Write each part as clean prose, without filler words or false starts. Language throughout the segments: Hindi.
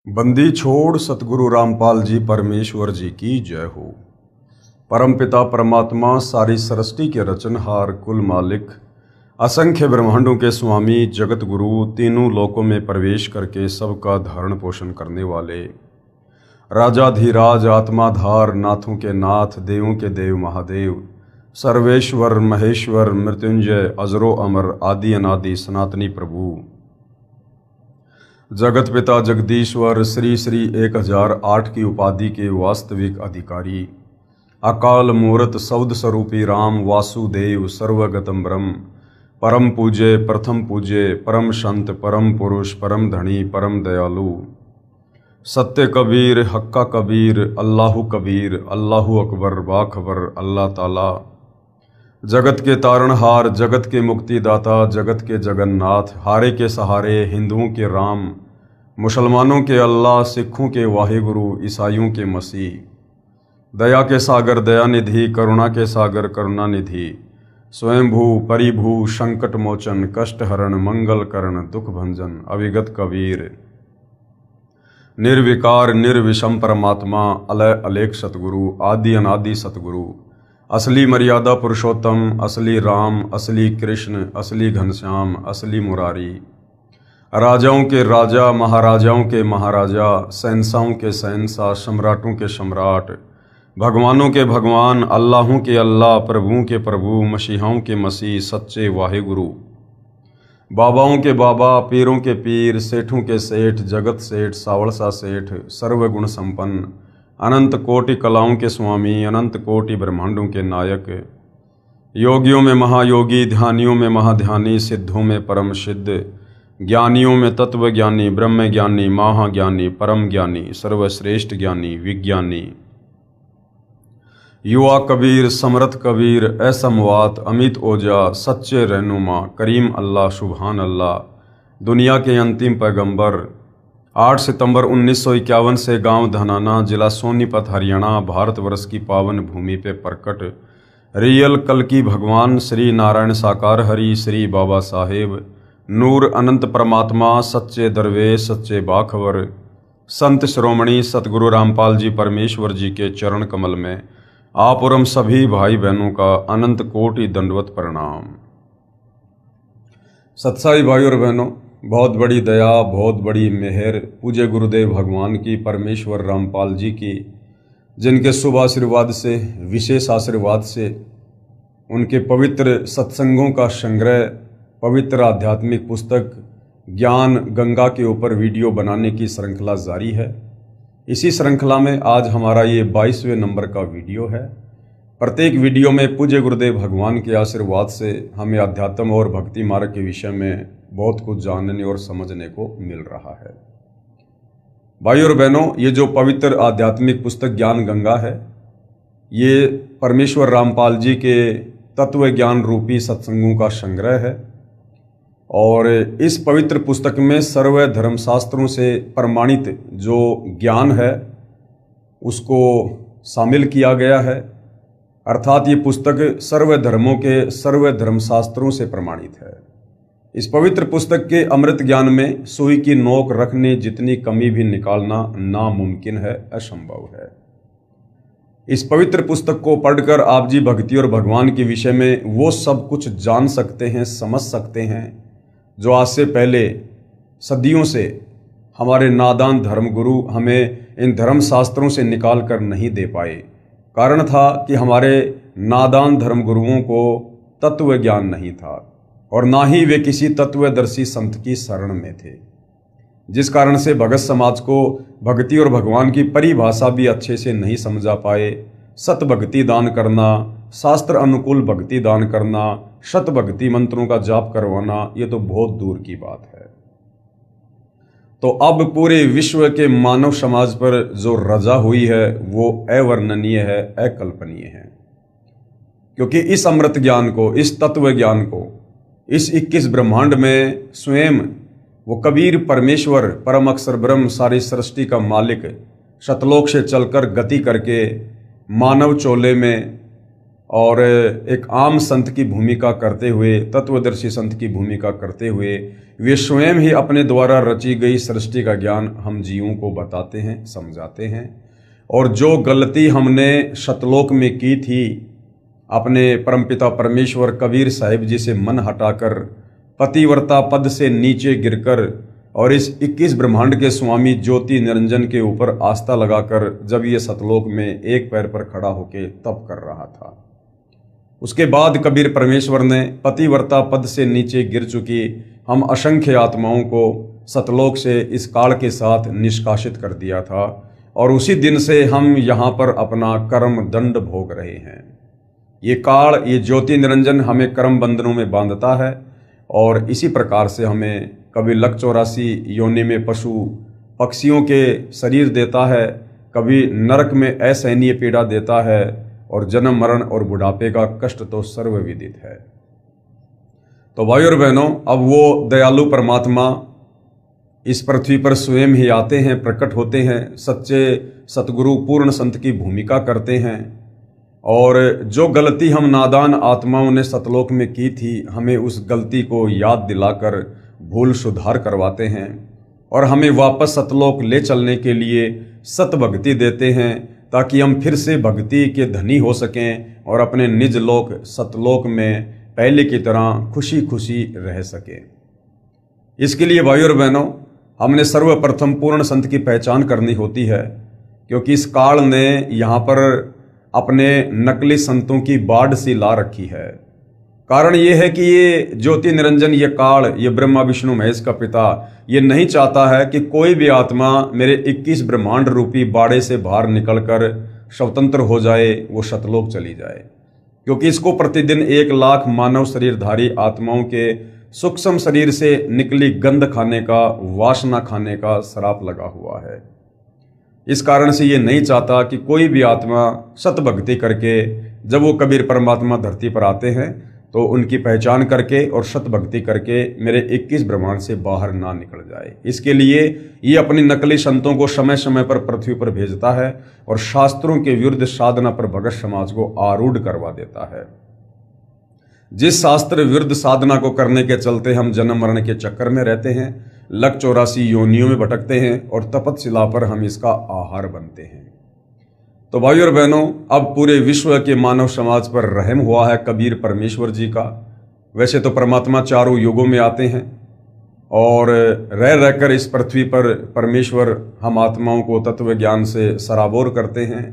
बंदी छोड़ सतगुरु रामपाल जी परमेश्वर जी की जय हो। परमपिता परमात्मा सारी सृष्टि के रचनहार कुल मालिक असंख्य ब्रह्मांडों के स्वामी जगत गुरु तीनों लोकों में प्रवेश करके सबका धारण पोषण करने वाले राजाधिराज आत्माधार नाथों के नाथ देवों के देव महादेव सर्वेश्वर महेश्वर मृत्युंजय अजरो अमर आदि अनादि सनातनी प्रभु जगत पिता जगदीश्वर श्री श्री 1008 की उपाधि के वास्तविक अधिकारी अकाल मूर्त सौद स्वरूपी राम वासुदेव सर्वगतम ब्रह्म परम पूज्य प्रथम पूज्य परम संत परम पुरुष परम धनी परम दयालु सत्य कबीर हक्का कबीर अल्लाहु कबीर अल्लाहु अकबर बाखबर अल्लाह ताला जगत के तारणहार जगत के मुक्तिदाता जगत के जगन्नाथ हारे के सहारे हिंदुओं के राम मुसलमानों के अल्लाह सिखों के वाहिगुरु ईसाइयों के मसीह दया के सागर दयानिधि करुणा के सागर करुणानिधि स्वयंभू परिभू संकट मोचन कष्ट हरण मंगल करण दुख भंजन अविगत कबीर निर्विकार निर्विषम परमात्मा अलय अलेख सतगुरु आदि अनादि सतगुरु असली मर्यादा पुरुषोत्तम असली राम असली कृष्ण असली घनश्याम असली मुरारी राजाओं के राजा महाराजाओं के महाराजा शहंशाहों के शहंशाह सम्राटों के सम्राट भगवानों के भगवान अल्लाहों के अल्लाह प्रभुओं के प्रभु मसीहाओं के मसीह सच्चे वाहिगुरु बाबाओं के बाबा पीरों के पीर सेठों के सेठ जगत सेठ सावड़सा सेठ सर्वगुण संपन्न अनंत कोटि कलाओं के स्वामी अनंत कोटि ब्रह्मांडों के नायक योगियों में महायोगी ध्यानियों में महाध्यानी सिद्धों में परम सिद्ध ज्ञानियों में तत्व ज्ञानी ब्रह्म ज्ञानी महाज्ञानी परम ज्ञानी सर्वश्रेष्ठ ज्ञानी विज्ञानी युवा कबीर समर्थ कबीर असमवात अमित ओजा सच्चे रहनुमा करीम अल्लाह सुभान अल्लाह दुनिया के अंतिम पैगंबर 8 सितंबर 1951 से गांव धनाना जिला सोनीपत हरियाणा भारतवर्ष की पावन भूमि पे प्रकट रियल कल की भगवान श्री नारायण साकार हरि श्री बाबा साहेब नूर अनंत परमात्मा सच्चे दरवेश सच्चे बाखबर संत श्रोमणी सतगुरु रामपाल जी परमेश्वर जी के चरण कमल में आप और हम सभी भाई बहनों का अनंत कोटि दंडवत प्रणाम। सत्साई भाई और बहनों, बहुत बड़ी दया बहुत बड़ी मेहर पूज्य गुरुदेव भगवान की परमेश्वर रामपाल जी की, जिनके शुभ आशीर्वाद से विशेष आशीर्वाद से उनके पवित्र सत्संगों का संग्रह पवित्र आध्यात्मिक पुस्तक ज्ञान गंगा के ऊपर वीडियो बनाने की श्रृंखला जारी है। इसी श्रृंखला में आज हमारा ये 22वें नंबर का वीडियो है। प्रत्येक वीडियो में पूज्य गुरुदेव भगवान के आशीर्वाद से हमें अध्यात्म और भक्ति मार्ग के विषय में बहुत कुछ जानने और समझने को मिल रहा है। भाई और बहनों, ये जो पवित्र आध्यात्मिक पुस्तक ज्ञान गंगा है, ये परमेश्वर रामपाल जी के तत्व ज्ञान रूपी सत्संगों का संग्रह है और इस पवित्र पुस्तक में सर्व धर्मशास्त्रों से प्रमाणित जो ज्ञान है उसको शामिल किया गया है। अर्थात ये पुस्तक सर्व धर्मों के सर्व धर्मशास्त्रों से प्रमाणित है। इस पवित्र पुस्तक के अमृत ज्ञान में सुई की नोक रखने जितनी कमी भी निकालना नामुमकिन है, असंभव है। इस पवित्र पुस्तक को पढ़कर आप जी भक्ति और भगवान के विषय में वो सब कुछ जान सकते हैं, समझ सकते हैं जो आज से पहले सदियों से हमारे नादान धर्मगुरु हमें इन धर्म शास्त्रों से निकाल कर नहीं दे पाए। कारण था कि हमारे नादान धर्मगुरुओं को तत्व ज्ञान नहीं था और ना ही वे किसी तत्वदर्शी संत की शरण में थे, जिस कारण से भगत समाज को भक्ति और भगवान की परिभाषा भी अच्छे से नहीं समझा पाए। सत भक्ति दान करना, शास्त्र अनुकूल भक्ति दान करना, शत भक्ति मंत्रों का जाप करवाना, ये तो बहुत दूर की बात है। तो अब पूरे विश्व के मानव समाज पर जो रजा हुई है वो अवर्णनीय है, अकल्पनीय है। क्योंकि इस अमृत ज्ञान को, इस तत्व ज्ञान को, इस 21 ब्रह्मांड में स्वयं वो कबीर परमेश्वर परम अक्षर ब्रह्म सारी सृष्टि का मालिक शतलोक से चलकर गति करके मानव चोले में और एक आम संत की भूमिका करते हुए, तत्वदर्शी संत की भूमिका करते हुए वे स्वयं ही अपने द्वारा रची गई सृष्टि का ज्ञान हम जीवों को बताते हैं, समझाते हैं। और जो गलती हमने सतलोक में की थी, अपने परमपिता परमेश्वर कबीर साहिब जी से मन हटाकर पतिव्रता पद से नीचे गिरकर और इस 21 ब्रह्मांड के स्वामी ज्योति निरंजन के ऊपर आस्था लगाकर जब ये सतलोक में एक पैर पर खड़ा होकर तप कर रहा था, उसके बाद कबीर परमेश्वर ने पतिव्रता पद से नीचे गिर चुकी हम असंख्य आत्माओं को सतलोक से इस काल के साथ निष्कासित कर दिया था। और उसी दिन से हम यहाँ पर अपना कर्म दंड भोग रहे हैं। ये काल, ये ज्योति निरंजन हमें कर्म बंधनों में बांधता है और इसी प्रकार से हमें कभी लक 84 योनि में पशु पक्षियों के शरीर देता है, कभी नरक में असहनीय पीड़ा देता है और जन्म मरण और बुढ़ापे का कष्ट तो सर्वविदित है। तो भाइयों और बहनों, अब वो दयालु परमात्मा इस पृथ्वी पर स्वयं ही आते हैं, प्रकट होते हैं, सच्चे सतगुरु पूर्ण संत की भूमिका करते हैं और जो गलती हम नादान आत्माओं ने सतलोक में की थी, हमें उस गलती को याद दिलाकर भूल सुधार करवाते हैं और हमें वापस सतलोक ले चलने के लिए सतभक्ति देते हैं, ताकि हम फिर से भक्ति के धनी हो सकें और अपने निज लोक सतलोक में पहले की तरह खुशी खुशी रह सकें। इसके लिए भाइयों और बहनों, हमने सर्वप्रथम पूर्ण संत की पहचान करनी होती है, क्योंकि इस काल ने यहाँ पर अपने नकली संतों की बाढ़ सी ला रखी है। कारण ये है कि ये ज्योति निरंजन, ये काल, ये ब्रह्मा विष्णु महेश का पिता, ये नहीं चाहता है कि कोई भी आत्मा मेरे 21 ब्रह्मांड रूपी बाड़े से बाहर निकलकर स्वतंत्र हो जाए, वो सतलोक चली जाए। क्योंकि इसको प्रतिदिन 1 लाख मानव शरीरधारी आत्माओं के सूक्ष्म शरीर से निकली गंध खाने का, वासना खाने का श्राप लगा हुआ है। इस कारण से ये नहीं चाहता कि कोई भी आत्मा सतभक्ति करके, जब वो कबीर परमात्मा धरती पर आते हैं तो उनकी पहचान करके और सतभक्ति करके मेरे 21 ब्रह्मांड से बाहर ना निकल जाए। इसके लिए ये अपनी नकली संतों को समय समय पर पृथ्वी पर भेजता है और शास्त्रों के विरुद्ध साधना पर भगत समाज को आरूढ़ करवा देता है। जिस शास्त्र विरुद्ध साधना को करने के चलते हम जन्म मरण के चक्कर में रहते हैं, लक 84 योनियों में भटकते हैं और तपतशिला पर हम इसका आहार बनते हैं। तो भाइयों और बहनों, अब पूरे विश्व के मानव समाज पर रहम हुआ है कबीर परमेश्वर जी का। वैसे तो परमात्मा चारों युगों में आते हैं और रह रहकर इस पृथ्वी पर परमेश्वर हम आत्माओं को तत्व ज्ञान से सराबोर करते हैं,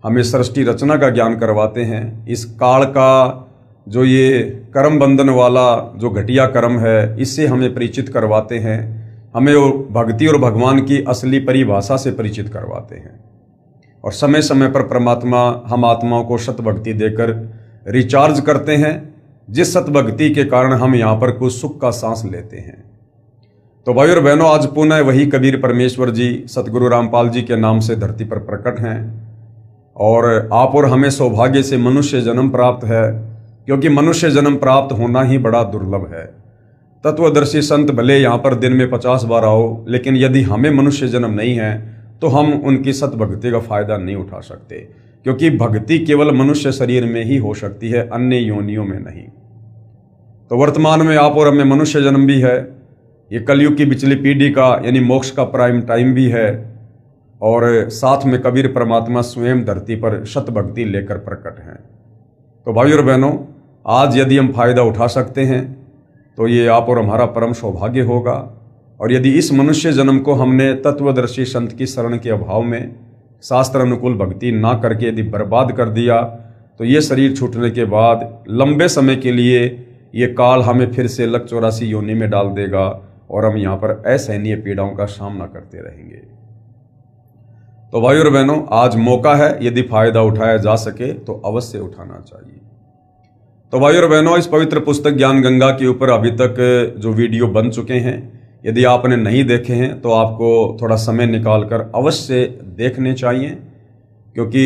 हमें सृष्टि रचना का ज्ञान करवाते हैं। इस काल का जो ये कर्म बंधन वाला जो घटिया कर्म है, इससे हमें परिचित करवाते हैं, हमें भक्ति और भगवान की असली परिभाषा से परिचित करवाते हैं। और समय समय पर परमात्मा हम आत्माओं को सतभक्ति देकर रिचार्ज करते हैं, जिस सतभक्ति के कारण हम यहाँ पर कुछ सुख का सांस लेते हैं। तो भाइयों और बहनों, आज पुनः वही कबीर परमेश्वर जी सतगुरु रामपाल जी के नाम से धरती पर प्रकट हैं और आप और हमें सौभाग्य से मनुष्य जन्म प्राप्त है, क्योंकि मनुष्य जन्म प्राप्त होना ही बड़ा दुर्लभ है। तत्वदर्शी संत भले यहाँ पर दिन में 50 बार आओ, लेकिन यदि हमें मनुष्य जन्म नहीं है तो हम उनकी सतभक्ति का फायदा नहीं उठा सकते, क्योंकि भक्ति केवल मनुष्य शरीर में ही हो सकती है, अन्य योनियों में नहीं। तो वर्तमान में आप और हमें मनुष्य जन्म भी है, ये कलयुग की पिछली पीढ़ी का यानी मोक्ष का प्राइम टाइम भी है और साथ में कबीर परमात्मा स्वयं धरती पर सतभक्ति लेकर प्रकट हैं। तो भाइयों और बहनों, आज यदि हम फायदा उठा सकते हैं तो ये आप और हमारा परम सौभाग्य होगा। और यदि इस मनुष्य जन्म को हमने तत्वदर्शी संत की शरण के अभाव में शास्त्र अनुकूल भक्ति ना करके यदि बर्बाद कर दिया, तो ये शरीर छूटने के बाद लंबे समय के लिए ये काल हमें फिर से लक 84 योनि में डाल देगा और हम यहाँ पर असहनीय पीड़ाओं का सामना करते रहेंगे। तो भाइयों और बहनों, आज मौका है, यदि फायदा उठाया जा सके तो अवश्य उठाना चाहिए। तो भाइयों और बहनों, इस पवित्र पुस्तक ज्ञान गंगा के ऊपर अभी तक जो वीडियो बन चुके हैं, यदि आपने नहीं देखे हैं तो आपको थोड़ा समय निकालकर अवश्य देखने चाहिए, क्योंकि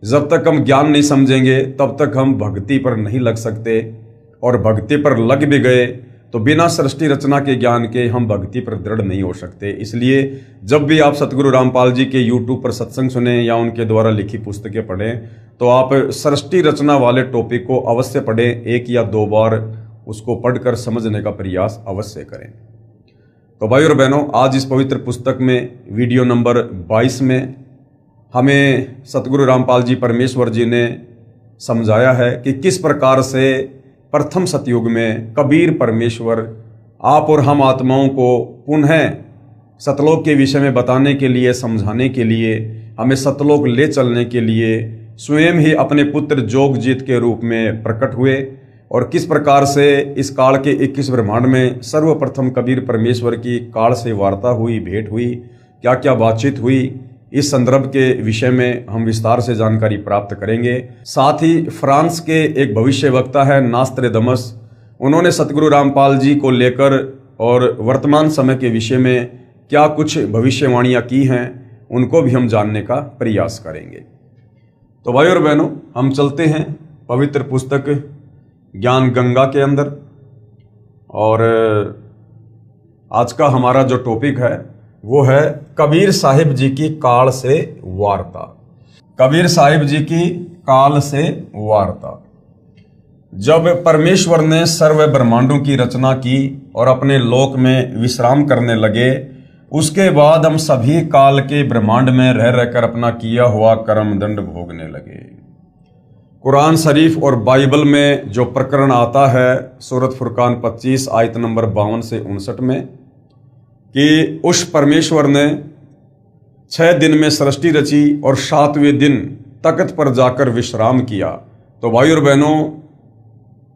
जब तक हम ज्ञान नहीं समझेंगे तब तक हम भक्ति पर नहीं लग सकते, और भक्ति पर लग भी गए तो बिना सृष्टि रचना के ज्ञान के हम भक्ति पर दृढ़ नहीं हो सकते। इसलिए जब भी आप सतगुरु रामपाल जी के यूट्यूब पर सत्संग सुने या उनके द्वारा लिखी पुस्तकें पढ़ें, तो आप सृष्टि रचना वाले टॉपिक को अवश्य पढ़ें। 1 या 2 बार उसको पढ़कर समझने का प्रयास अवश्य करें। तो भाई और बहनों, आज इस पवित्र पुस्तक में वीडियो नंबर 22 में हमें सतगुरु रामपाल जी परमेश्वर जी ने समझाया है कि किस प्रकार से प्रथम सतयुग में कबीर परमेश्वर आप और हम आत्माओं को पुनः सतलोक के विषय में बताने के लिए, समझाने के लिए, हमें सतलोक ले चलने के लिए स्वयं ही अपने पुत्र जोगजीत के रूप में प्रकट हुए और किस प्रकार से इस काल के 21 ब्रह्मांड में सर्वप्रथम कबीर परमेश्वर की काल से वार्ता हुई, भेंट हुई, क्या क्या बातचीत हुई, इस संदर्भ के विषय में हम विस्तार से जानकारी प्राप्त करेंगे। साथ ही फ्रांस के एक भविष्यवक्ता है नास्त्रैदमस, उन्होंने सतगुरु रामपाल जी को लेकर और वर्तमान समय के विषय में क्या कुछ भविष्यवाणियां की हैं, उनको भी हम जानने का प्रयास करेंगे। तो भाई और बहनों, हम चलते हैं पवित्र पुस्तक ज्ञान गंगा के अंदर। और आज का हमारा जो टॉपिक है वो है कबीर साहिब जी की काल से वार्ता। कबीर साहिब जी की काल से वार्ता। जब परमेश्वर ने सर्व ब्रह्मांडों की रचना की और अपने लोक में विश्राम करने लगे, उसके बाद हम सभी काल के ब्रह्मांड में रह रहकर अपना किया हुआ कर्म दंड भोगने लगे। कुरान शरीफ और बाइबल में जो प्रकरण आता है सूरत फुरकान 25 आयत नंबर 52 से 59 में कि उस परमेश्वर ने 6 दिन में सृष्टि रची और 7वें दिन तख्त पर जाकर विश्राम किया। तो भाई और बहनों,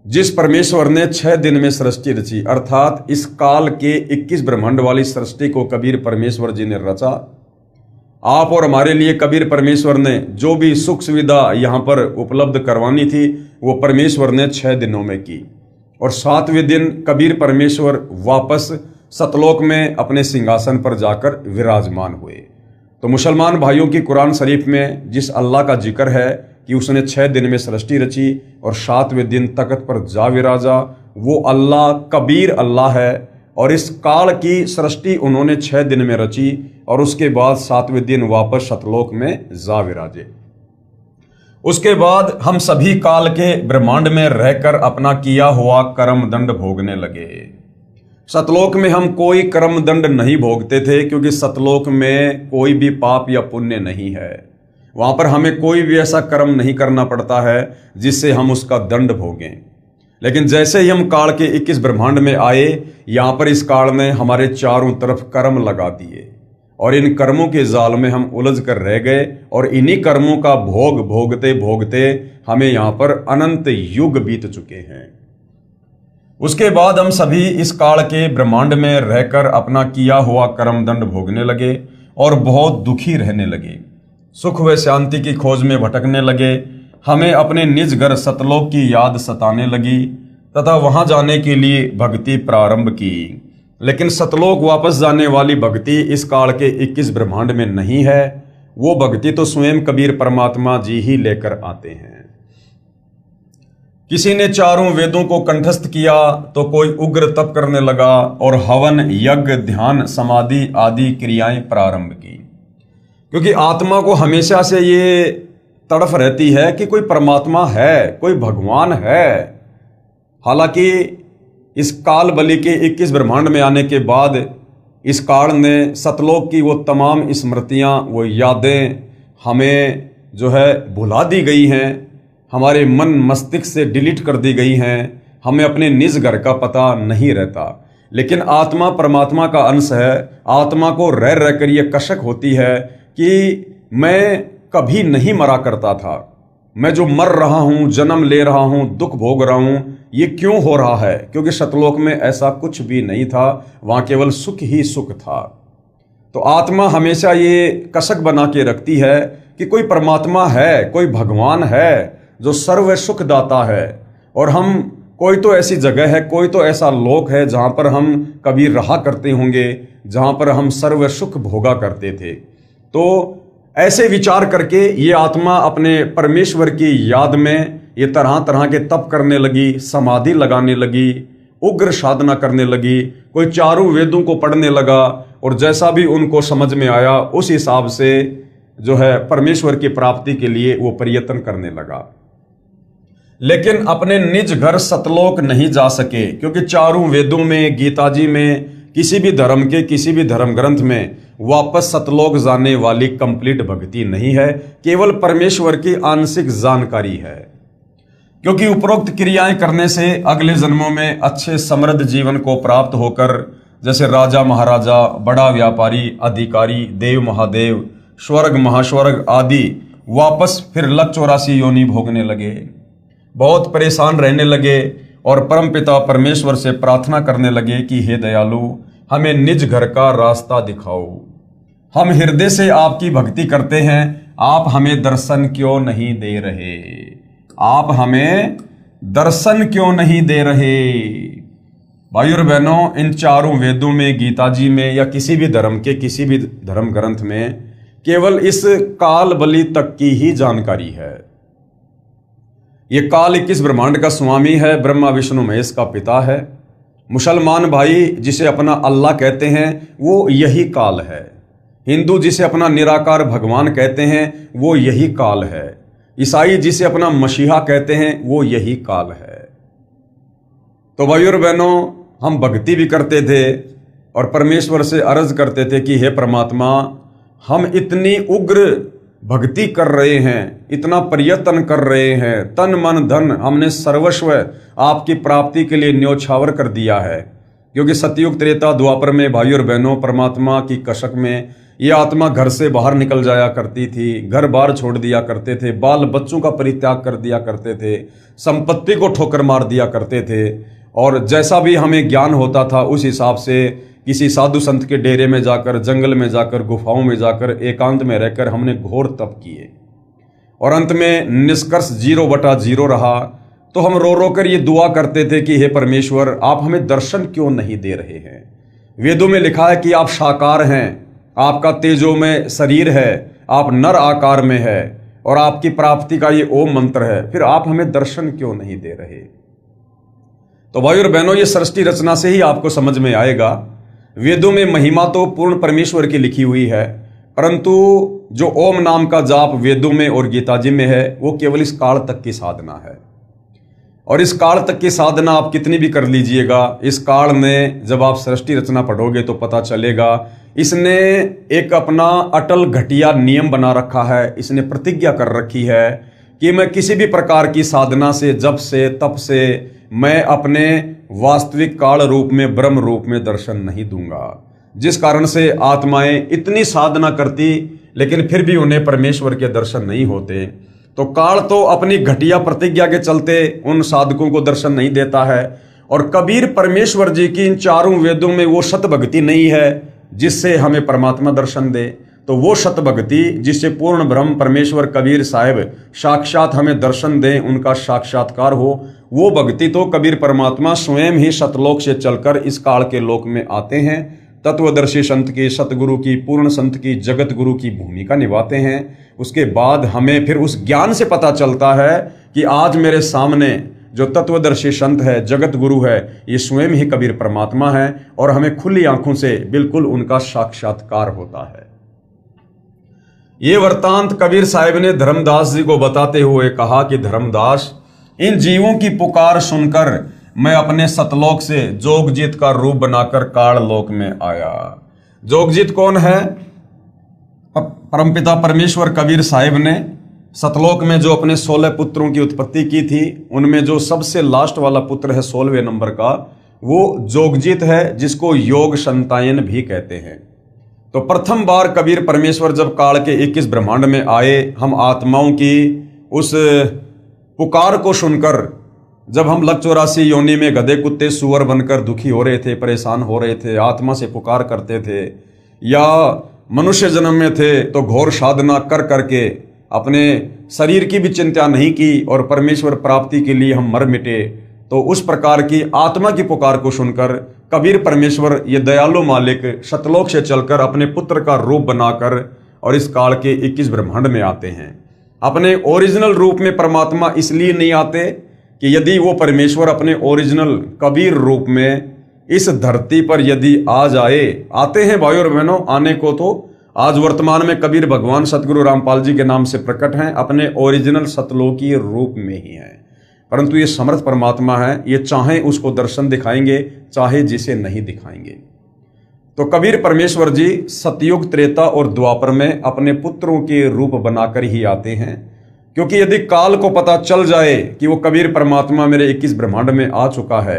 जिस परमेश्वर ने 6 दिन में सृष्टि रची, अर्थात इस काल के 21 ब्रह्मांड वाली सृष्टि को कबीर परमेश्वर जी ने रचा। आप और हमारे लिए कबीर परमेश्वर ने जो भी सुख सुविधा यहाँ पर उपलब्ध करवानी थी वो परमेश्वर ने 6 दिनों में की और 7वें दिन कबीर परमेश्वर वापस सतलोक में अपने सिंहासन पर जाकर विराजमान हुए। तो मुसलमान भाइयों की कुरान शरीफ में जिस अल्लाह का जिक्र है कि उसने 6 दिन में सृष्टि रची और 7वें दिन तख्त पर जा विराजा, वो अल्लाह कबीर अल्लाह है। और इस काल की सृष्टि उन्होंने 6 दिन में रची और उसके बाद 7वें दिन वापस सतलोक में जा विराजे। उसके बाद हम सभी काल के ब्रह्मांड में रहकर अपना किया हुआ कर्म दंड भोगने लगे। सतलोक में हम कोई कर्म दंड नहीं भोगते थे क्योंकि सतलोक में कोई भी पाप या पुण्य नहीं है। वहां पर हमें कोई भी ऐसा कर्म नहीं करना पड़ता है जिससे हम उसका दंड भोगें। लेकिन जैसे ही हम काल के 21 ब्रह्मांड में आए, यहाँ पर इस काल ने हमारे चारों तरफ कर्म लगा दिए और इन कर्मों के जाल में हम उलझ कर रह गए और इन्हीं कर्मों का भोग भोगते भोगते हमें यहाँ पर अनंत युग बीत चुके हैं। उसके बाद हम सभी इस काल के ब्रह्मांड में रहकर अपना किया हुआ कर्म दंड भोगने लगे और बहुत दुखी रहने लगे, सुख व शांति की खोज में भटकने लगे। हमें अपने निज घर सतलोक की याद सताने लगी तथा वहां जाने के लिए भक्ति प्रारंभ की। लेकिन सतलोक वापस जाने वाली भक्ति इस काल के 21 ब्रह्मांड में नहीं है। वो भक्ति तो स्वयं कबीर परमात्मा जी ही लेकर आते हैं। किसी ने चारों वेदों को कंठस्थ किया तो कोई उग्र तप करने लगा और हवन, यज्ञ, ध्यान, समाधि आदि क्रियाएं प्रारंभ की। क्योंकि आत्मा को हमेशा से ये तड़फ रहती है कि कोई परमात्मा है, कोई भगवान है। हालांकि इस काल बलि के 21 ब्रह्मांड में आने के बाद इस काल ने सतलोक की वो तमाम स्मृतियां, वो यादें हमें जो है भुला दी गई हैं, हमारे मन मस्तिष्क से डिलीट कर दी गई हैं। हमें अपने निज घर का पता नहीं रहता। लेकिन आत्मा परमात्मा का अंश है। आत्मा को रह रहकर ये कशक होती है कि मैं कभी नहीं मरा करता था, मैं जो मर रहा हूं, जन्म ले रहा हूं, दुख भोग रहा हूं, ये क्यों हो रहा है? क्योंकि सतलोक में ऐसा कुछ भी नहीं था, वहां केवल सुख ही सुख था। तो आत्मा हमेशा ये कसक बना के रखती है कि कोई परमात्मा है, कोई भगवान है जो सर्व सुख दाता है और हम कोई तो ऐसी जगह है, कोई तो ऐसा लोक है जहां पर हम कभी रहा करते होंगे, जहां पर हम सर्व सुख भोगा करते थे। तो ऐसे विचार करके ये आत्मा अपने परमेश्वर की याद में ये तरह तरह के तप करने लगी, समाधि लगाने लगी उग्र साधना करने लगी, कोई चारों वेदों को पढ़ने लगा और जैसा भी उनको समझ में आया उस हिसाब से जो है परमेश्वर की प्राप्ति के लिए वो प्रयत्न करने लगा। लेकिन अपने निज घर सतलोक नहीं जा सके, क्योंकि चारों वेदों में, गीता जी में, किसी भी धर्म के किसी भी धर्म ग्रंथ में वापस सतलोक जाने वाली कंप्लीट भक्ति नहीं है, केवल परमेश्वर की आंशिक जानकारी है। क्योंकि उपरोक्त क्रियाएं करने से अगले जन्मों में अच्छे समृद्ध जीवन को प्राप्त होकर जैसे राजा महाराजा, बड़ा व्यापारी, अधिकारी, देव महादेव, स्वर्ग महास्वर्ग आदि वापस फिर लक 84 योनि भोगने लगे, बहुत परेशान रहने लगे और परमपिता परमेश्वर से प्रार्थना करने लगे कि हे दयालु, हमें निज घर का रास्ता दिखाओ। हम हृदय से आपकी भक्ति करते हैं, आप हमें दर्शन क्यों नहीं दे रहे? आप हमें दर्शन क्यों नहीं दे रहे? भाइयों और बहनों, इन चारों वेदों में, गीता जी में या किसी भी धर्म के किसी भी धर्म ग्रंथ में केवल इस काल बलि तक की ही जानकारी है। ये काल 21 ब्रह्मांड का स्वामी है, ब्रह्मा विष्णु महेश का पिता है। मुसलमान भाई जिसे अपना अल्लाह कहते हैं वो यही काल है। हिंदू जिसे अपना निराकार भगवान कहते हैं वो यही काल है। ईसाई जिसे अपना मसीहा कहते हैं वो यही काल है। तो भाइयों और बहनों, हम भक्ति भी करते थे और परमेश्वर से अर्ज करते थे कि हे परमात्मा, हम इतनी उग्र भक्ति कर रहे हैं, इतना प्रयत्न कर रहे हैं, तन मन धन हमने सर्वस्व आपकी प्राप्ति के लिए न्योछावर कर दिया है। क्योंकि सतयुग त्रेता द्वापर में भाइयों और बहनों, परमात्मा की कसक में ये आत्मा घर से बाहर निकल जाया करती थी, घर बार छोड़ दिया करते थे, बाल बच्चों का परित्याग कर दिया करते थे, संपत्ति को ठोकर मार दिया करते थे और जैसा भी हमें ज्ञान होता था उस हिसाब से किसी साधु संत के डेरे में जाकर, जंगल में जाकर, गुफाओं में जाकर, एकांत में रहकर हमने घोर तप किए और अंत में निष्कर्ष 0/0 रहा। तो हम रो रो कर ये दुआ करते थे कि हे परमेश्वर, आप हमें दर्शन क्यों नहीं दे रहे हैं? वेदों में लिखा है कि आप साकार हैं, आपका तेजोमय शरीर है, आप नर आकार में है और आपकी प्राप्ति का ये ओम मंत्र है, फिर आप हमें दर्शन क्यों नहीं दे रहे? तो भाइयों और बहनों, ये सृष्टि रचना से ही आपको समझ में आएगा। वेदों में महिमा तो पूर्ण परमेश्वर की लिखी हुई है, परंतु जो ओम नाम का जाप वेदों में और गीता जी में है वो केवल इस काल तक की साधना है। और इस काल तक की साधना आप कितनी भी कर लीजिएगा, इस काल में जब आप सृष्टि रचना पढ़ोगे तो पता चलेगा इसने एक अपना अटल घटिया नियम बना रखा है। इसने प्रतिज्ञा कर रखी है कि मैं किसी भी प्रकार की साधना से, जप से, तप से मैं अपने वास्तविक काल रूप में, ब्रह्म रूप में दर्शन नहीं दूंगा। जिस कारण से आत्माएं इतनी साधना करती लेकिन फिर भी उन्हें परमेश्वर के दर्शन नहीं होते। तो काल तो अपनी घटिया प्रतिज्ञा के चलते उन साधकों को दर्शन नहीं देता है। और कबीर परमेश्वर जी की इन चारों वेदों में वो सत भक्ति नहीं है जिससे हमें परमात्मा दर्शन दे। तो वो सत भक्ति जिससे पूर्ण ब्रह्म परमेश्वर कबीर साहिब साक्षात हमें दर्शन दें, उनका साक्षात्कार हो, वो भक्ति तो कबीर परमात्मा स्वयं ही सतलोक से चलकर इस काल के लोक में आते हैं, तत्वदर्शी संत की, सतगुरु की, पूर्ण संत की, जगत गुरु की भूमिका निभाते हैं। उसके बाद हमें फिर उस ज्ञान से पता चलता है कि आज मेरे सामने जो तत्वदर्शी संत है, जगत गुरु है, ये स्वयं ही कबीर परमात्मा है और हमें खुली आंखों से बिल्कुल उनका साक्षात्कार होता है। ये वृत्तांत कबीर साहिब ने धर्मदास जी को बताते हुए कहा कि धर्मदास, इन जीवों की पुकार सुनकर मैं अपने सतलोक से जोगजीत का रूप बनाकर काल लोक में आया। जोगजीत कौन है? परमपिता परमेश्वर कबीर साहिब ने सतलोक में जो अपने 16 पुत्रों की उत्पत्ति की थी, उनमें जो सबसे लास्ट वाला पुत्र है 16वें नंबर का, वो जोगजीत है, जिसको योग संतायन भी कहते हैं। तो प्रथम बार कबीर परमेश्वर जब काल के 21 ब्रह्मांड में आए, हम आत्माओं की उस पुकार को सुनकर, जब हम लक 84 योनि में गधे कुत्ते सुअर बनकर दुखी हो रहे थे, परेशान हो रहे थे, आत्मा से पुकार करते थे, या मनुष्य जन्म में थे तो घोर साधना कर करके अपने शरीर की भी चिंता नहीं की और परमेश्वर प्राप्ति के लिए हम मर मिटे, तो उस प्रकार की आत्मा की पुकार को सुनकर कबीर परमेश्वर ये दयालु मालिक सतलोक से चलकर अपने पुत्र का रूप बनाकर और इस काल के 21 ब्रह्मांड में आते हैं। अपने ओरिजिनल रूप में परमात्मा इसलिए नहीं आते कि यदि वो परमेश्वर अपने ओरिजिनल कबीर रूप में इस धरती पर यदि आ जाए, आते हैं भाई और बहनों, आने को तो आज वर्तमान में कबीर भगवान सतगुरु रामपाल जी के नाम से प्रकट हैं, अपने ओरिजिनल सतलोकी रूप में ही हैं। परंतु ये समर्थ परमात्मा है, ये चाहे उसको दर्शन दिखाएंगे, चाहे जिसे नहीं दिखाएंगे। तो कबीर परमेश्वर जी सतयुग, त्रेता और द्वापर में अपने पुत्रों के रूप बनाकर ही आते हैं, क्योंकि यदि काल को पता चल जाए कि वो कबीर परमात्मा मेरे 21 ब्रह्मांड में आ चुका है,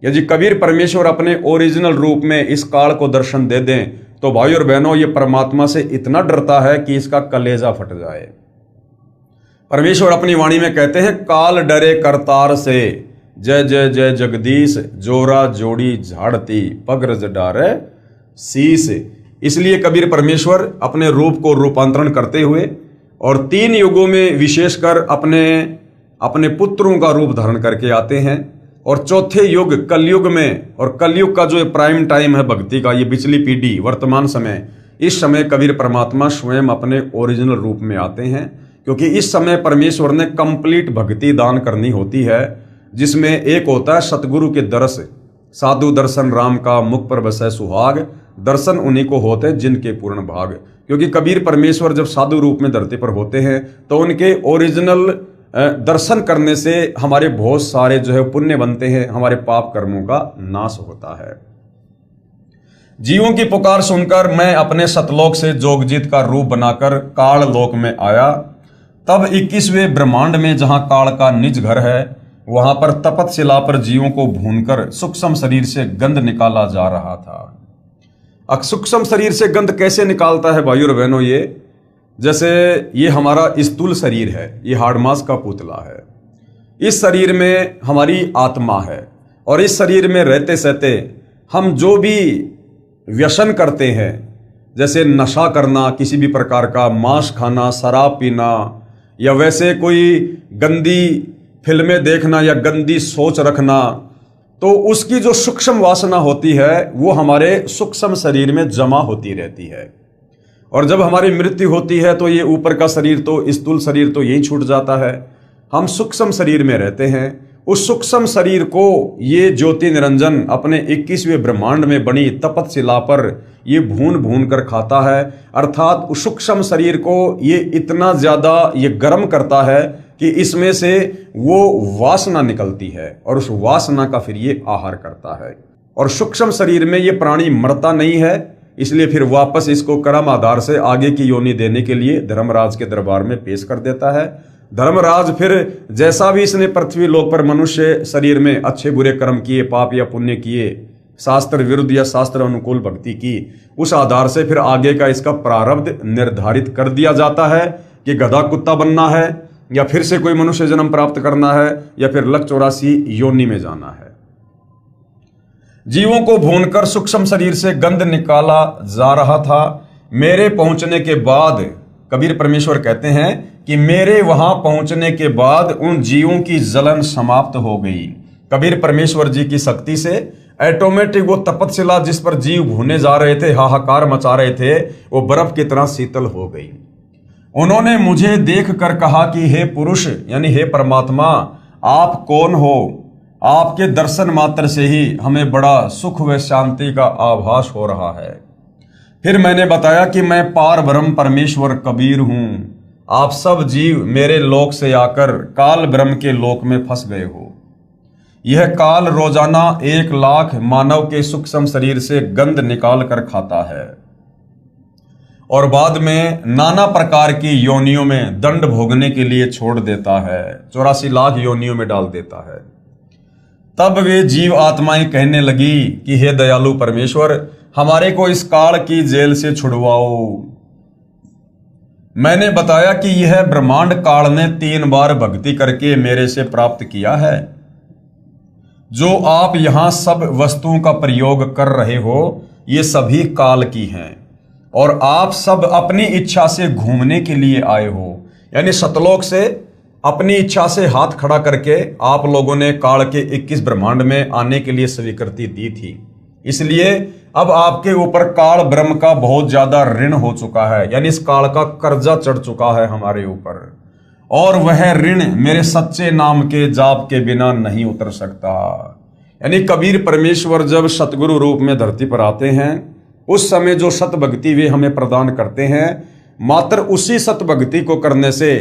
यदि कबीर परमेश्वर अपने ओरिजिनल रूप में इस काल को दर्शन दे दें, तो भाई और बहनों ये परमात्मा से इतना डरता है कि इसका कलेजा फट जाए। परमेश्वर अपनी वाणी में कहते हैं, काल डरे करतार से, जय जय जय जगदीश, जोरा जोड़ी झाड़ती, पगरज डारे शीस। इसलिए कबीर परमेश्वर अपने रूप को रूपांतरण करते हुए और 3 युगों में विशेषकर अपने पुत्रों का रूप धारण करके आते हैं। और चौथे युग कलयुग में, और कलयुग का जो प्राइम टाइम है भक्ति का, ये पिछली पीढ़ी वर्तमान समय, इस समय कबीर परमात्मा स्वयं अपने ओरिजिनल रूप में आते हैं, क्योंकि इस समय परमेश्वर ने कंप्लीट भक्ति दान करनी होती है, जिसमें एक होता है सतगुरु के दर्श, साधु दर्शन राम का मुख पर बसै सुहाग, दर्शन उन्हीं को होते हैं जिनके पूर्ण भाग। क्योंकि कबीर परमेश्वर जब साधु रूप में धरती पर होते हैं तो उनके ओरिजिनल दर्शन करने से हमारे बहुत सारे जो है पुण्य बनते हैं, हमारे पाप कर्मों का नाश होता है। जीवों की पुकार सुनकर मैं अपने सतलोक से जोगजीत का रूप बनाकर काल लोक में आया। तब 21वें ब्रह्मांड में जहां काल का निज घर है, वहां पर तपत शिला पर जीवों को भूनकर सूक्ष्म शरीर से गंध निकाला जा रहा था। सूक्ष्म शरीर से गंध कैसे निकालता है भाइयों और बहनों? ये जैसे ये हमारा स्थूल शरीर है, ये हाड़मास का पुतला है, इस शरीर में हमारी आत्मा है, और इस शरीर में रहते सहते हम जो भी व्यसन करते हैं, जैसे नशा करना, किसी भी प्रकार का मांस खाना, शराब पीना, या वैसे कोई गंदी फिल्में देखना या गंदी सोच रखना, तो उसकी जो सूक्ष्म वासना होती है वो हमारे सूक्ष्म शरीर में जमा होती रहती है। और जब हमारी मृत्यु होती है तो ये ऊपर का शरीर, तो स्थूल शरीर तो यही छूट जाता है, हम सूक्ष्म शरीर में रहते हैं। उस सूक्ष्म शरीर को ये ज्योति निरंजन अपने 21वें ब्रह्मांड में बनी तपत शिला पर ये भून भून कर खाता है। अर्थात उस सूक्ष्म शरीर को ये इतना ज्यादा ये गर्म करता है कि इसमें से वो वासना निकलती है, और उस वासना का फिर ये आहार करता है। और सूक्ष्म शरीर में ये प्राणी मरता नहीं है, इसलिए फिर वापस इसको कर्म आधार से आगे की योनि देने के लिए धर्मराज के दरबार में पेश कर देता है। धर्मराज फिर जैसा भी इसने पृथ्वी लोक पर मनुष्य शरीर में अच्छे बुरे कर्म किए, पाप या पुण्य किए, शास्त्र विरुद्ध या शास्त्र अनुकूल भक्ति की, उस आधार से फिर आगे का इसका प्रारब्ध निर्धारित कर दिया जाता है कि गधा कुत्ता बनना है, या फिर से कोई मनुष्य जन्म प्राप्त करना है, या फिर लक 84 योनि में जाना है। जीवों को भूनकर सूक्ष्म शरीर से गंध निकाला जा रहा था। मेरे पहुंचने के बाद, कबीर परमेश्वर कहते हैं कि मेरे वहां पहुंचने के बाद उन जीवों की जलन समाप्त हो गई। कबीर परमेश्वर जी की शक्ति से ऑटोमेटिक वो तपतशिला जिस पर जीव भूने जा रहे थे, हाहाकार मचा रहे थे, वो बर्फ की तरह शीतल हो गई। उन्होंने मुझे देख कर कहा कि हे पुरुष, यानी हे परमात्मा, आप कौन हो? आपके दर्शन मात्र से ही हमें बड़ा सुख व शांति का आभास हो रहा है। फिर मैंने बताया कि मैं पार ब्रह्म परमेश्वर कबीर हूं। आप सब जीव मेरे लोक से आकर काल ब्रह्म के लोक में फंस गए हो। यह काल रोजाना 1 लाख मानव के सूक्ष्म शरीर से गंध निकाल कर खाता है और बाद में नाना प्रकार की योनियों में दंड भोगने के लिए छोड़ देता है, 84 लाख योनियों में डाल देता है। तब वे जीव आत्माएं कहने लगी कि हे दयालु परमेश्वर, हमारे को इस काल की जेल से छुड़वाओ। मैंने बताया कि यह ब्रह्मांड काल ने 3 बार भक्ति करके मेरे से प्राप्त किया है। जो आप यहां सब वस्तुओं का प्रयोग कर रहे हो, ये सभी काल की हैं, और आप सब अपनी इच्छा से घूमने के लिए आए हो। यानी सतलोक से अपनी इच्छा से हाथ खड़ा करके आप लोगों ने काल के 21 ब्रह्मांड में आने के लिए स्वीकृति दी थी। इसलिए अब आपके ऊपर काल ब्रह्म का बहुत ज्यादा ऋण हो चुका है, यानी इस काल का कर्जा चढ़ चुका है हमारे ऊपर। और वह ऋण मेरे सच्चे नाम के जाप के बिना नहीं उतर सकता। यानी कबीर परमेश्वर जब सतगुरु रूप में धरती पर आते हैं, उस समय जो सत भक्ति वे हमें प्रदान करते हैं, मात्र उसी सत भक्ति को करने से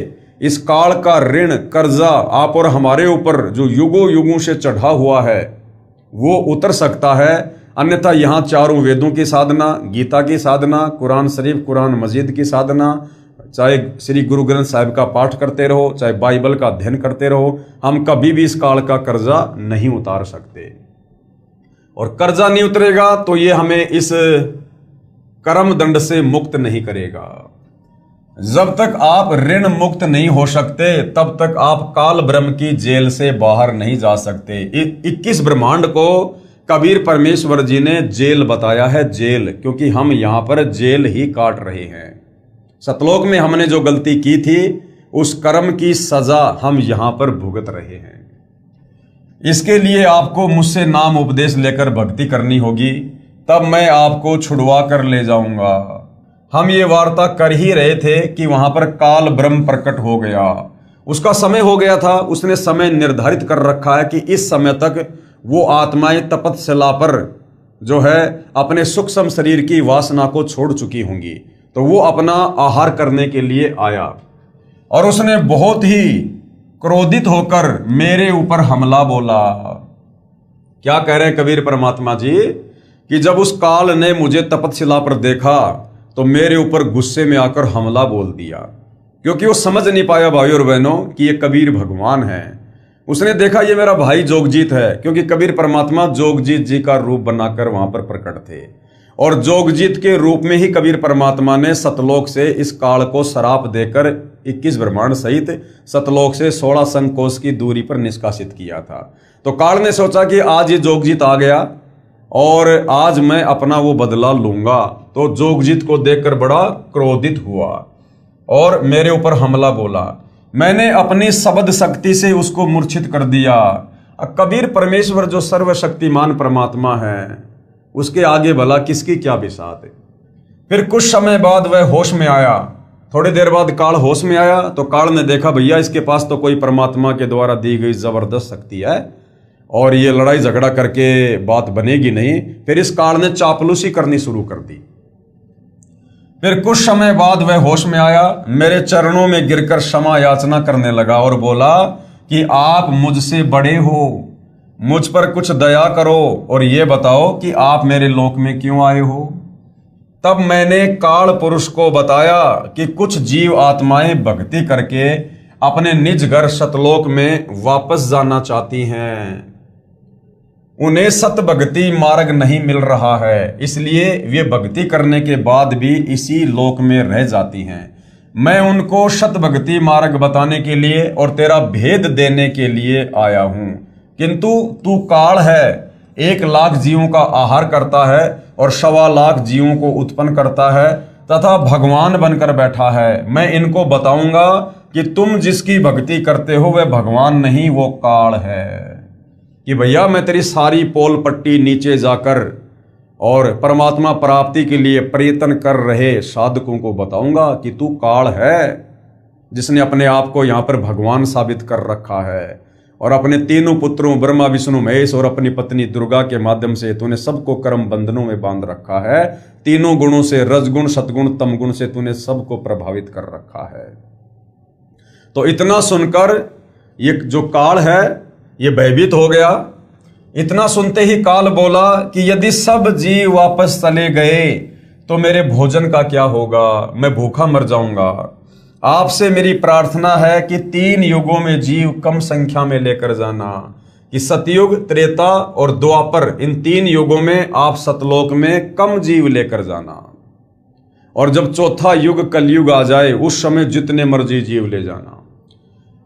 इस काल का ऋण कर्जा आप और हमारे ऊपर जो युगों युगों से चढ़ा हुआ है वो उतर सकता है। अन्यथा यहाँ चारों वेदों की साधना, गीता की साधना, कुरान शरीफ, कुरान मजीद की साधना, चाहे श्री गुरु ग्रंथ साहिब का पाठ करते रहो, चाहे बाइबल का अध्ययन करते रहो, हम कभी भी इस काल का कर्जा नहीं उतार सकते। और कर्जा नहीं उतरेगा तो ये हमें इस कर्म दंड से मुक्त नहीं करेगा। जब तक आप ऋण मुक्त नहीं हो सकते तब तक आप काल ब्रह्म की जेल से बाहर नहीं जा सकते। 21 ब्रह्मांड को कबीर परमेश्वर जी ने जेल बताया है, जेल, क्योंकि हम यहां पर जेल ही काट रहे हैं। सतलोक में हमने जो गलती की थी उस कर्म की सजा हम यहां पर भुगत रहे हैं। इसके लिए आपको मुझसे नाम उपदेश लेकर भक्ति करनी होगी, तब मैं आपको छुड़वा कर ले जाऊंगा। हम ये वार्ता कर ही रहे थे कि वहां पर काल ब्रह्म प्रकट हो गया, उसका समय हो गया था। उसने समय निर्धारित कर रखा है कि इस समय तक वो आत्माएं तपस्या पर जो है अपने सूक्ष्म शरीर की वासना को छोड़ चुकी होंगी, तो वो अपना आहार करने के लिए आया और उसने बहुत ही क्रोधित होकर मेरे ऊपर हमला बोला। क्या कह रहे हैं कबीर परमात्मा जी कि जब उस काल ने मुझे तपस्या पर देखा तो मेरे ऊपर गुस्से में आकर हमला बोल दिया, क्योंकि वो समझ नहीं पाया भाई और बहनों कि ये कबीर भगवान है। उसने देखा ये मेरा भाई जोगजीत है, क्योंकि कबीर परमात्मा जोगजीत जी का रूप बनाकर वहां पर प्रकट थे और जोगजीत के रूप में ही कबीर परमात्मा ने सतलोक से इस काल को श्राप देकर 21 ब्रह्मांड सहित सतलोक से 16 संकोश की दूरी पर निष्कासित किया था। तो काल ने सोचा कि आज ये जोगजीत आ गया और आज मैं अपना वो बदला लूंगा। तो जोगजीत को देखकर बड़ा क्रोधित हुआ और मेरे ऊपर हमला बोला। मैंने अपनी शब्द शक्ति से उसको मूर्छित कर दिया। कबीर परमेश्वर जो सर्वशक्तिमान परमात्मा है, उसके आगे भला किसकी क्या बिसात है। फिर कुछ समय बाद वह होश में आया। थोड़ी देर बाद काल होश में आया तो काल ने देखा भैया इसके पास तो कोई परमात्मा के द्वारा दी गई जबरदस्त शक्ति है और ये लड़ाई झगड़ा करके बात बनेगी नहीं। फिर इस काल ने चापलूसी करनी शुरू कर दी। फिर कुछ समय बाद वह होश में आया, मेरे चरणों में गिरकर क्षमा याचना करने लगा और बोला कि आप मुझसे बड़े हो, मुझ पर कुछ दया करो और ये बताओ कि आप मेरे लोक में क्यों आए हो। तब मैंने काल पुरुष को बताया कि कुछ जीव आत्माएं भक्ति करके अपने निज घर सतलोक में वापस जाना चाहती हैं, उन्हें सत भक्ति मार्ग नहीं मिल रहा है, इसलिए वे भक्ति करने के बाद भी इसी लोक में रह जाती हैं। मैं उनको सत भक्ति मार्ग बताने के लिए और तेरा भेद देने के लिए आया हूं, किंतु तू काल है, 1 लाख जीवों का आहार करता है और 1.25 लाख जीवों को उत्पन्न करता है तथा भगवान बनकर बैठा है। मैं इनको बताऊंगा कि तुम जिसकी भक्ति करते हो वह भगवान नहीं, वो काल है। कि भैया मैं तेरी सारी पोल पट्टी नीचे जाकर और परमात्मा प्राप्ति के लिए प्रयत्न कर रहे साधकों को बताऊंगा कि तू काल है, जिसने अपने आप को यहाँ पर भगवान साबित कर रखा है और अपने तीनों पुत्रों ब्रह्मा विष्णु महेश और अपनी पत्नी दुर्गा के माध्यम से तूने सबको कर्म बंधनों में बांध रखा है। तीनों गुणों से, रजगुण सतगुण तमगुण से तूने सबको प्रभावित कर रखा है। तो इतना सुनकर ये जो काल है ये भयभीत हो गया। इतना सुनते ही काल बोला कि यदि सब जीव वापस चले गए तो मेरे भोजन का क्या होगा, मैं भूखा मर जाऊंगा। आपसे मेरी प्रार्थना है कि 3 युगों में जीव कम संख्या में लेकर जाना, कि सतयुग, त्रेता और द्वापर, इन 3 युगों में आप सतलोक में कम जीव लेकर जाना और जब चौथा युग कलयुग आ जाए उस समय जितने मर्जी जीव ले जाना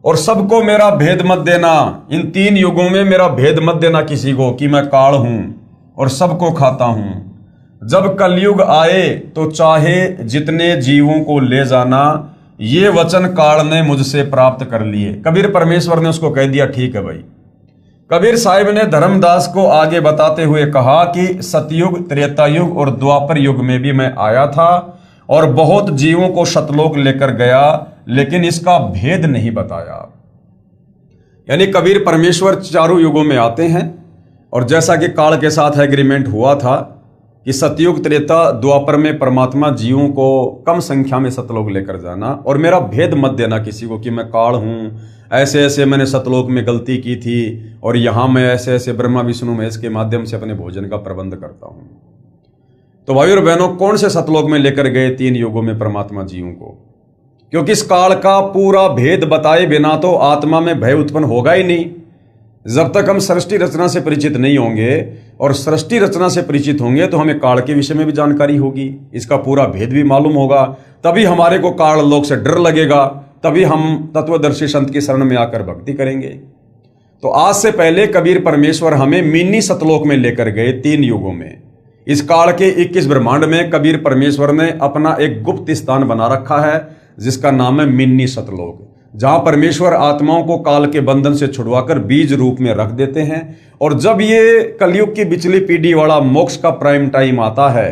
और सबको मेरा भेद मत देना। इन 3 युगों में मेरा भेद मत देना किसी को कि मैं काल हूं और सबको खाता हूं। जब कलयुग आए तो चाहे जितने जीवों को ले जाना। ये वचन काल ने मुझसे प्राप्त कर लिए। कबीर परमेश्वर ने उसको कह दिया ठीक है भाई। कबीर साहिब ने धर्मदास को आगे बताते हुए कहा कि सतयुग, त्रेता युग और द्वापर युग में भी मैं आया था और बहुत जीवों को सतलोक लेकर गया, लेकिन इसका भेद नहीं बताया। यानी कबीर परमेश्वर चारों युगों में आते हैं, और जैसा कि काल के साथ एग्रीमेंट हुआ था कि सतयुग त्रेता द्वापर में परमात्मा जीवों को कम संख्या में सतलोक लेकर जाना, और मेरा भेद मत देना किसी को कि मैं काल हूं, ऐसे ऐसे मैंने सतलोक में गलती की थी और यहां मैं ऐसे ऐसे ब्रह्मा विष्णु महेश के माध्यम से अपने भोजन का प्रबंध करता हूं। तो भाई और बहनों, कौन से सतलोक में लेकर गए 3 युगों में परमात्मा जीवों को? क्योंकि इस काल का पूरा भेद बताए बिना तो आत्मा में भय उत्पन्न होगा ही नहीं। जब तक हम सृष्टि रचना से परिचित नहीं होंगे और सृष्टि रचना से परिचित होंगे तो हमें काल के विषय में भी जानकारी होगी, इसका पूरा भेद भी मालूम होगा, तभी हमारे को काल लोक से डर लगेगा, तभी हम तत्वदर्शी संत की शरण में आकर भक्ति करेंगे। तो आज से पहले कबीर परमेश्वर हमें मिनी सतलोक में लेकर गए 3 युगों में। इस काल के 21 ब्रह्मांड में कबीर परमेश्वर ने अपना एक गुप्त स्थान बना रखा है जिसका नाम है मिनी सतलोक, जहां परमेश्वर आत्माओं को काल के बंधन से छुड़वाकर बीज रूप में रख देते हैं। और जब ये कलयुग की बिचली पीढ़ी वाला मोक्ष का प्राइम टाइम आता है,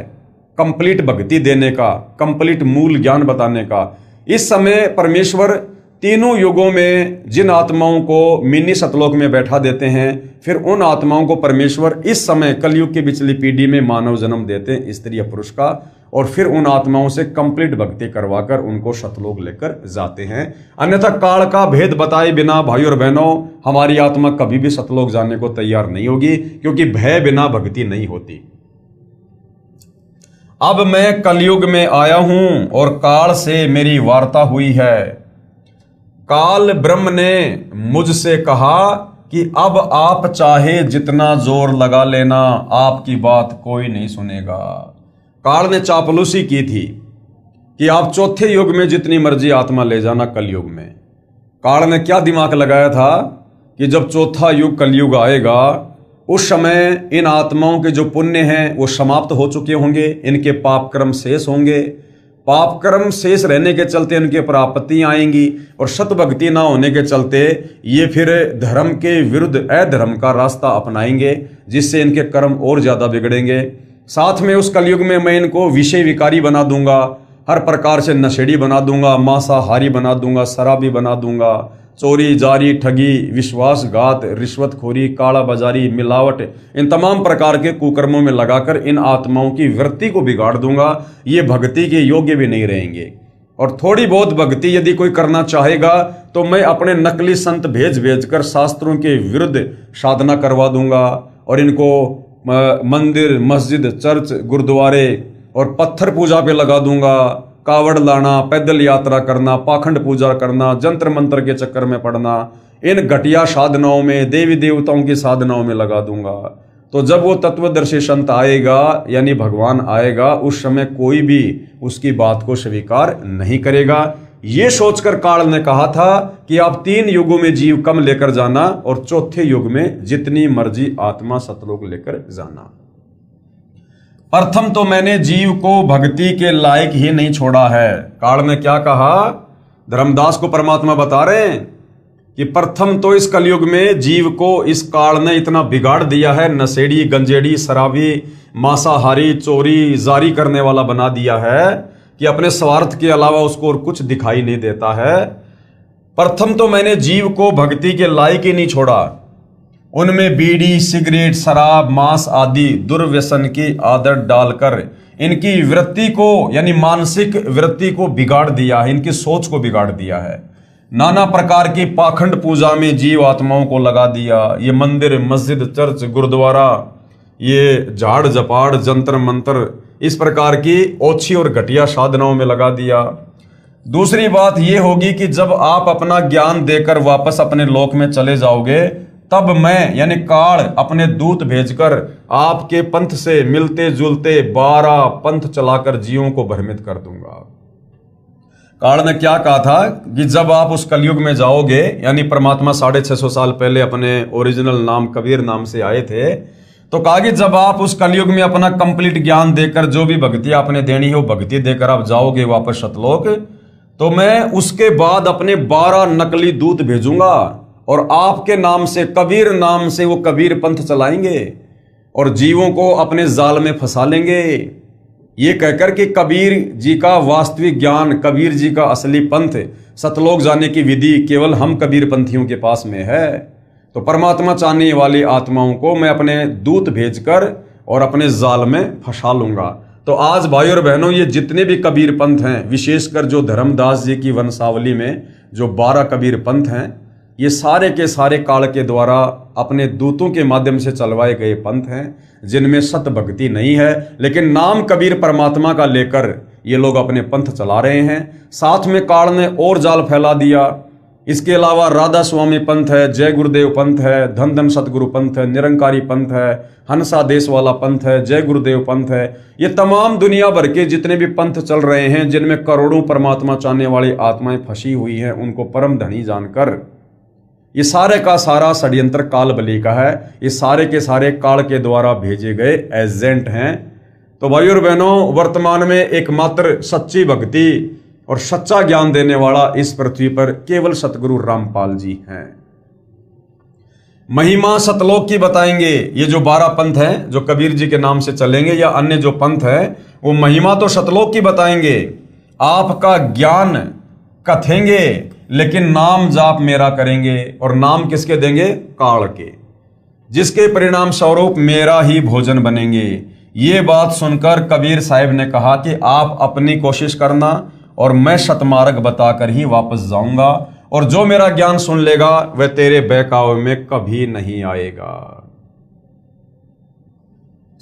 कंप्लीट भक्ति देने का, कंप्लीट मूल ज्ञान बताने का, इस समय परमेश्वर तीनों युगों में जिन आत्माओं को मिनी सतलोक में बैठा देते हैं, फिर उन आत्माओं को परमेश्वर इस समय कलयुग की बिचली पीढ़ी में मानव जन्म देते हैं, स्त्री या पुरुष का, और फिर उन आत्माओं से कंप्लीट भक्ति करवाकर उनको सतलोक लेकर जाते हैं। अन्यथा काल का भेद बताए बिना भाई और बहनों हमारी आत्मा कभी भी सतलोक जाने को तैयार नहीं होगी, क्योंकि भय बिना भक्ति नहीं होती। अब मैं कलयुग में आया हूं और काल से मेरी वार्ता हुई है। काल ब्रह्म ने मुझसे कहा कि अब आप चाहे जितना जोर लगा लेना, आपकी बात कोई नहीं सुनेगा। काल ने चापलूसी की थी कि आप चौथे युग में जितनी मर्जी आत्मा ले जाना कलयुग में। काल ने क्या दिमाग लगाया था कि जब चौथा युग कलयुग आएगा उस समय इन आत्माओं के जो पुण्य हैं वो समाप्त हो चुके होंगे, इनके पाप कर्म शेष होंगे, पाप कर्म शेष रहने के चलते इनके पर आपत्तियां आएंगी, और सतभक्ति ना होने के चलते ये फिर धर्म के विरुद्ध अधर्म का रास्ता अपनाएंगे, जिससे इनके कर्म और ज्यादा बिगड़ेंगे। साथ में उस कलयुग में मैं इनको विषय विकारी बना दूंगा, हर प्रकार से नशेड़ी बना दूंगा, मांसाहारी बना दूंगा, शराबी बना दूंगा, चोरी जारी ठगी विश्वासघात रिश्वतखोरी काला बाजारी मिलावट इन तमाम प्रकार के कुकर्मों में लगाकर इन आत्माओं की वृत्ति को बिगाड़ दूंगा। ये भक्ति के योग्य भी नहीं रहेंगे, और थोड़ी बहुत भक्ति यदि कोई करना चाहेगा तो मैं अपने नकली संत भेज भेज कर शास्त्रों के विरुद्ध साधना करवा दूंगा, और इनको मंदिर मस्जिद चर्च गुरुद्वारे और पत्थर पूजा पे लगा दूंगा, कावड़ लाना, पैदल यात्रा करना, पाखंड पूजा करना, जंत्र मंत्र के चक्कर में पड़ना, इन घटिया साधनाओं में देवी देवताओं की साधनाओं में लगा दूंगा। तो जब वो तत्वदर्शी संत आएगा यानी भगवान आएगा, उस समय कोई भी उसकी बात को स्वीकार नहीं करेगा। ये सोचकर काल ने कहा था कि आप 3 युगों में जीव कम लेकर जाना और चौथे युग में जितनी मर्जी आत्मा सतलोक लेकर जाना। प्रथम तो मैंने जीव को भक्ति के लायक ही नहीं छोड़ा है। काल ने क्या कहा? धर्मदास को परमात्मा बता रहे हैं कि प्रथम तो इस कलयुग में जीव को इस काल ने इतना बिगाड़ दिया है, नशेड़ी गंजेड़ी शराबी मांसाहारी चोरी जारी करने वाला बना दिया है कि अपने स्वार्थ के अलावा उसको और कुछ दिखाई नहीं देता है। प्रथम तो मैंने जीव को भक्ति के लायक ही नहीं छोड़ा, उनमें बीड़ी सिगरेट शराब मांस आदि दुर्व्यसन की आदत डालकर इनकी वृत्ति को यानी मानसिक वृत्ति को बिगाड़ दिया है, इनकी सोच को बिगाड़ दिया है। नाना प्रकार की पाखंड पूजा में जीव आत्माओं को लगा दिया। ये मंदिर मस्जिद चर्च गुरुद्वारा, ये झाड़ जपाड़ जंतर मंत्र, इस प्रकार की ओछी और घटिया साधनाओं में लगा दिया। दूसरी बात यह होगी कि जब आप अपना ज्ञान देकर वापस अपने लोक में चले जाओगे, तब मैं यानी काल अपने दूत भेजकर आपके पंथ से मिलते जुलते 12 पंथ चलाकर जीवों को भ्रमित कर दूंगा। काल ने क्या कहा था कि जब आप उस कलयुग में जाओगे, यानी परमात्मा 650 साल पहले अपने ओरिजिनल नाम कबीर नाम से आए थे, तो कहा कि जब आप उस कलयुग में अपना कंप्लीट ज्ञान देकर जो भी भक्ति आपने देनी है वो भक्ति देकर आप जाओगे वापस सतलोक, तो मैं उसके बाद अपने 12 नकली दूत भेजूंगा और आपके नाम से कबीर नाम से वो कबीर पंथ चलाएंगे और जीवों को अपने जाल में फंसा लेंगे। ये कहकर कि कबीर जी का वास्तविक ज्ञान, कबीर जी का असली पंथ, सतलोक जाने की विधि केवल हम कबीर पंथियों के पास में है। तो परमात्मा चाहने वाली आत्माओं को मैं अपने दूत भेजकर और अपने जाल में फंसा लूंगा। तो आज भाई और बहनों, ये जितने भी कबीर पंथ हैं, विशेषकर जो धर्मदास जी की वंशावली में जो 12 कबीर पंथ हैं, ये सारे के सारे काल के द्वारा अपने दूतों के माध्यम से चलवाए गए पंथ हैं, जिनमें सत भक्ति नहीं है, लेकिन नाम कबीर परमात्मा का लेकर ये लोग अपने पंथ चला रहे हैं। साथ में काल ने और जाल फैला दिया। इसके अलावा राधा स्वामी पंथ है, जय गुरुदेव पंथ है, धन धन सतगुरु पंथ है, निरंकारी पंथ है, हंसा देश वाला पंथ है, जय गुरुदेव पंथ है। ये तमाम दुनिया भर के जितने भी पंथ चल रहे हैं, जिनमें करोड़ों परमात्मा चाहने वाली आत्माएं फंसी हुई हैं, उनको परम धनी जानकर ये सारे का सारा षड्यंत्र काल बली का है। ये सारे के सारे काल के द्वारा भेजे गए एजेंट हैं। तो भाई और बहनों, वर्तमान में एकमात्र सच्ची भक्ति और सच्चा ज्ञान देने वाला इस पृथ्वी पर केवल सतगुरु रामपाल जी हैं। महिमा सतलोक की बताएंगे। ये जो 12 पंथ हैं जो कबीर जी के नाम से चलेंगे, या अन्य जो पंथ है, वो महिमा तो सतलोक की बताएंगे, आपका ज्ञान कथेंगे, लेकिन नाम जाप मेरा करेंगे। और नाम किसके देंगे? काल के, जिसके परिणाम स्वरूप मेरा ही भोजन बनेंगे। ये बात सुनकर कबीर साहिब ने कहा कि आप अपनी कोशिश करना और मैं सतमार्ग बताकर ही वापस जाऊंगा, और जो मेरा ज्ञान सुन लेगा वह तेरे बहकावे में कभी नहीं आएगा।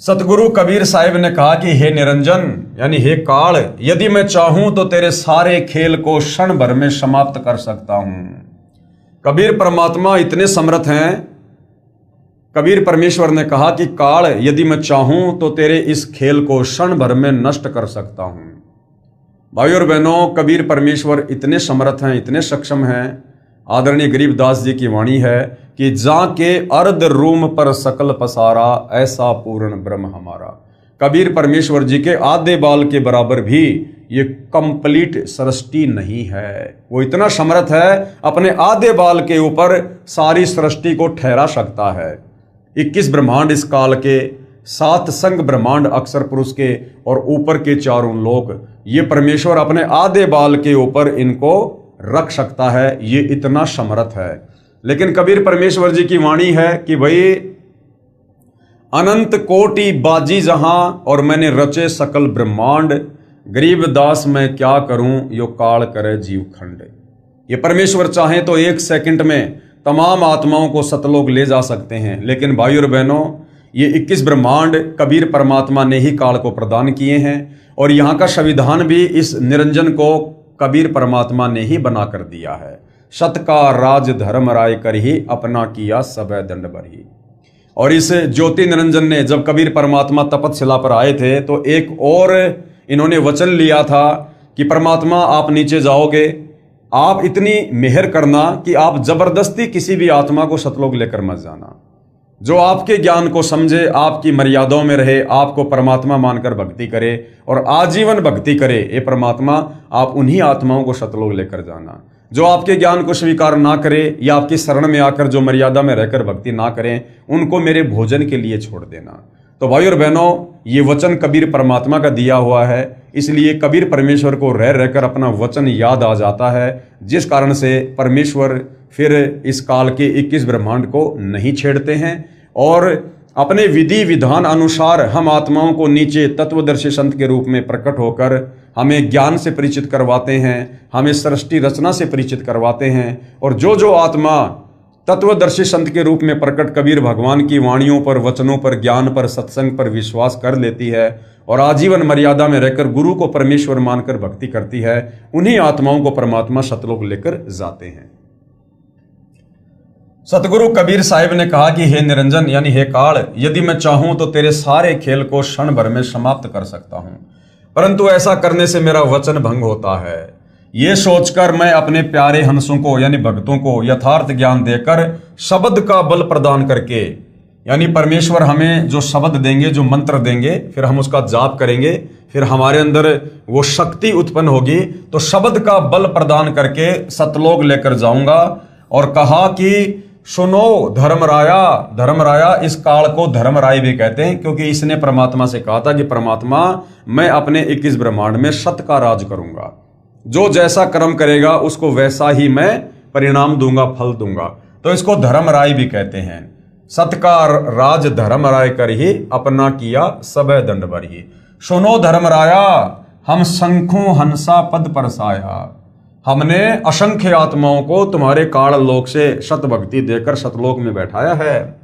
सतगुरु कबीर साहिब ने कहा कि हे निरंजन, यानी हे काल, यदि मैं चाहूं तो तेरे सारे खेल को क्षण भर में समाप्त कर सकता हूं। कबीर परमात्मा इतने समर्थ हैं। कबीर परमेश्वर ने कहा कि काल, यदि मैं चाहूं तो तेरे इस खेल को क्षण भर में नष्ट कर सकता हूं। भाई और बहनों, कबीर परमेश्वर इतने समर्थ हैं, इतने सक्षम हैं। आदरणीय गरीबदास जी की वाणी है कि जाके अर्ध रूम पर सकल पसारा, ऐसा पूर्ण ब्रह्म हमारा। कबीर परमेश्वर जी के आधे बाल के बराबर भी ये कंप्लीट सृष्टि नहीं है। वो इतना समर्थ है, अपने आधे बाल के ऊपर सारी सृष्टि को ठहरा सकता है। 21 ब्रह्मांड इस काल के, 7 संग ब्रह्मांड अक्षर पुरुष के, और ऊपर के चारों लोक, ये परमेश्वर अपने आधे बाल के ऊपर इनको रख सकता है। ये इतना समर्थ है। लेकिन कबीर परमेश्वर जी की वाणी है कि भाई, अनंत कोटि बाजी जहां और मैंने रचे सकल ब्रह्मांड, गरीबदास मैं क्या करूं यो काल करे जीव खंड। ये परमेश्वर चाहे तो 1 सेकंड में तमाम आत्माओं को सतलोक ले जा सकते हैं। लेकिन भाई और बहनों, ये 21 ब्रह्मांड कबीर परमात्मा ने ही काल को प्रदान किए हैं, और यहाँ का संविधान भी इस निरंजन को कबीर परमात्मा ने ही बना कर दिया है। सत का राज धर्म राय कर ही अपना किया सब दंड बरही। और इस ज्योति निरंजन ने जब कबीर परमात्मा तपतशिला पर आए थे, तो एक और इन्होंने वचन लिया था कि परमात्मा आप नीचे जाओगे, आप इतनी मेहर करना कि आप जबरदस्ती किसी भी आत्मा को सतलोक लेकर मत जाना। जो आपके ज्ञान को समझे, आपकी मर्यादाओं में रहे, आपको परमात्मा मानकर भक्ति करे और आजीवन भक्ति करे, ये परमात्मा आप उन्हीं आत्माओं को सतलोक लेकर जाना। जो आपके ज्ञान को स्वीकार ना करे या आपकी शरण में आकर जो मर्यादा में रहकर भक्ति ना करें, उनको मेरे भोजन के लिए छोड़ देना। तो भाई और बहनों, ये वचन कबीर परमात्मा का दिया हुआ है, इसलिए कबीर परमेश्वर को रह रहकर अपना वचन याद आ जाता है, जिस कारण से परमेश्वर फिर इस काल के 21 ब्रह्मांड को नहीं छेड़ते हैं, और अपने विधि विधान अनुसार हम आत्माओं को नीचे तत्वदर्शी संत के रूप में प्रकट होकर हमें ज्ञान से परिचित करवाते हैं, हमें सृष्टि रचना से परिचित करवाते हैं। और जो आत्मा तत्वदर्शी संत के रूप में प्रकट कबीर भगवान की वाणियों पर, वचनों पर, ज्ञान पर, सत्संग पर विश्वास कर लेती है और आजीवन मर्यादा में रहकर गुरु को परमेश्वर मानकर भक्ति करती है, उन्हीं आत्माओं को परमात्मा सतलोक लेकर जाते हैं। सतगुरु कबीर साहिब ने कहा कि हे निरंजन, यानी हे काल, यदि मैं चाहूं तो तेरे सारे खेल को क्षण भर में समाप्त कर सकता हूं, परंतु ऐसा करने से मेरा वचन भंग होता है। ये सोचकर मैं अपने प्यारे हंसों को यानी भक्तों को यथार्थ ज्ञान देकर शब्द का बल प्रदान करके, यानी परमेश्वर हमें जो शब्द देंगे, जो मंत्र देंगे, फिर हम उसका जाप करेंगे, फिर हमारे अंदर वो शक्ति उत्पन्न होगी, तो शब्द का बल प्रदान करके सतलोक लेकर जाऊंगा। और कहा कि सुनो धर्मराया। धर्मराया, इस काल को धर्मराय भी कहते हैं क्योंकि इसने परमात्मा से कहा था कि परमात्मा मैं अपने 21 ब्रह्मांड में सत का राज करूंगा, जो जैसा कर्म करेगा उसको वैसा ही मैं परिणाम दूंगा, फल दूंगा। तो इसको धर्मराय भी कहते हैं। सत का राज धर्मराय कर ही अपना किया सबे दंड बरही। सुनो धर्मराया, हम शंखों हंसा पद परसाया। हमने असंख्य आत्माओं को तुम्हारे काल लोक से सत भक्ति देकर सतलोक में बैठाया है।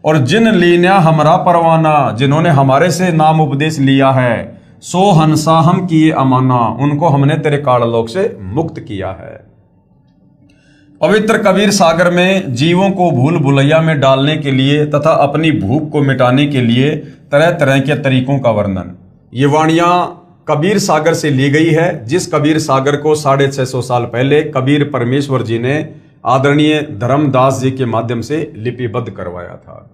और जिन लीना हमरा परवाना, जिन्होंने हमारे से नाम उपदेश लिया है, सो हंसा हम किए अमाना, उनको हमने तेरे काल लोक से मुक्त किया है। पवित्र कबीर सागर में जीवों को भूल भुलैया में डालने के लिए तथा अपनी भूख को मिटाने के लिए तरह तरह के तरीकों का वर्णन, ये वाणियां कबीर सागर से ली गई है, जिस कबीर सागर को 650 साल पहले कबीर परमेश्वर जी ने आदरणीय धर्मदास जी के माध्यम से लिपिबद्ध करवाया था।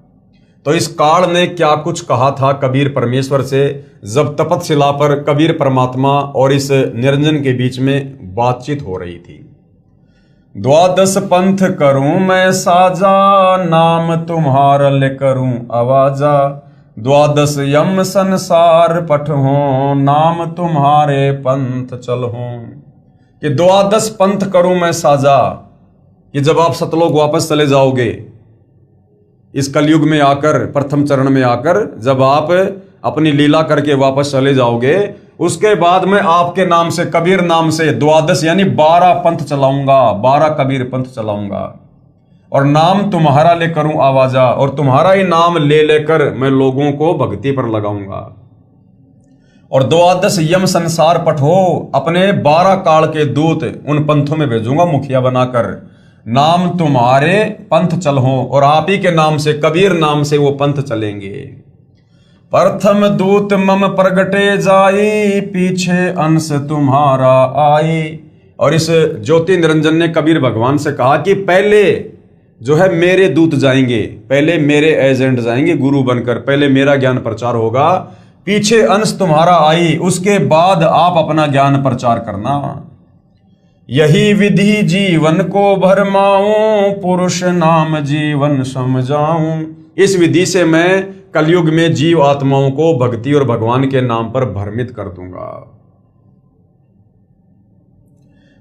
तो इस काल ने क्या कुछ कहा था कबीर परमेश्वर से, जब तपतशिला पर कबीर परमात्मा और इस निरंजन के बीच में बातचीत हो रही थी। द्वादश पंथ करूं मैं साजा, नाम तुम्हारा ले करूं आवाजा। द्वादश यम संसार पठो, नाम तुम्हारे पंथ चलो। कि द्वादश पंथ करूं मैं साजा, कि जब आप सतलोक वापस चले जाओगे, इस कलयुग में आकर, प्रथम चरण में आकर जब आप अपनी लीला करके वापस चले जाओगे, उसके बाद मैं आपके नाम से, कबीर नाम से द्वादश यानी 12 पंथ चलाऊंगा, 12 कबीर पंथ चलाऊंगा। और नाम तुम्हारा ले करूं आवाजा, और तुम्हारा ही नाम ले लेकर मैं लोगों को भक्ति पर लगाऊंगा। और द्वादश यम संसार पठो, अपने 12 काल के दूत उन पंथों में भेजूंगा मुखिया बनाकर। नाम तुम्हारे पंथ चलो, और आप ही के नाम से, कबीर नाम से वो पंथ चलेंगे। प्रथम दूत मम प्रगटे जाई, पीछे अंश तुम्हारा आई। और इस ज्योति निरंजन ने कबीर भगवान से कहा कि पहले जो है मेरे दूत जाएंगे, पहले मेरे एजेंट जाएंगे गुरु बनकर, पहले मेरा ज्ञान प्रचार होगा, पीछे अंश तुम्हारा आई, उसके बाद आप अपना ज्ञान प्रचार करना। यही विधि जीवन को भरमाऊं, पुरुष नाम जीवन समझाऊं। इस विधि से मैं कलयुग में जीव आत्माओं को भक्ति और भगवान के नाम पर भ्रमित कर दूंगा।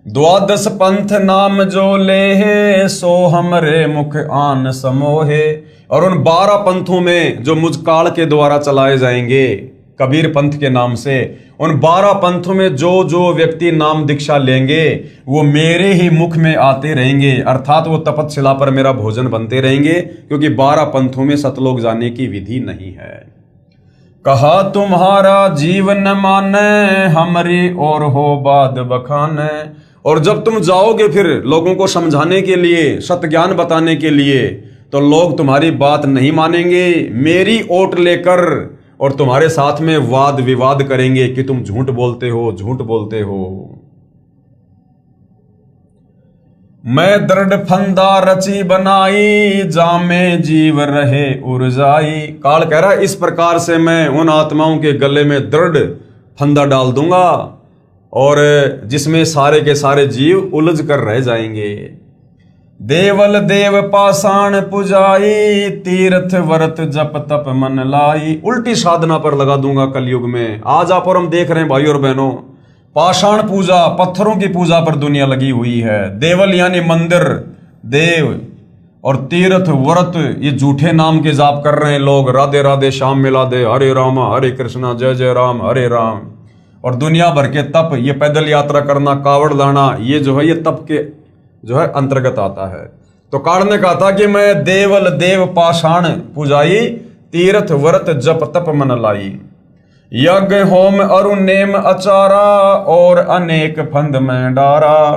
द्वादश पंथ नाम जो ले है, सो हमरे मुख आन समोहे। और उन 12 पंथों में जो मुझ काल के द्वारा चलाए जाएंगे कबीर पंथ के नाम से, उन 12 पंथों में जो जो व्यक्ति नाम दीक्षा लेंगे वो मेरे ही मुख में आते रहेंगे, अर्थात वो तपतशिला पर मेरा भोजन बनते रहेंगे, क्योंकि 12 पंथों में सतलोक जाने की विधि नहीं है। कहा तुम्हारा जीवन माने, हमरी और हो बाद बखाने। और जब तुम जाओगे फिर लोगों को समझाने के लिए, सत्य ज्ञान बताने के लिए, तो लोग तुम्हारी बात नहीं मानेंगे, मेरी ओट लेकर और तुम्हारे साथ में वाद विवाद करेंगे कि तुम झूठ बोलते हो, झूठ बोलते हो। मैं दृढ़ फंदा रची बनाई, जामे जीव रहे उर्जाई। काल कह रहा है इस प्रकार से मैं उन आत्माओं के गले में दृढ़ फंदा डाल दूंगा और जिसमें सारे के सारे जीव उलझ कर रह जाएंगे। देवल देव पाषाण पुजाई, तीर्थ व्रत जप तप मन लाई। उल्टी साधना पर लगा दूंगा कलयुग में। आज आप और हम देख रहे हैं भाई और बहनों, पाषाण पूजा, पत्थरों की पूजा पर दुनिया लगी हुई है। देवल यानी मंदिर, देव, और तीर्थ व्रत ये झूठे नाम के जाप कर रहे हैं लोग। राधे राधे श्याम मिला दे, हरे राम हरे कृष्णा जय जय राम हरे राम। और दुनिया भर के तप, ये पैदल यात्रा करना, कावड़ लाना, ये जो है ये तप के जो है अंतर्गत आता है। तो काल ने कहा था कि मैं देवल देव पाषाण पुजाई, तीर्थ व्रत जप तप मन लाई। यज्ञ होम अरु नेम अचारा, और अनेक फंद में डारा।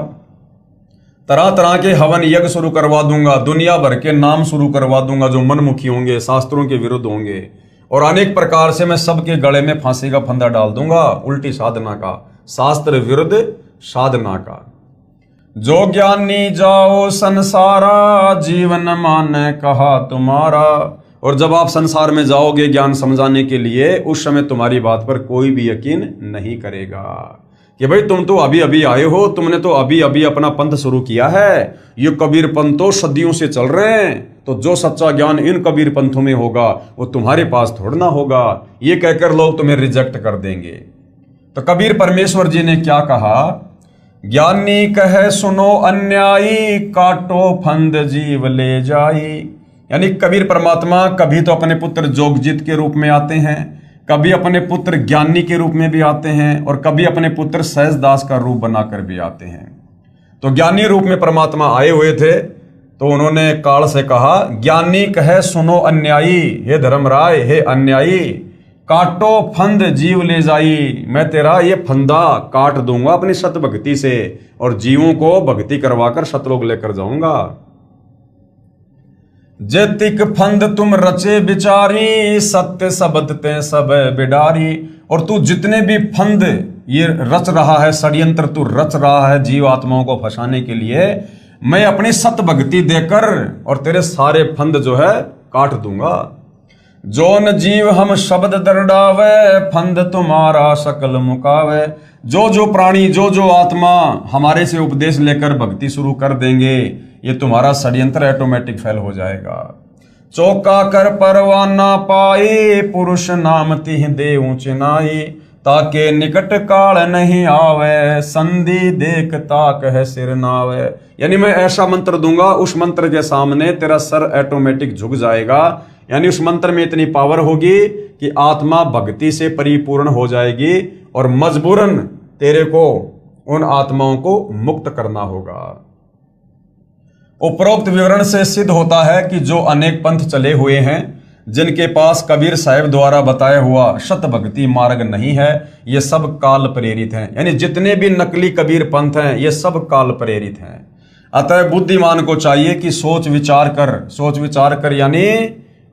तरह तरह के हवन यज्ञ शुरू करवा दूंगा, दुनिया भर के नाम शुरू करवा दूंगा जो मनमुखी होंगे, शास्त्रों के विरुद्ध होंगे, और अनेक प्रकार से मैं सबके गले में फांसी का फंदा डाल दूंगा, उल्टी साधना का, शास्त्र विरुद्ध साधना का। जो ज्ञानी जाओ संसारा, जीवन माने कहा तुम्हारा। और जब आप संसार में जाओगे ज्ञान समझाने के लिए, उस समय तुम्हारी बात पर कोई भी यकीन नहीं करेगा, कि भाई तुम तो अभी अभी आए हो, तुमने तो अभी अभी अपना पंथ शुरू किया है, ये कबीर पंथ तो सदियों से चल रहे हैं, तो जो सच्चा ज्ञान इन कबीर पंथों में होगा वो तुम्हारे पास थोड़ा ना होगा। ये कहकर लोग तुम्हें रिजेक्ट कर देंगे। तो कबीर परमेश्वर जी ने क्या कहा, ज्ञानी कहे सुनो अन्यायी, काटो फंद जीव ले जाई। यानी कबीर परमात्मा कभी तो अपने पुत्र जोगजीत के रूप में आते हैं, कभी अपने पुत्र ज्ञानी के रूप में भी आते हैं, और कभी अपने पुत्र सहजदास का रूप बनाकर भी आते हैं। तो ज्ञानी रूप में परमात्मा आए हुए थे, तो उन्होंने काल से कहा, ज्ञानी कहे सुनो अन्यायी, हे धर्मराय, हे अन्यायी, काटो फंद जीव ले जाई। मैं तेरा ये फंदा काट दूंगा अपनी सत भक्ति से, और जीवों को भक्ति करवाकर सतलोक लेकर जाऊंगा। जेतिक फंद तुम रचे बिचारी, सत्य शब्द ते सब बिडारी। और तू जितने भी फंद ये रच रहा है, षड्यंत्र तू रच रहा है जीव आत्माओं को फंसाने के लिए, मैं अपनी सत भक्ति देकर और तेरे सारे फंद जो है काट दूंगा। जोन जीव हम शब्द दरडावे, फंद तुम्हारा सकल मुकावे। जो प्राणी, जो आत्मा हमारे से उपदेश लेकर भक्ति शुरू कर देंगे, ये तुम्हारा षड्यंत्र ऑटोमेटिक फेल हो जाएगा। चौका कर परवाना पाए, पुरुष नाम तिह देऊ चिनाई। ताके निकट काल नहीं आवे, संधि देख ताक है सिर नावे। यानी मैं ऐसा मंत्र दूंगा, उस मंत्र के सामने तेरा सर ऑटोमेटिक झुक जाएगा। यानी उस मंत्र में इतनी पावर होगी कि आत्मा भक्ति से परिपूर्ण हो जाएगी, और मजबूरन तेरे को उन आत्माओं को मुक्त करना होगा। उपरोक्त विवरण से सिद्ध होता है कि जो अनेक पंथ चले हुए हैं, जिनके पास कबीर साहब द्वारा बताया हुआ शत भक्ति मार्ग नहीं है, ये सब काल प्रेरित हैं। यानी जितने भी नकली कबीर पंथ हैं, ये सब काल प्रेरित हैं। अतः बुद्धिमान को चाहिए कि सोच विचार कर यानी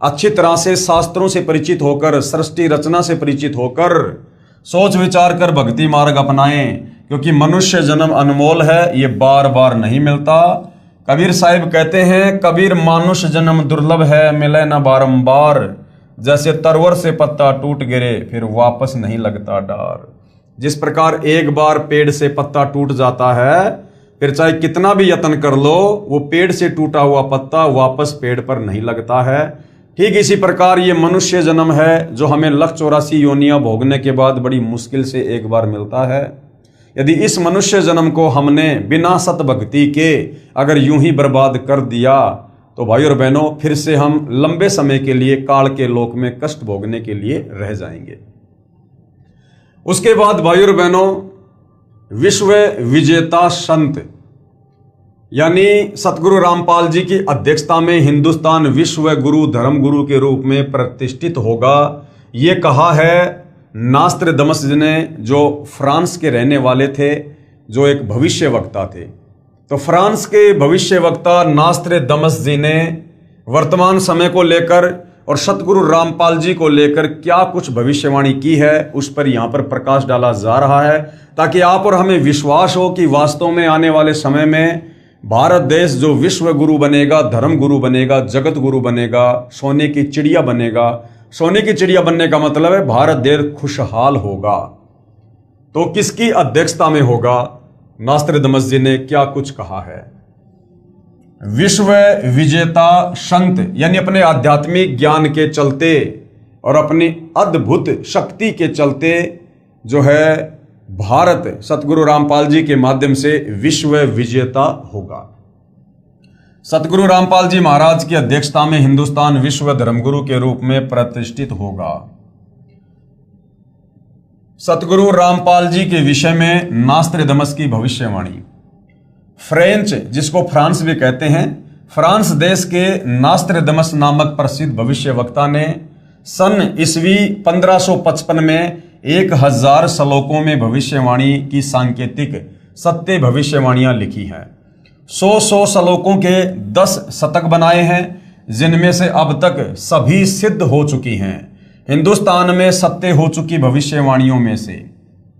अच्छी तरह से शास्त्रों से परिचित होकर, सृष्टि रचना से परिचित होकर, सोच विचार कर भक्ति मार्ग अपनाएं, क्योंकि मनुष्य जन्म अनमोल है, ये बार बार नहीं मिलता। कबीर साहिब कहते हैं, कबीर मानुष जन्म दुर्लभ है, मिले न बारंबार। जैसे तरवर से पत्ता टूट गिरे, फिर वापस नहीं लगता डार। जिस प्रकार एक बार पेड़ से पत्ता टूट जाता है, फिर चाहे कितना भी यत्न कर लो, वो पेड़ से टूटा हुआ पत्ता वापस पेड़ पर नहीं लगता है। ठीक इसी प्रकार ये मनुष्य जन्म है, जो हमें 184 योनियां भोगने के बाद बड़ी मुश्किल से एक बार मिलता है। यदि इस मनुष्य जन्म को हमने बिना सत भक्ति के अगर यूं ही बर्बाद कर दिया, तो भाई और बहनों, फिर से हम लंबे समय के लिए काल के लोक में कष्ट भोगने के लिए रह जाएंगे। उसके बाद भाई और बहनों, विश्व विजेता संत यानी सतगुरु रामपाल जी की अध्यक्षता में हिंदुस्तान विश्व गुरु धर्म गुरु के रूप में प्रतिष्ठित होगा, ये कहा है नास्त्रदमस ने, जो फ्रांस के रहने वाले थे, जो एक भविष्य वक्ता थे। तो फ्रांस के भविष्य वक्ता नास्त्रदमस जी ने वर्तमान समय को लेकर और सतगुरु रामपाल जी को लेकर क्या कुछ भविष्यवाणी की है, उस पर यहाँ पर प्रकाश डाला जा रहा है, ताकि आप और हमें विश्वास हो कि वास्तव में आने वाले समय में भारत देश जो विश्व गुरु बनेगा, धर्म गुरु बनेगा, जगत गुरु बनेगा, सोने की चिड़िया बनेगा। सोने की चिड़िया बनने का मतलब है भारत देश खुशहाल होगा। तो किसकी अध्यक्षता में होगा? नास्त्रदमस जी ने क्या कुछ कहा है। विश्व विजेता संत यानी अपने आध्यात्मिक ज्ञान के चलते और अपनी अद्भुत शक्ति के चलते जो है भारत सतगुरु रामपाल जी के माध्यम से विश्व विजेता होगा। सतगुरु रामपाल जी महाराज की अध्यक्षता में हिंदुस्तान विश्व धर्मगुरु के रूप में प्रतिष्ठित होगा। सतगुरु रामपाल जी के विषय में नास्त्रदमस की भविष्यवाणी। फ्रेंच, जिसको फ्रांस भी कहते हैं, फ्रांस देश के नास्त्रदमस नामक प्रसिद्ध भविष्यवक्ता ने सन ईस्वी 1555 में 1000 श्लोकों में भविष्यवाणी की सांकेतिक सत्य भविष्यवाणियां लिखी हैं। 100 श्लोकों के 10 शतक बनाए हैं, जिनमें से अब तक सभी सिद्ध हो चुकी हैं। हिंदुस्तान में सत्य हो चुकी भविष्यवाणियों में से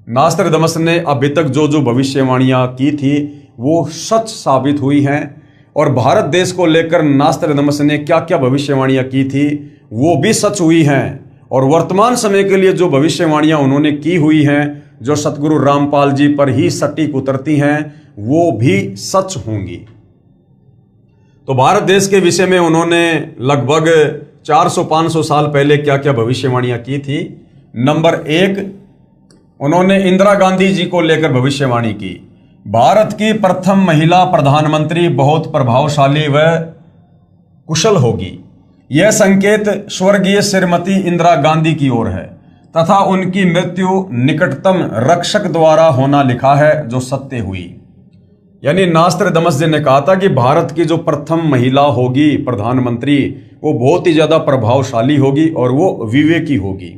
नास्त्रदमस ने अभी तक जो जो भविष्यवाणियां की थी वो सच साबित हुई हैं, और भारत देश को लेकर नास्त्रदमस ने क्या क्या भविष्यवाणियां की थी वो भी सच हुई हैं, और वर्तमान समय के लिए जो भविष्यवाणियां उन्होंने की हुई हैं जो सतगुरु रामपाल जी पर ही सटीक उतरती हैं वो भी सच होंगी। तो भारत देश के विषय में उन्होंने लगभग 400-500 साल पहले क्या क्या भविष्यवाणियां की थी। नंबर 1, उन्होंने इंदिरा गांधी जी को लेकर भविष्यवाणी की। भारत की प्रथम महिला प्रधानमंत्री बहुत प्रभावशाली व कुशल होगी। यह संकेत स्वर्गीय श्रीमती इंदिरा गांधी की ओर है तथा उनकी मृत्यु निकटतम रक्षक द्वारा होना लिखा है जो सत्य हुई। यानी नास्ट्राडामस जी ने कहा था कि भारत की जो प्रथम महिला होगी प्रधानमंत्री वो बहुत ही ज्यादा प्रभावशाली होगी और वो विवेकी होगी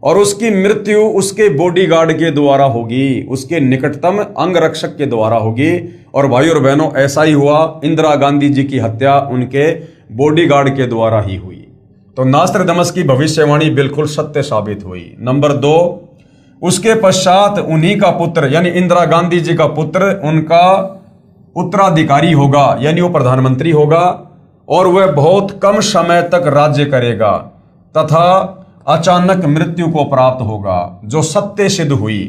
और उसकी मृत्यु उसके बॉडीगार्ड के द्वारा होगी, उसके निकटतम अंगरक्षक के द्वारा होगी। और भाई और बहनों ऐसा ही हुआ, इंदिरा गांधी जी की हत्या उनके बॉडीगार्ड के द्वारा ही हुई। तो नास्ट्राडामस की भविष्यवाणी बिल्कुल सत्य साबित हुई। नंबर 2, उसके पश्चात उन्हीं का पुत्र यानी इंदिरा गांधी जी का पुत्र उनका उत्तराधिकारी होगा, यानी वो प्रधानमंत्री होगा और वह बहुत कम समय तक राज्य करेगा तथा अचानक मृत्यु को प्राप्त होगा, जो सत्य सिद्ध हुई।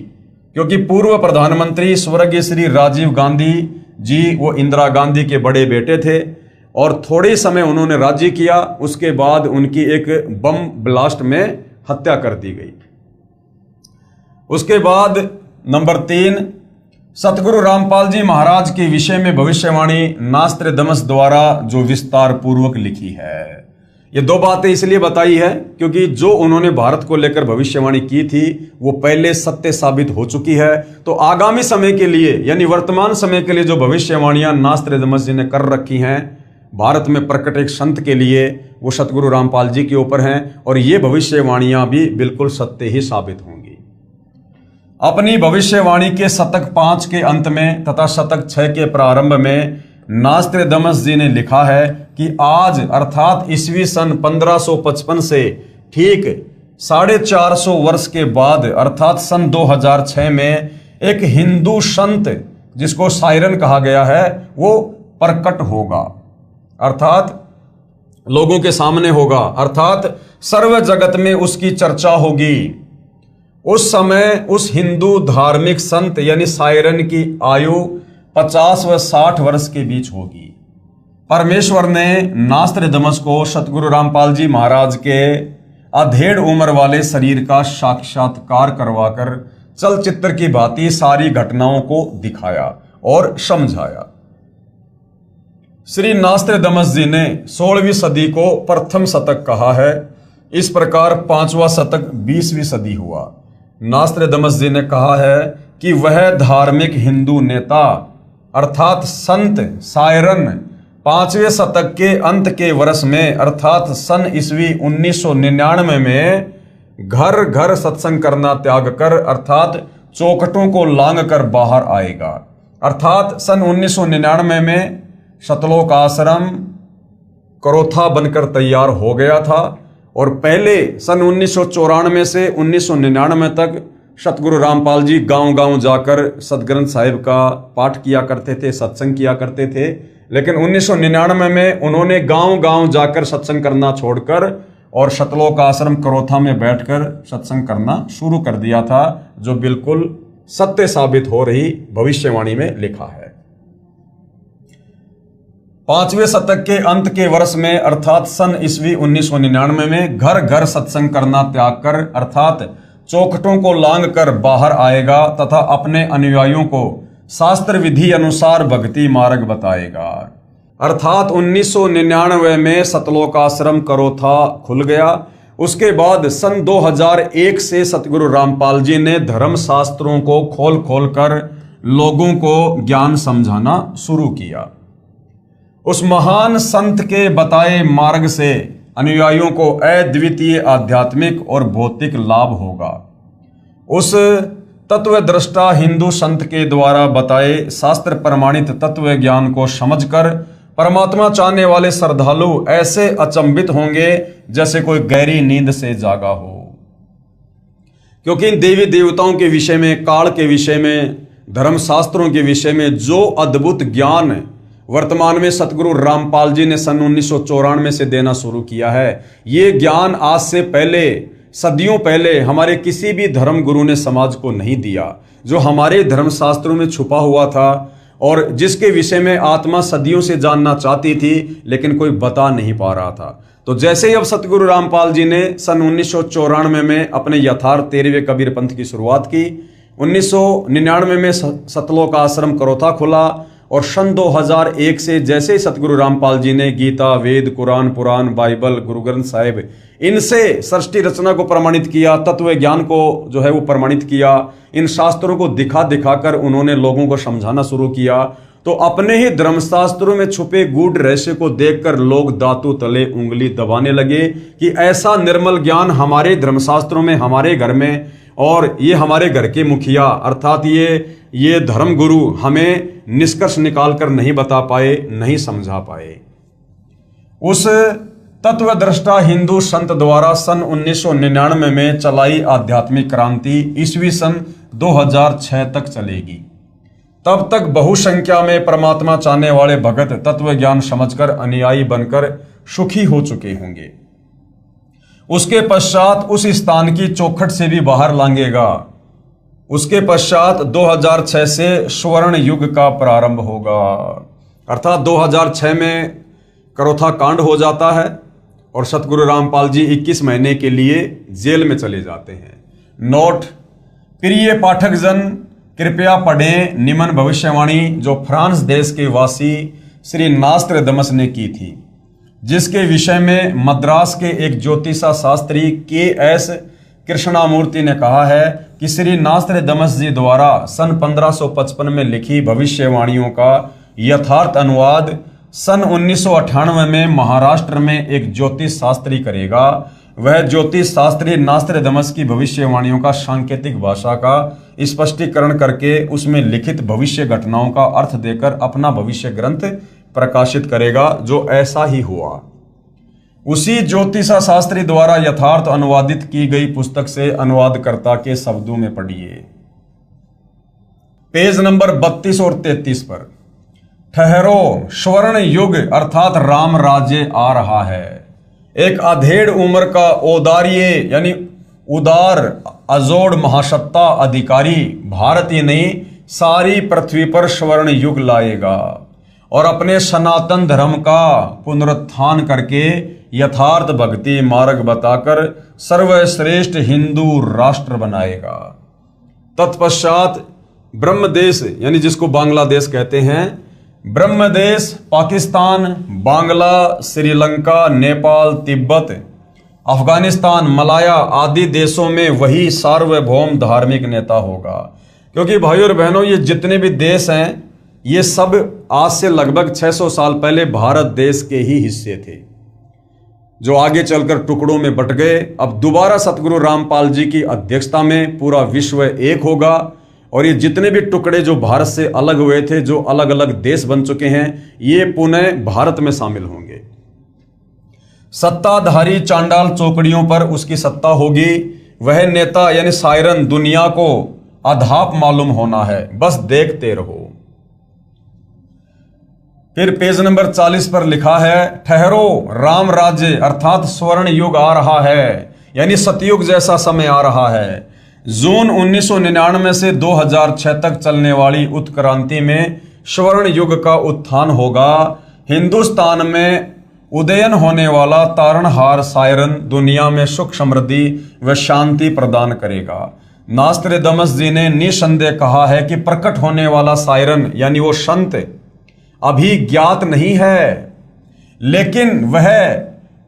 क्योंकि पूर्व प्रधानमंत्री स्वर्गीय श्री राजीव गांधी जी वो इंदिरा गांधी के बड़े बेटे थे और थोड़े समय उन्होंने राज्य किया, उसके बाद उनकी एक बम ब्लास्ट में हत्या कर दी गई। उसके बाद नंबर 3, सतगुरु रामपाल जी महाराज के विषय में भविष्यवाणी नास्ट्राडामस द्वारा जो विस्तार पूर्वक लिखी है। ये 2 बातें इसलिए बताई है क्योंकि जो उन्होंने भारत को लेकर भविष्यवाणी की थी वो पहले सत्य साबित हो चुकी है। तो आगामी समय के लिए यानी वर्तमान समय के लिए जो भविष्यवाणियां नास्ट्राडामस जी ने कर रखी हैं भारत में प्रकट एक संत के लिए, वो सतगुरु रामपाल जी के ऊपर हैं और ये भविष्यवाणियां भी बिल्कुल सत्य ही साबित होंगी। अपनी भविष्यवाणी के शतक 5 के अंत में तथा शतक 6 के प्रारंभ में नास्ट्राडामस जी ने लिखा है कि आज अर्थात ईस्वी सन 1555 से ठीक 450 वर्ष के बाद अर्थात सन 2006 में एक हिंदू संत जिसको सायरन कहा गया है वो प्रकट होगा, अर्थात लोगों के सामने होगा, अर्थात सर्व जगत में उसकी चर्चा होगी। उस समय उस हिंदू धार्मिक संत यानी सायरन की आयु 50 व 60 वर्ष के बीच होगी। परमेश्वर ने नास्ट्राडामस को सतगुरु रामपाल जी महाराज के अधेड़ उम्र वाले शरीर का साक्षात्कार करवाकर चलचित्र की भांति सारी घटनाओं को दिखाया और समझाया। श्री नास्ट्राडामस जी ने 16वीं सदी को प्रथम शतक कहा है। इस प्रकार 5वां शतक 20वीं सदी हुआ। नास्ट्राडामस जी ने कहा है कि वह धार्मिक हिंदू नेता अर्थात संत सायरन 5वें शतक के अंत के वर्ष में अर्थात सन ईस्वी 1999 में घर घर सत्संग करना त्याग कर अर्थात चौखटों को लांग कर बाहर आएगा। अर्थात सन 1999 में सतलोक आश्रम करोथा बनकर तैयार हो गया था और पहले सन 1994 से 1999 तक सतगुरु रामपाल जी गांव-गांव जाकर सतग्रंथ साहिब का पाठ किया करते थे, सत्संग किया करते थे। लेकिन 1999 में उन्होंने गांव-गांव जाकर सत्संग करना छोड़कर और सतलोक आश्रम करोथा में बैठकर सत्संग करना शुरू कर दिया था, जो बिल्कुल सत्य साबित हो रही भविष्यवाणी में लिखा है। 5वें शतक के अंत के वर्ष में अर्थात सन ईस्वी 1999 में घर घर सत्संग करना त्याग कर अर्थात चौखटों को लांग कर बाहर आएगा तथा अपने अनुयायियों को शास्त्र विधि अनुसार भक्ति मार्ग बताएगा। अर्थात 1999 में सतलोक आश्रम करोथा खुल गया। उसके बाद सन 2001 से सतगुरु रामपाल जी ने धर्म शास्त्रों को खोल खोल कर लोगों को ज्ञान समझाना शुरू किया। उस महान संत के बताए मार्ग से अनुयायियों को अद्वितीय आध्यात्मिक और भौतिक लाभ होगा। उस तत्व दृष्टा हिंदू संत के द्वारा बताए शास्त्र प्रमाणित तत्व ज्ञान को समझकर परमात्मा चाहने वाले श्रद्धालु ऐसे अचंभित होंगे जैसे कोई गहरी नींद से जागा हो। क्योंकि इन देवी देवताओं के विषय में, काल के विषय में, धर्म शास्त्रों के विषय में जो अद्भुत ज्ञान वर्तमान में सतगुरु रामपाल जी ने सन 1994 से देना शुरू किया है, ये ज्ञान आज से पहले सदियों पहले हमारे किसी भी धर्म गुरु ने समाज को नहीं दिया, जो हमारे धर्मशास्त्रों में छुपा हुआ था और जिसके विषय में आत्मा सदियों से जानना चाहती थी लेकिन कोई बता नहीं पा रहा था। तो जैसे ही अब सतगुरु रामपाल जी ने सन 1994 में अपने यथार्थ 13वें कबीर पंथ की शुरुआत की, 1999 में सतलोक आश्रम करोथा खुला और सन 2001 से जैसे ही सतगुरु रामपाल जी ने गीता, वेद, कुरान, पुराण, बाइबल, गुरु ग्रंथ साहिब इनसे सृष्टि रचना को प्रमाणित किया, तत्व ज्ञान को जो है वो प्रमाणित किया, इन शास्त्रों को दिखा दिखाकर उन्होंने लोगों को समझाना शुरू किया, तो अपने ही धर्मशास्त्रों में छुपे गूढ़ रहस्य को देखकर लोग दांतों तले उंगली दबाने लगे कि ऐसा निर्मल ज्ञान हमारे धर्मशास्त्रों में, हमारे घर में, और ये हमारे घर के मुखिया अर्थात ये धर्म गुरु हमें निष्कर्ष निकालकर नहीं बता पाए, नहीं समझा पाए। उस तत्वदृष्टा हिंदू संत द्वारा सन 1999 में चलाई आध्यात्मिक क्रांति ईस्वी सन 2006 तक चलेगी। तब तक बहुसंख्या में परमात्मा चाहने वाले भगत तत्व ज्ञान समझकर अनुयायी बनकर सुखी हो चुके होंगे। उसके पश्चात उस स्थान की चौखट से भी बाहर लांघेगा। उसके पश्चात 2006 से स्वर्ण युग का प्रारंभ होगा, अर्थात 2006 में करोथा कांड हो जाता है और सतगुरु रामपाल जी 21 महीने के लिए जेल में चले जाते हैं। नोट: प्रिय पाठक जन, कृपया पढ़ें निम्न भविष्यवाणी जो फ्रांस देश के वासी श्री नास्त्रदमस ने की थी, जिसके विषय में मद्रास के एक ज्योतिषा शास्त्री के.एस. कृष्णामूर्ति ने कहा है कि श्री नास्त्रदमस जी द्वारा सन 1555 में लिखी भविष्यवाणियों का यथार्थ अनुवाद सन 1998 में महाराष्ट्र में एक ज्योतिष शास्त्री करेगा। वह ज्योतिष शास्त्री नास्त्रदमस की भविष्यवाणियों का सांकेतिक भाषा का स्पष्टीकरण करके उसमें लिखित भविष्य घटनाओं का अर्थ देकर अपना भविष्य ग्रंथ प्रकाशित करेगा, जो ऐसा ही हुआ। उसी ज्योतिषा शास्त्री द्वारा यथार्थ अनुवादित की गई पुस्तक से अनुवादकर्ता के शब्दों में पढ़िए। पेज नंबर 32 और 33 पर, ठहरो, स्वर्ण युग अर्थात राम राज्य आ रहा है। एक अधेड़ उम्र का औदार्य यानी उदार अजोड़ महासत्ता अधिकारी भारत ही नहीं सारी पृथ्वी पर स्वर्ण युग लाएगा और अपने सनातन धर्म का पुनरुत्थान करके यथार्थ भक्ति मार्ग बताकर सर्वश्रेष्ठ हिंदू राष्ट्र बनाएगा। तत्पश्चात ब्रह्मदेश यानी जिसको बांग्लादेश कहते हैं, ब्रह्मदेश पाकिस्तान, बांग्ला, श्रीलंका, नेपाल, तिब्बत, अफगानिस्तान, मलाया आदि देशों में वही सार्वभौम धार्मिक नेता होगा। क्योंकि भाइयों और बहनों, ये जितने भी देश हैं ये सब आज से लगभग 600 साल पहले भारत देश के ही हिस्से थे, जो आगे चलकर टुकड़ों में बट गए। अब दोबारा सतगुरु रामपाल जी की अध्यक्षता में पूरा विश्व एक होगा और ये जितने भी टुकड़े जो भारत से अलग हुए थे, जो अलग अलग देश बन चुके हैं, ये पुनः भारत में शामिल होंगे। सत्ताधारी चांडाल चौकड़ियों पर उसकी सत्ता होगी। वह नेता यानी सायरन दुनिया को अधाप मालूम होना है, बस देखते रहो। फिर पेज नंबर 40 पर लिखा है, ठहरो, राम राज्य अर्थात स्वर्ण युग आ रहा है, यानी सतयुग जैसा समय आ रहा है। जून 1999 से 2006 तक चलने वाली उत्क्रांति में स्वर्ण युग का उत्थान होगा। हिंदुस्तान में उदयन होने वाला तारणहार सायरन दुनिया में सुख समृद्धि व शांति प्रदान करेगा। नास्त्रदमस जी ने निसंदेह कहा है कि प्रकट होने वाला सायरन यानी वो संत अभी ज्ञात नहीं है, लेकिन वह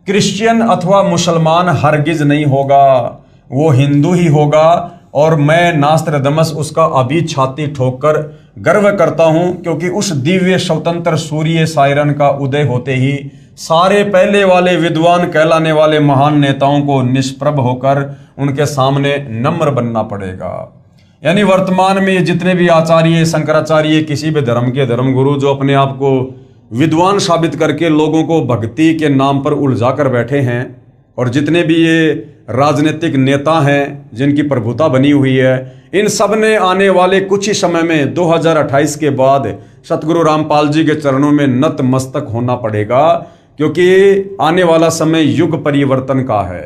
क्रिश्चियन अथवा मुसलमान हरगिज नहीं होगा, वो हिंदू ही होगा। और मैं नास्त्रदमस उसका अभी छाती ठोककर गर्व करता हूं, क्योंकि उस दिव्य स्वतंत्र सूर्य सायरन का उदय होते ही सारे पहले वाले विद्वान कहलाने वाले महान नेताओं को निष्प्रभ होकर उनके सामने नम्र बनना पड़ेगा। यानी वर्तमान में जितने भी आचार्य, शंकराचार्य, किसी भी धर्म के धर्मगुरु जो अपने आप को विद्वान साबित करके लोगों को भक्ति के नाम पर उलझा कर बैठे हैं, और जितने भी ये राजनीतिक नेता हैं जिनकी प्रभुता बनी हुई है, इन सब ने आने वाले कुछ ही समय में 2028 के बाद सतगुरु रामपाल जी के चरणों में नतमस्तक होना पड़ेगा, क्योंकि आने वाला समय युग परिवर्तन का है।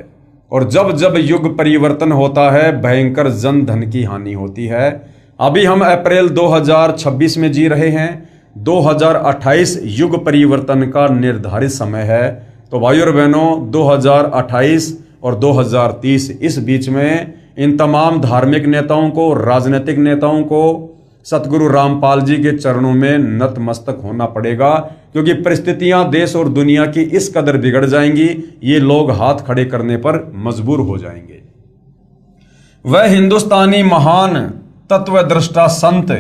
और जब जब युग परिवर्तन होता है भयंकर जन धन की हानि होती है। अभी हम अप्रैल 2026 में जी रहे हैं। 2028 युग परिवर्तन का निर्धारित समय है। तो भाइयों और बहनों, 2028 और 2030 इस बीच में इन तमाम धार्मिक नेताओं को, राजनीतिक नेताओं को सतगुरु रामपाल जी के चरणों में नतमस्तक होना पड़ेगा, क्योंकि परिस्थितियां देश और दुनिया की इस कदर बिगड़ जाएंगी, ये लोग हाथ खड़े करने पर मजबूर हो जाएंगे। वह हिंदुस्तानी महान तत्वदृष्टा संत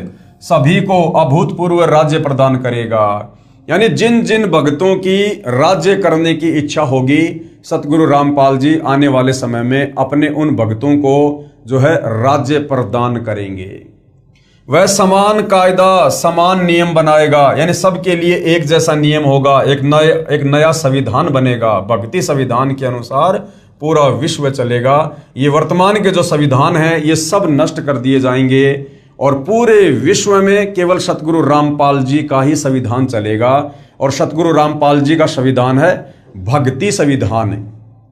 सभी को अभूतपूर्व राज्य प्रदान करेगा। यानी जिन जिन भक्तों की राज्य करने की इच्छा होगी, सतगुरु रामपाल जी आने वाले समय में अपने उन भक्तों को जो है राज्य प्रदान करेंगे। वह समान कायदा, समान नियम बनाएगा, यानी सबके लिए एक जैसा नियम होगा। एक नया संविधान बनेगा, भक्ति संविधान के अनुसार पूरा विश्व चलेगा। ये वर्तमान के जो संविधान है ये सब नष्ट कर दिए जाएंगे और पूरे विश्व में केवल सतगुरु रामपाल जी का ही संविधान चलेगा। और सतगुरु रामपाल जी का संविधान है भक्ति संविधान,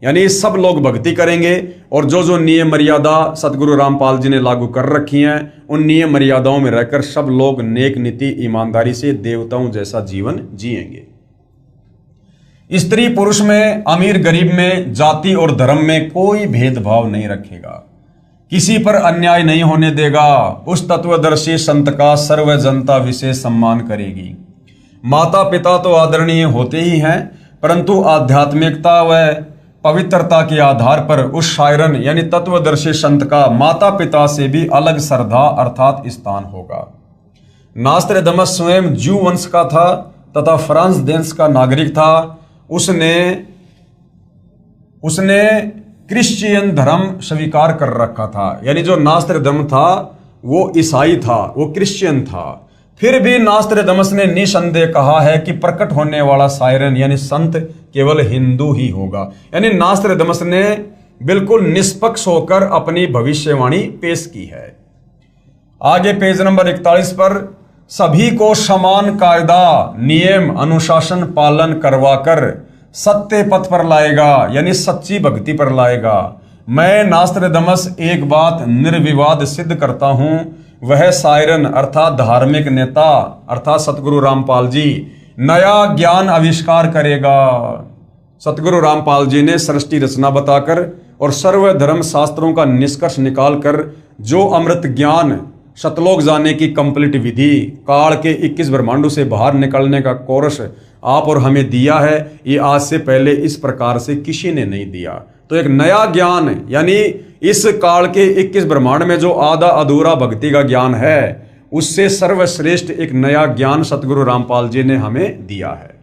यानी सब लोग भक्ति करेंगे और जो जो नियम मर्यादा सतगुरु रामपाल जी ने लागू कर रखी हैं उन नियम मर्यादाओं में रहकर सब लोग नेक नीति ईमानदारी से देवताओं जैसा जीवन जिएंगे। स्त्री पुरुष में, अमीर गरीब में, जाति और धर्म में कोई भेदभाव नहीं रखेगा, किसी पर अन्याय नहीं होने देगा। उस तत्वदर्शी संत का सर्व जनता विशेष सम्मान करेगी। माता पिता तो आदरणीय होते ही हैं, परंतु आध्यात्मिकता व पवित्रता के आधार पर उस शायरन यानी तत्वदर्शी संत का माता पिता से भी अलग श्रद्धा अर्थात स्थान होगा। नास्त्रदामस स्वयं ज्यू वंश का था तथा फ्रांस देश का नागरिक था। उसने क्रिश्चियन धर्म स्वीकार कर रखा था, यानी जो नास्त्रदामस था वो ईसाई था, वो क्रिश्चियन था। फिर भी नास्त्रदामस ने निसंदेह कहा है कि प्रकट होने वाला शायरन यानी संत केवल हिंदू ही होगा। यानी नास्त्रदामस ने बिल्कुल निष्पक्ष होकर अपनी भविष्यवाणी पेश की है। आगे पेज नंबर 41 पर सभी को समान कायदा, नियम, अनुशासन पालन करवाकर सत्य पथ पर लाएगा, यानी सच्ची भक्ति पर लाएगा। मैं नास्त्रदामस एक बात निर्विवाद सिद्ध करता हूं, वह शायरन अर्थात धार्मिक नेता अर्थात सतगुरु रामपाल जी नया ज्ञान आविष्कार करेगा। सतगुरु रामपाल जी ने सृष्टि रचना बताकर और सर्वधर्म शास्त्रों का निष्कर्ष निकालकर जो अमृत ज्ञान, सतलोक जाने की कंप्लीट विधि, काल के 21 ब्रह्मांडों से बाहर निकलने का कोर्स आप और हमें दिया है, ये आज से पहले इस प्रकार से किसी ने नहीं दिया। तो एक नया ज्ञान यानी इस काल के 21 ब्रह्मांड में जो आधा अधूरा भक्ति का ज्ञान है उससे सर्वश्रेष्ठ एक नया ज्ञान सतगुरु रामपाल जी ने हमें दिया है।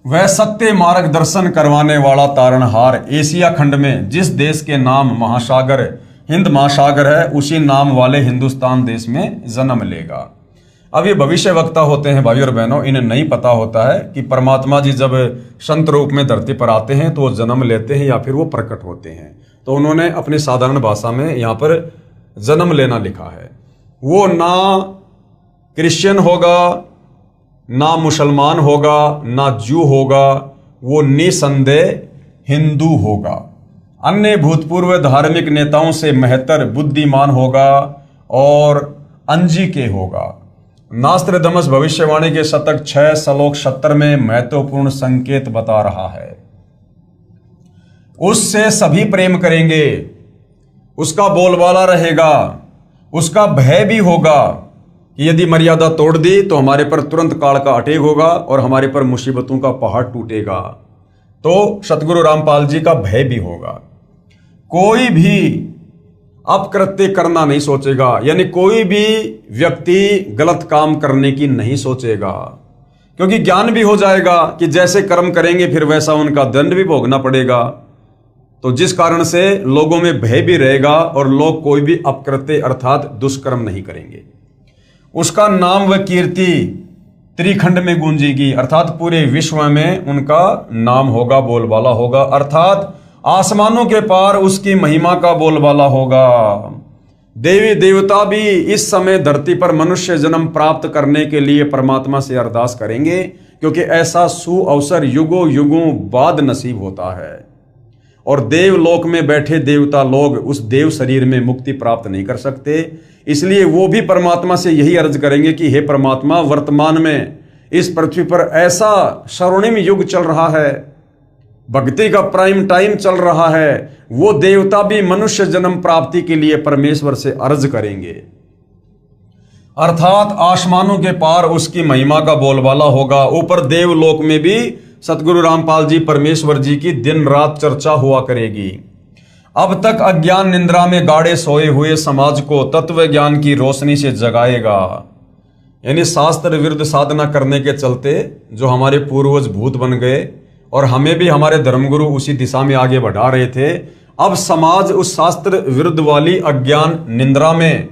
वह सत्य मार्गदर्शन करवाने वाला तारणहार एशिया खंड में जिस देश के नाम महासागर हिंद महासागर है उसी नाम वाले हिंदुस्तान देश में जन्म लेगा। अब ये भविष्य वक्ता होते हैं भाइयों और बहनों, इन्हें नहीं पता होता है कि परमात्मा जी जब संत रूप में धरती पर आते हैं तो वो जन्म लेते हैं या फिर वो प्रकट होते हैं। तो उन्होंने अपनी साधारण भाषा में यहाँ पर जन्म लेना लिखा है। वो ना क्रिश्चियन होगा, ना मुसलमान होगा, ना जू होगा, वो निसंदेह हिंदू होगा। अन्य भूतपूर्व धार्मिक नेताओं से महत्तर बुद्धिमान होगा और अंजी के होगा। नास्त्रदामस भविष्यवाणी के शतक 6 श्लोक 70 में महत्वपूर्ण संकेत बता रहा है। उससे सभी प्रेम करेंगे, उसका बोलबाला रहेगा, उसका भय भी होगा कि यदि मर्यादा तोड़ दी तो हमारे पर तुरंत काल का अटैक होगा और हमारे पर मुसीबतों का पहाड़ टूटेगा। तो सतगुरु रामपाल जी का भय भी होगा। कोई भी अपकृत्य करना नहीं सोचेगा, यानी कोई भी व्यक्ति गलत काम करने की नहीं सोचेगा, क्योंकि ज्ञान भी हो जाएगा कि जैसे कर्म करेंगे फिर वैसा उनका दंड भी भोगना पड़ेगा। तो जिस कारण से लोगों में भय भी रहेगा और लोग कोई भी अपकृत्य अर्थात दुष्कर्म नहीं करेंगे। उसका नाम व कीर्ति त्रिखंड में गूंजेगी, अर्थात पूरे विश्व में उनका नाम होगा, बोलबाला होगा, अर्थात आसमानों के पार उसकी महिमा का बोलबाला होगा। देवी देवता भी इस समय धरती पर मनुष्य जन्म प्राप्त करने के लिए परमात्मा से अरदास करेंगे, क्योंकि ऐसा सुअवसर युगों युगों बाद नसीब होता है। और देवलोक में बैठे देवता लोग उस देव शरीर में मुक्ति प्राप्त नहीं कर सकते। इसलिए वो भी परमात्मा से यही अर्ज करेंगे कि हे परमात्मा, वर्तमान में इस पृथ्वी पर ऐसा स्वर्णिम युग चल रहा है, भक्ति का प्राइम टाइम चल रहा है, वो देवता भी मनुष्य जन्म प्राप्ति के लिए परमेश्वर से अर्ज करेंगे। अर्थात आसमानों के पार उसकी महिमा का बोलबाला होगा। ऊपर देवलोक में भी सतगुरु रामपाल जी परमेश्वर जी की दिन रात चर्चा हुआ करेगी। अब तक अज्ञान निंद्रा में गाड़े सोए हुए समाज को तत्व ज्ञान की रोशनी से जगाएगा। यानी शास्त्र विरुद्ध साधना करने के चलते जो हमारे पूर्वज भूत बन गए और हमें भी हमारे धर्मगुरु उसी दिशा में आगे बढ़ा रहे थे, अब समाज उस शास्त्र विरुद्ध वाली अज्ञान निंद्रा में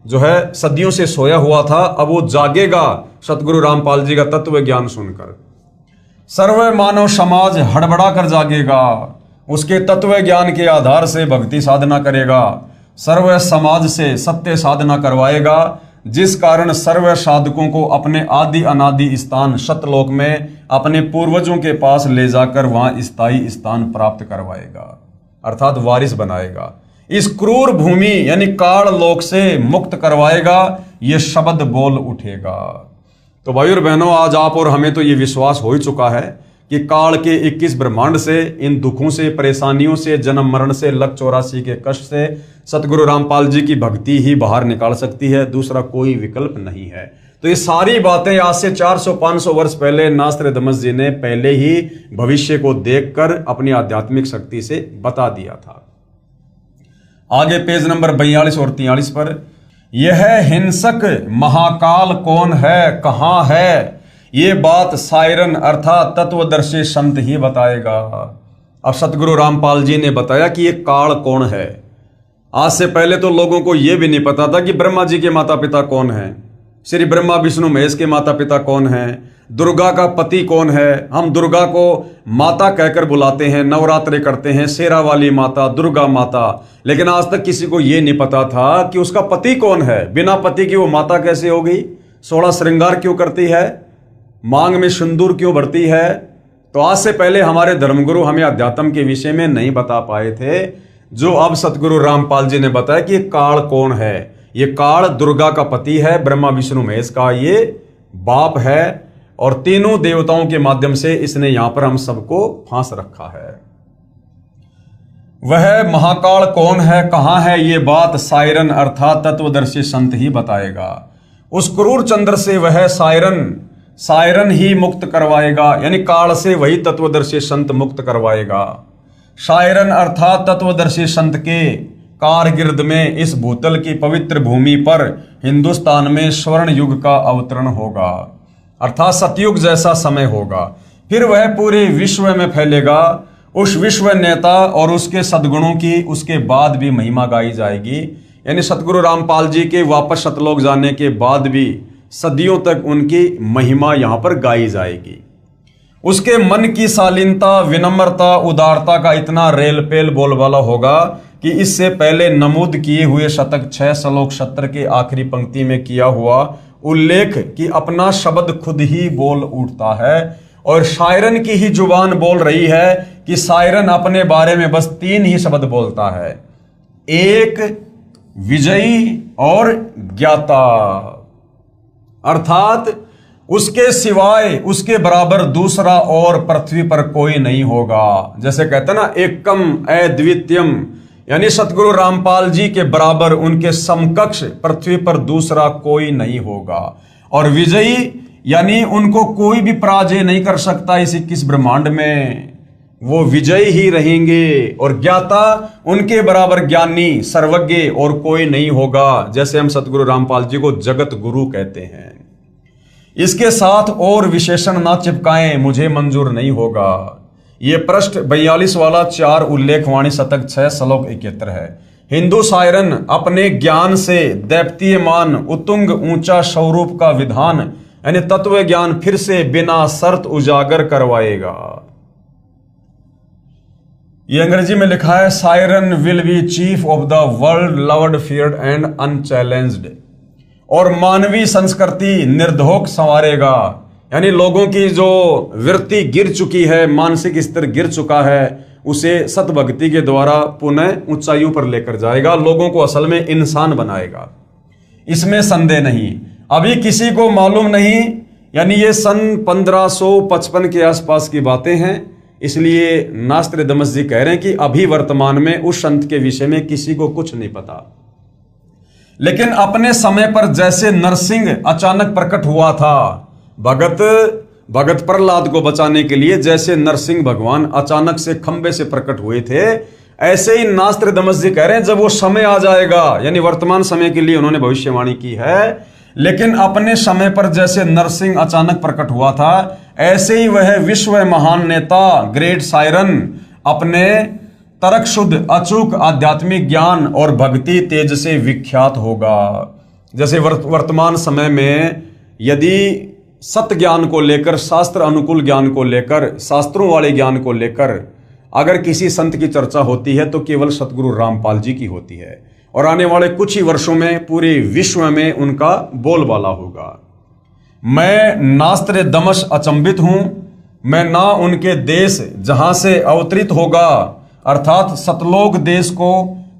जो है सदियों से सोया हुआ था, अब वो जागेगा सतगुरु रामपाल जी का तत्व ज्ञान सुनकर। सर्व मानव समाज हड़बड़ा कर जागेगा, उसके तत्व ज्ञान के आधार से भक्ति साधना करेगा, सर्व समाज से सत्य साधना करवाएगा, जिस कारण सर्व साधकों को अपने आदि अनादि स्थान सतलोक में अपने पूर्वजों के पास ले जाकर वहां स्थायी स्थान प्राप्त करवाएगा, अर्थात वारिस बनाएगा। इस क्रूर भूमि यानी काल लोक से मुक्त करवाएगा, ये शब्द बोल उठेगा। तो भाई और बहनों, आज आप और हमें तो ये विश्वास हो ही चुका है कि काल के 21 ब्रह्मांड से, इन दुखों से, परेशानियों से, जन्म मरण से, लक 84 के कष्ट से सतगुरु रामपाल जी की भक्ति ही बाहर निकाल सकती है, दूसरा कोई विकल्प नहीं है। तो ये सारी बातें आज से 400-500 वर्ष पहले नास्त्रदमस जी ने पहले ही भविष्य को देखकर अपनी आध्यात्मिक शक्ति से बता दिया था। आगे पेज नंबर 42 और 43 पर, यह हिंसक महाकाल कौन है, कहां है, ये बात सायरन अर्थात तत्वदर्शी संत ही बताएगा। अब सतगुरु रामपाल जी ने बताया कि ये काल कौन है। आज से पहले तो लोगों को यह भी नहीं पता था कि ब्रह्मा जी के माता पिता कौन हैं, श्री ब्रह्मा विष्णु महेश के माता पिता कौन हैं, दुर्गा का पति कौन है। हम दुर्गा को माता कहकर बुलाते हैं, नवरात्रे करते हैं, शेरा वाली माता, दुर्गा माता, लेकिन आज तक किसी को यह नहीं पता था कि उसका पति कौन है। बिना पति की वो माता कैसे हो गई, 16 श्रृंगार क्यों करती है, मांग में सिंदूर क्यों भरती है। तो आज से पहले हमारे धर्मगुरु हमें अध्यात्म के विषय में नहीं बता पाए थे, जो अब सतगुरु रामपाल जी ने बताया कि ये काल कौन है। ये काल दुर्गा का पति है, ब्रह्मा विष्णु महेश का ये बाप है, और तीनों देवताओं के माध्यम से इसने यहां पर हम सबको फांस रखा है। वह महाकाल कौन है, कहां है, ये बात सायरन अर्थात तत्वदर्शी संत ही बताएगा। उस क्रूर चंद्र से वह सायरन ही मुक्त करवाएगा, यानी काल से वही तत्वदर्शी संत मुक्त करवाएगा। सायरन अर्थात तत्वदर्शी संत के कारगिर्द में इस भूतल की पवित्र भूमि पर हिंदुस्तान में स्वर्ण युग का अवतरण होगा, अर्थात सतयुग जैसा समय होगा। फिर वह पूरे विश्व में फैलेगा। उस विश्व नेता और उसके सद्गुणों की उसके बाद भी महिमा गाई जाएगी, यानी सतगुरु रामपाल जी के वापस सतलोक जाने के बाद भी सदियों तक उनकी महिमा यहां पर गाई जाएगी। उसके मन की शालीनता, विनम्रता, उदारता का इतना रेलपेल बोलबाला होगा कि इससे पहले नमूद किए हुए शतक 6 श्लोक 70 के आखिरी पंक्ति में किया हुआ उल्लेख कि अपना शब्द खुद ही बोल उठता है, और सायरन की ही जुबान बोल रही है कि सायरन अपने बारे में बस 3 ही शब्द बोलता है, एक, विजयी और ज्ञाता, अर्थात उसके सिवाय उसके बराबर दूसरा और पृथ्वी पर कोई नहीं होगा। जैसे कहते हैं ना, एकम अद्वितीयम, यानी सतगुरु रामपाल जी के बराबर उनके समकक्ष पृथ्वी पर दूसरा कोई नहीं होगा। और विजयी यानी उनको कोई भी पराजय नहीं कर सकता इस 21 ब्रह्मांड में, वो विजयी ही रहेंगे। और ज्ञाता, उनके बराबर ज्ञानी सर्वज्ञ और कोई नहीं होगा, जैसे हम सतगुरु रामपाल जी को जगत गुरु कहते हैं। इसके साथ और विशेषण ना चिपकाएं, मुझे मंजूर नहीं होगा। ये पृष्ठ 42 वाला 4 उल्लेखवाणी शतक 6 श्लोक 71 है। हिंदू सायरन अपने ज्ञान से दैप्तीयमान उत्तुंग ऊंचा स्वरूप का विधान यानी तत्व ज्ञान फिर से बिना शर्त उजागर करवाएगा। ये अंग्रेजी में लिखा है, siren will be chief of the world loved feared and unchallenged, और मानवीय संस्कृति निर्धोक संवारेगा, यानी लोगों की जो वृत्ति गिर चुकी है, मानसिक स्तर गिर चुका है, उसे सतभक्ति के द्वारा पुनः ऊंचाइयों पर लेकर जाएगा, लोगों को असल में इंसान बनाएगा, इसमें संदेह नहीं। अभी किसी को मालूम नहीं, यानी ये सन 1555 के आसपास की बातें हैं, इसलिए नास्त्रदामस जी कह रहे हैं कि अभी वर्तमान में उस संत के विषय में किसी को कुछ नहीं पता। लेकिन अपने समय पर जैसे नरसिंह अचानक प्रकट हुआ था, भगत प्रहलाद को बचाने के लिए जैसे नरसिंह भगवान अचानक से खंबे से प्रकट हुए थे, ऐसे ही नास्त्रदामस जी कह रहे हैं जब वो समय आ जाएगा, यानी वर्तमान समय के लिए उन्होंने भविष्यवाणी की है, लेकिन अपने समय पर जैसे नरसिंह अचानक प्रकट हुआ था, ऐसे ही वह विश्व महान नेता ग्रेट सायरन अपने तर्क शुद्ध अचूक आध्यात्मिक ज्ञान और भक्ति तेज से विख्यात होगा। जैसे वर्तमान समय में यदि सत्य ज्ञान को लेकर, शास्त्र अनुकूल ज्ञान को लेकर, शास्त्रों वाले ज्ञान को लेकर अगर किसी संत की चर्चा होती है तो केवल सतगुरु रामपाल जी की होती है, और आने वाले कुछ ही वर्षों में पूरे विश्व में उनका बोलबाला होगा। मैं नास्त्रदामस अचंभित हूं, मैं ना उनके देश जहां से अवतरित होगा अर्थात सतलोक देश को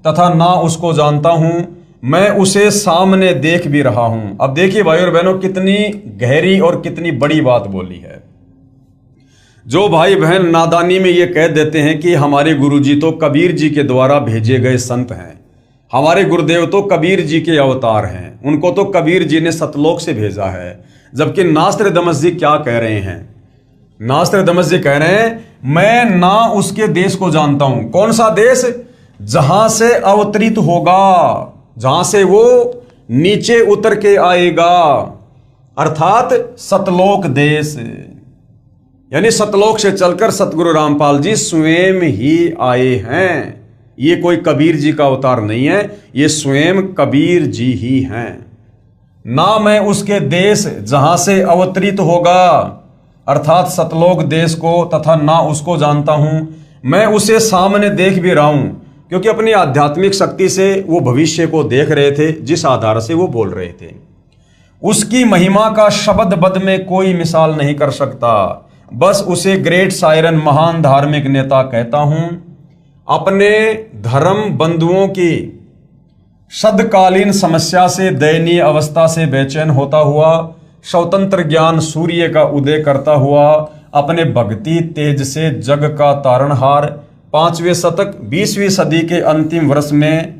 तथा ना उसको जानता हूं, मैं उसे सामने देख भी रहा हूं। अब देखिए भाई और बहनों, कितनी गहरी और कितनी बड़ी बात बोली है। जो भाई बहन नादानी में ये कह देते हैं कि हमारे गुरुजी तो कबीर जी के द्वारा भेजे गए संत हैं, हमारे गुरुदेव तो कबीर जी के अवतार हैं, उनको तो कबीर जी ने सतलोक से भेजा है, जबकि नास्त्रदामस जी क्या कह रहे हैं? नास्त्रदामस जी कह रहे हैं मैं ना उसके देश को जानता हूं। कौन सा देश? जहां से अवतरित होगा, जहां से वो नीचे उतर के आएगा, अर्थात सतलोक देश, यानी सतलोक से चलकर सतगुरु रामपाल जी स्वयं ही आए हैं। ये कोई कबीर जी का अवतार नहीं है, ये स्वयं कबीर जी ही हैं। ना मैं उसके देश जहां से अवतरित होगा अर्थात सतलोक देश को तथा ना उसको जानता हूं, मैं उसे सामने देख भी रहा हूं, क्योंकि अपनी आध्यात्मिक शक्ति से वो भविष्य को देख रहे थे, जिस आधार से वो बोल रहे थे। उसकी महिमा का शब्द बद में कोई मिसाल नहीं कर सकता, बस उसे ग्रेट सायरन महान धार्मिक नेता कहता हूं। अपने धर्म बंधुओं की सदकालीन समस्या से, दयनीय अवस्था से बेचैन होता हुआ, स्वतंत्र ज्ञान सूर्य का उदय करता हुआ, अपने भक्ति तेज से जग का तारणहार, 5वें शतक 20वीं सदी के अंतिम वर्ष में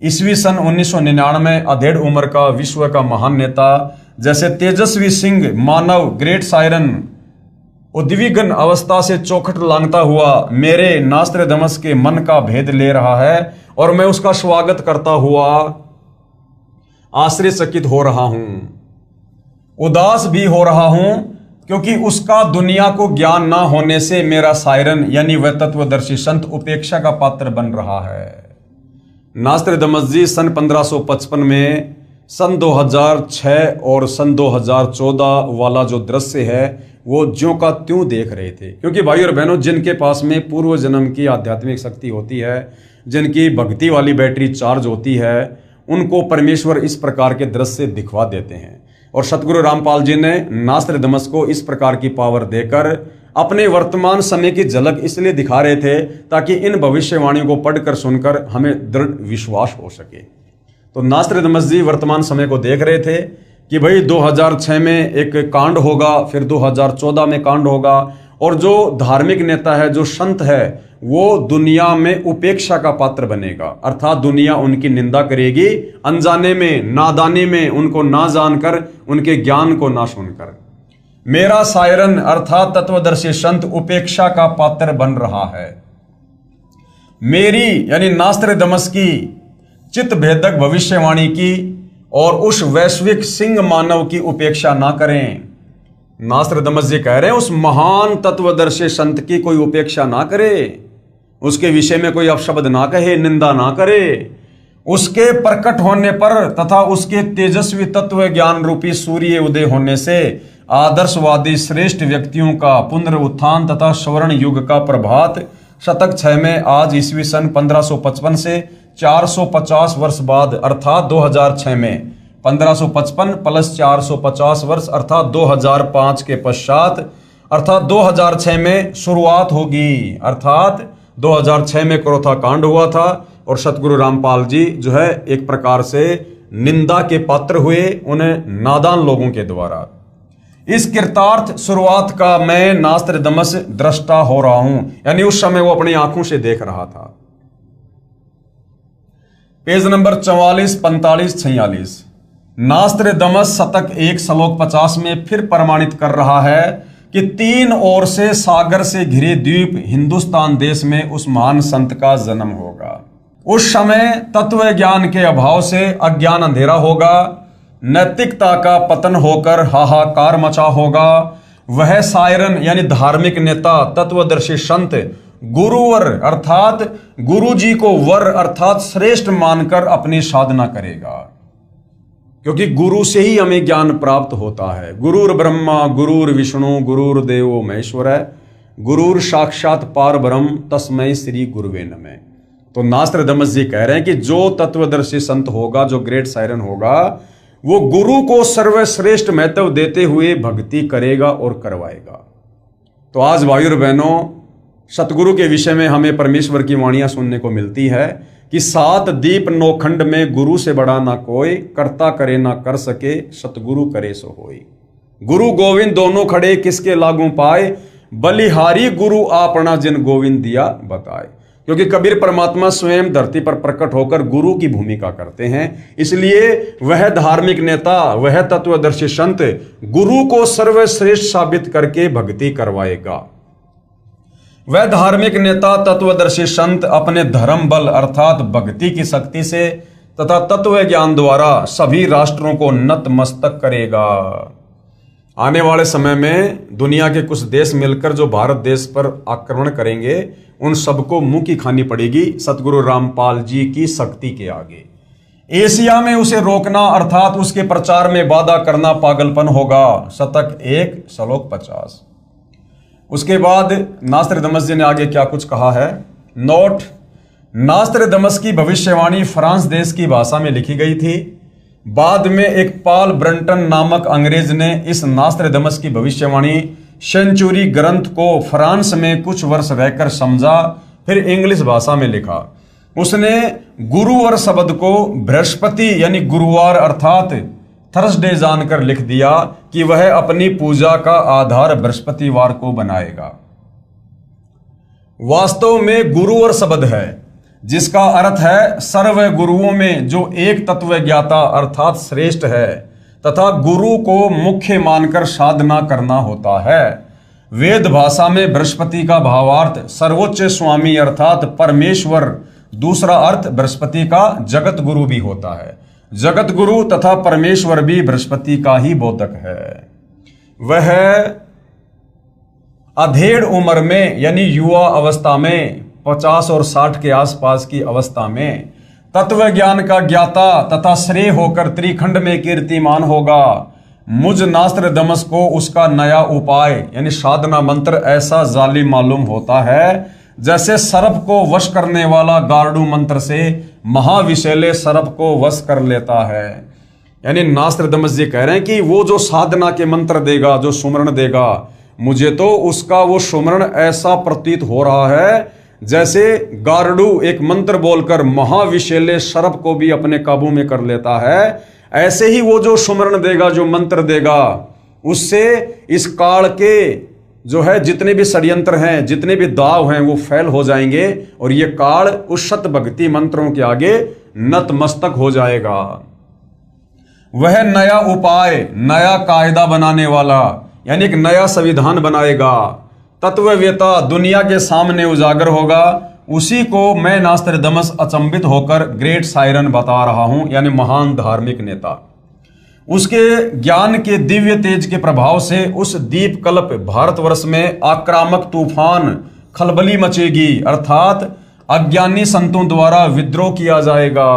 ईस्वी सन 1999 अधेड़ उम्र का विश्व का महान नेता, जैसे तेजस्वी सिंह मानव ग्रेट सायरन उद्विग्न अवस्था से चौखट लांघता हुआ मेरे नास्त्रदामस के मन का भेद ले रहा है, और मैं उसका स्वागत करता हुआ आश्चर्यचकित हो रहा हूं, उदास भी हो रहा हूं, क्योंकि उसका दुनिया को ज्ञान ना होने से मेरा सायरन यानी वह तत्वदर्शी संत उपेक्षा का पात्र बन रहा है। नास्त्रदामस जी सन 1555 में, सन 2006 और सन 2014 वाला जो दृश्य है वो ज्यों का त्यों देख रहे थे, क्योंकि भाई और बहनों जिनके पास में पूर्व जन्म की आध्यात्मिक शक्ति होती है, जिनकी भक्ति वाली बैटरी चार्ज होती है, उनको परमेश्वर इस प्रकार के दृश्य दिखवा देते हैं। और सतगुरु रामपाल जी ने नास्त्रदामस को इस प्रकार की पावर देकर अपने वर्तमान समय की झलक इसलिए दिखा रहे थे ताकि इन भविष्यवाणियों को पढ़कर सुनकर हमें दृढ़ विश्वास हो सके। तो नास्त्रदामस जी वर्तमान समय को देख रहे थे कि भाई 2006 में एक कांड होगा, फिर 2014 में कांड होगा, और जो धार्मिक नेता है, जो संत है, वो दुनिया में उपेक्षा का पात्र बनेगा, अर्थात दुनिया उनकी निंदा करेगी, अनजाने में, नादानी में, उनको ना जानकर, उनके ज्ञान को ना सुनकर। मेरा सायरन अर्थात तत्वदर्शी संत उपेक्षा का पात्र बन रहा है। मेरी यानी नास्त्रदामस की चित्त भेदक भविष्यवाणी की और उस वैश्विक सिंह मानव की उपेक्षा ना करें। नास्त्रदामस जी कह रहे हैं उस महान तत्वदर्शी संत की कोई उपेक्षा ना करे, उसके विषय में कोई अपशब्द ना कहे, निंदा ना करे। उसके प्रकट होने पर तथा उसके तेजस्वी तत्व ज्ञान रूपी सूर्य उदय होने से आदर्शवादी श्रेष्ठ व्यक्तियों का पुनरुत्थान तथा स्वर्ण युग का प्रभात शतक 6 में आज ईस्वी सन 1555 से 450 वर्ष बाद अर्थात 2006 में 1555 प्लस 450 वर्ष अर्थात 2005 के पश्चात अर्थात 2006 में शुरुआत होगी, अर्थात 2006 में क्रोथा कांड हुआ था और सतगुरु रामपाल जी जो है एक प्रकार से निंदा के पात्र हुए उन्हें नादान लोगों के द्वारा। इस कृतार्थ शुरुआत का मैं नास्त्रदमस दृष्टा हो रहा हूं, यानी उस समय वो अपनी आंखों से देख रहा था। Page number 44, 45, 46। नास्त्रदमस शतक 1 श्लोक 50 में फिर प्रमाणित कर रहा है कि 3 ओर से सागर से घिरे द्वीप हिंदुस्तान देश में उस महान संत का जन्म होगा। उस समय तत्व ज्ञान के अभाव से अज्ञान अंधेरा होगा, नैतिकता का पतन होकर हाहाकार मचा होगा। वह सायरन यानी धार्मिक नेता, तत्वदर्शी संत गुरुवर अर्थात गुरु जी को वर अर्थात श्रेष्ठ मानकर अपनी साधना करेगा, क्योंकि गुरु से ही हमें ज्ञान प्राप्त होता है। गुरुर ब्रह्मा गुरुर विष्णु गुरुर देवो महेश्वर है, गुरुर साक्षात पार ब्रह्म तस्मै श्री गुरुवे नमः। तो नास्त्रदमस जी कह रहे हैं कि जो तत्वदर्शी संत होगा, जो ग्रेट सायरन होगा, वो गुरु को सर्वश्रेष्ठ महत्व देते हुए भक्ति करेगा और करवाएगा। तो आज भाइयों और बहनों, सतगुरु के विषय में हमें परमेश्वर की वाणियां सुनने को मिलती है कि 7 दीप नौखंड में गुरु से बड़ा ना कोई, करता करे ना कर सके, सतगुरु करे सो होई। गुरु गोविंद दोनों खड़े किसके लागू पाए, बलिहारी गुरु आपना जिन गोविंद दिया बताए। क्योंकि कबीर परमात्मा स्वयं धरती पर प्रकट होकर गुरु की भूमिका करते हैं, इसलिए वह धार्मिक नेता, वह तत्वदर्शी संत गुरु को सर्वश्रेष्ठ साबित करके भक्ति करवाएगा। वह धार्मिक नेता, तत्वदर्शी संत अपने धर्म बल अर्थात भक्ति की शक्ति से तथा तत्व ज्ञान द्वारा सभी राष्ट्रों को नतमस्तक करेगा। आने वाले समय में दुनिया के कुछ देश मिलकर जो भारत देश पर आक्रमण करेंगे, उन सबको मुंह की खानी पड़ेगी सतगुरु रामपाल जी की शक्ति के आगे। एशिया में उसे रोकना अर्थात उसके प्रचार में बाधा करना पागलपन होगा। शतक 1 श्लोक 50। उसके बाद नास्त्रदमस जी ने आगे क्या कुछ कहा है, नोट। नास्त्रदमस की भविष्यवाणी फ्रांस देश की भाषा में लिखी गई थी। बाद में एक पॉल ब्रंटन नामक अंग्रेज ने इस नास्त्रदमस की भविष्यवाणी सेंचुरी ग्रंथ को फ्रांस में कुछ वर्ष रहकर समझा, फिर इंग्लिश भाषा में लिखा। उसने गुरुवार शब्द को बृहस्पति यानी गुरुवार अर्थात थर्सडे जानकर लिख दिया कि वह अपनी पूजा का आधार बृहस्पतिवार को बनाएगा। वास्तव में गुरुवार शब्द है जिसका अर्थ है सर्व गुरुओं में जो एक तत्व ज्ञाता अर्थात श्रेष्ठ है तथा गुरु को मुख्य मानकर साधना करना होता है। वेद भाषा में बृहस्पति का भावार्थ सर्वोच्च स्वामी अर्थात परमेश्वर, दूसरा अर्थ बृहस्पति का जगत गुरु भी होता है। जगत गुरु तथा परमेश्वर भी बृहस्पति का ही बोधक है। वह अधेड़ उम्र में यानी युवा अवस्था में 50 और 60 के आसपास की अवस्था में तत्व ज्ञान का ज्ञाता तथा श्रेय होकर त्रिखंड में कीर्तिमान होगा। मुझ नास्त्रदमस को उसका नया उपाय यानी साधना मंत्र ऐसा जालिम मालूम होता है जैसे सर्प को वश करने वाला गार्डू मंत्र से महाविशैले सर्प को वश कर लेता है। यानी नास्त्रदमस जी कह रहे हैं कि वो जो साधना के मंत्र देगा, जो सुमरण देगा, मुझे तो उसका वो सुमरण ऐसा प्रतीत हो रहा है जैसे गार्डू एक मंत्र बोलकर महाविशैले सर्प को भी अपने काबू में कर लेता है। ऐसे ही वो जो सुमरण देगा, जो मंत्र देगा, उससे इस काल के जो है जितने भी षड्यंत्र हैं, जितने भी दाव हैं, वो फैल हो जाएंगे और ये काल उस सत भक्ति मंत्रों के आगे नतमस्तक हो जाएगा। वह नया उपाय, नया कायदा बनाने वाला यानी एक नया संविधान बनाएगा। तत्ववेता दुनिया के सामने उजागर होगा। उसी को मैं नास्त्रदमस अचंभित होकर ग्रेट सायरन बता रहा हूं, यानी महान धार्मिक नेता। उसके ज्ञान के दिव्य तेज के प्रभाव से उस दीपकल्प भारतवर्ष में आक्रामक तूफान खलबली मचेगी अर्थात अज्ञानी संतों द्वारा विद्रोह किया जाएगा।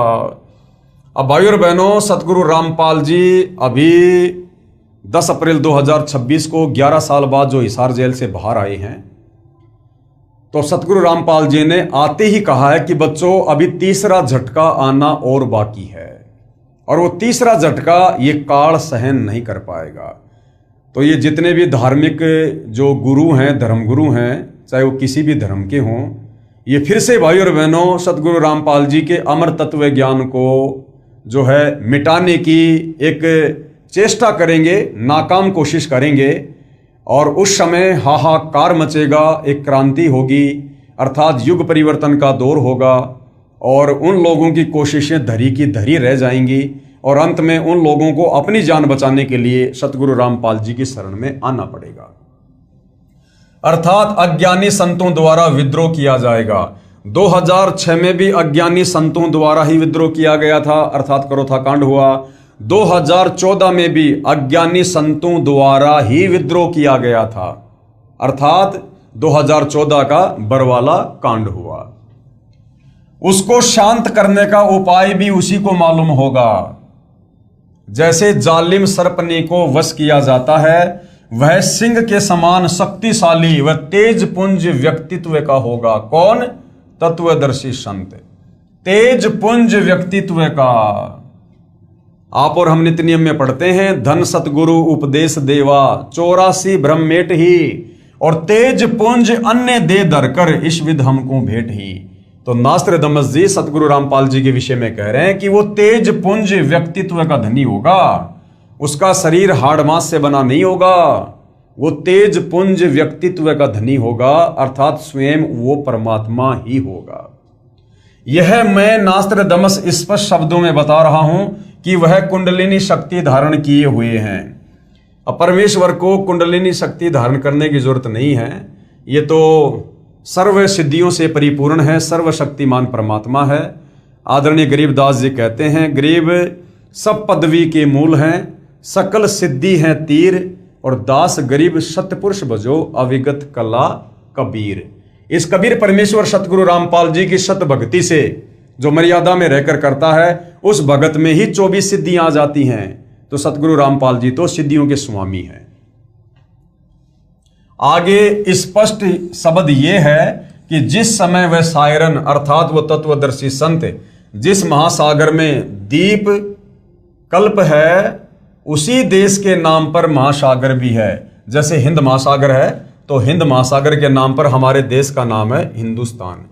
अब भाइयों और बहनों, सतगुरु रामपाल जी अभी 10 अप्रैल 2026 को 11 साल बाद जो हिसार जेल से बाहर आए हैं, तो सतगुरु रामपाल जी ने आते ही कहा है कि बच्चों अभी तीसरा झटका आना और बाकी है और वो तीसरा झटका ये काल सहन नहीं कर पाएगा। तो ये जितने भी धार्मिक जो गुरु हैं, धर्मगुरु हैं, चाहे वो किसी भी धर्म के हों, ये फिर से भाई और बहनों सतगुरु रामपाल जी के अमर तत्व ज्ञान को जो है मिटाने की एक चेष्टा करेंगे, नाकाम कोशिश करेंगे, और उस समय हाहाकार मचेगा, एक क्रांति होगी, अर्थात युग परिवर्तन का दौर होगा, और उन लोगों की कोशिशें धरी की धरी रह जाएंगी, और अंत में उन लोगों को अपनी जान बचाने के लिए सतगुरु रामपाल जी की शरण में आना पड़ेगा। अर्थात अज्ञानी संतों द्वारा विद्रोह किया जाएगा। 2006 में भी अज्ञानी संतों द्वारा ही विद्रोह किया गया था, अर्थात करोथा कांड हुआ। 2014 में भी अज्ञानी संतों द्वारा ही विद्रोह किया गया था, अर्थात 2014 का बरवाला कांड हुआ। उसको शांत करने का उपाय भी उसी को मालूम होगा। जैसे जालिम सर्पनी को वश किया जाता है, वह सिंह के समान शक्तिशाली व तेज पुंज व्यक्तित्व का होगा। कौन? तत्वदर्शी संत, तेज पुंज व्यक्तित्व का। आप और हम नित्य नियम में पढ़ते हैं, धन सतगुरु उपदेश देवा 84 ब्रह्मेट ही, और तेज पुंज अन्य दे धरकर इस विध हमको भेंट ही। तो नास्त्रदमस जी सतगुरु रामपाल जी के विषय में कह रहे हैं कि वो तेज पुंज व्यक्तित्व का धनी होगा, उसका शरीर हाड़ मांस से बना नहीं होगा, वो तेज पुंज व्यक्तित्व का धनी होगा, अर्थात स्वयं वो परमात्मा ही होगा। यह मैं नास्त्रदमस स्पष्ट शब्दों में बता रहा हूं कि वह कुंडलिनी शक्ति धारण किए हुए हैं। अब परमेश्वर को कुंडलिनी शक्ति धारण करने की जरूरत नहीं है, ये तो सर्व सिद्धियों से परिपूर्ण है, सर्वशक्तिमान परमात्मा है। आदरणीय गरीबदास जी कहते हैं, गरीब सब पदवी के मूल हैं, सकल सिद्धि हैं तीर, और दास गरीब सतपुरुष भजो अविगत कला कबीर। इस कबीर परमेश्वर सतगुरु रामपाल जी की सत भक्ति से जो मर्यादा में रहकर करता है, उस भगत में ही 24 सिद्धियां आ जाती हैं। तो सतगुरु रामपाल जी तो सिद्धियों के स्वामी हैं। आगे स्पष्ट शब्द यह है कि जिस समय वह सायरन अर्थात वह तत्वदर्शी संत जिस महासागर में दीप कल्प है, उसी देश के नाम पर महासागर भी है। जैसे हिंद महासागर है, तो हिंद महासागर के नाम पर हमारे देश का नाम है हिंदुस्तान।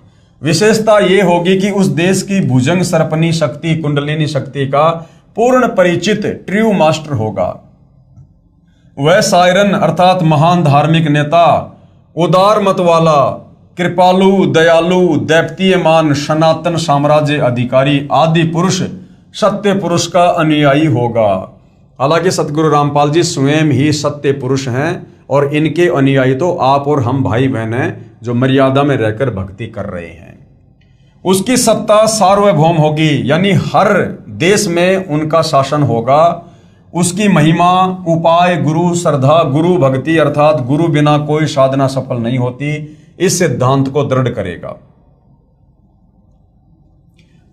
विशेषता यह होगी कि उस देश की भुजंग सर्पनी शक्ति कुंडलिनी शक्ति का पूर्ण परिचित ट्रू मास्टर होगा। वह सायरन अर्थात महान धार्मिक नेता, उदार मत वाला, कृपालु, दयालु, दैप्तीयमान, सनातन साम्राज्य अधिकारी, आदि पुरुष, सत्य पुरुष का अनुयायी होगा। हालांकि सतगुरु रामपाल जी स्वयं ही सत्य पुरुष हैं, और इनके अनुयायी तो आप और हम भाई बहन हैं जो मर्यादा में रहकर भक्ति कर रहे हैं। उसकी सत्ता सार्वभौम होगी, यानी हर देश में उनका शासन होगा। उसकी महिमा, उपाय, गुरु श्रद्धा, गुरु भक्ति अर्थात गुरु बिना कोई साधना सफल नहीं होती, इस सिद्धांत को दृढ़ करेगा।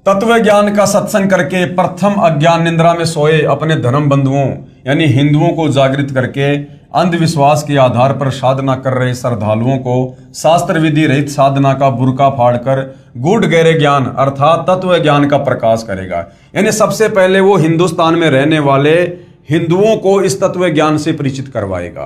तत्व ज्ञान का सत्संग करके प्रथम अज्ञान निंद्रा में सोए अपने धर्म बंधुओं यानी हिंदुओं को जागृत करके अंधविश्वास के आधार पर साधना कर रहे श्रद्धालुओं को शास्त्र विधि रहित साधना का बुर्का फाड़कर गूढ़ गहरे ज्ञान अर्थात तत्व ज्ञान का प्रकाश करेगा। यानी सबसे पहले वो हिंदुस्तान में रहने वाले हिंदुओं को इस तत्व ज्ञान से परिचित करवाएगा,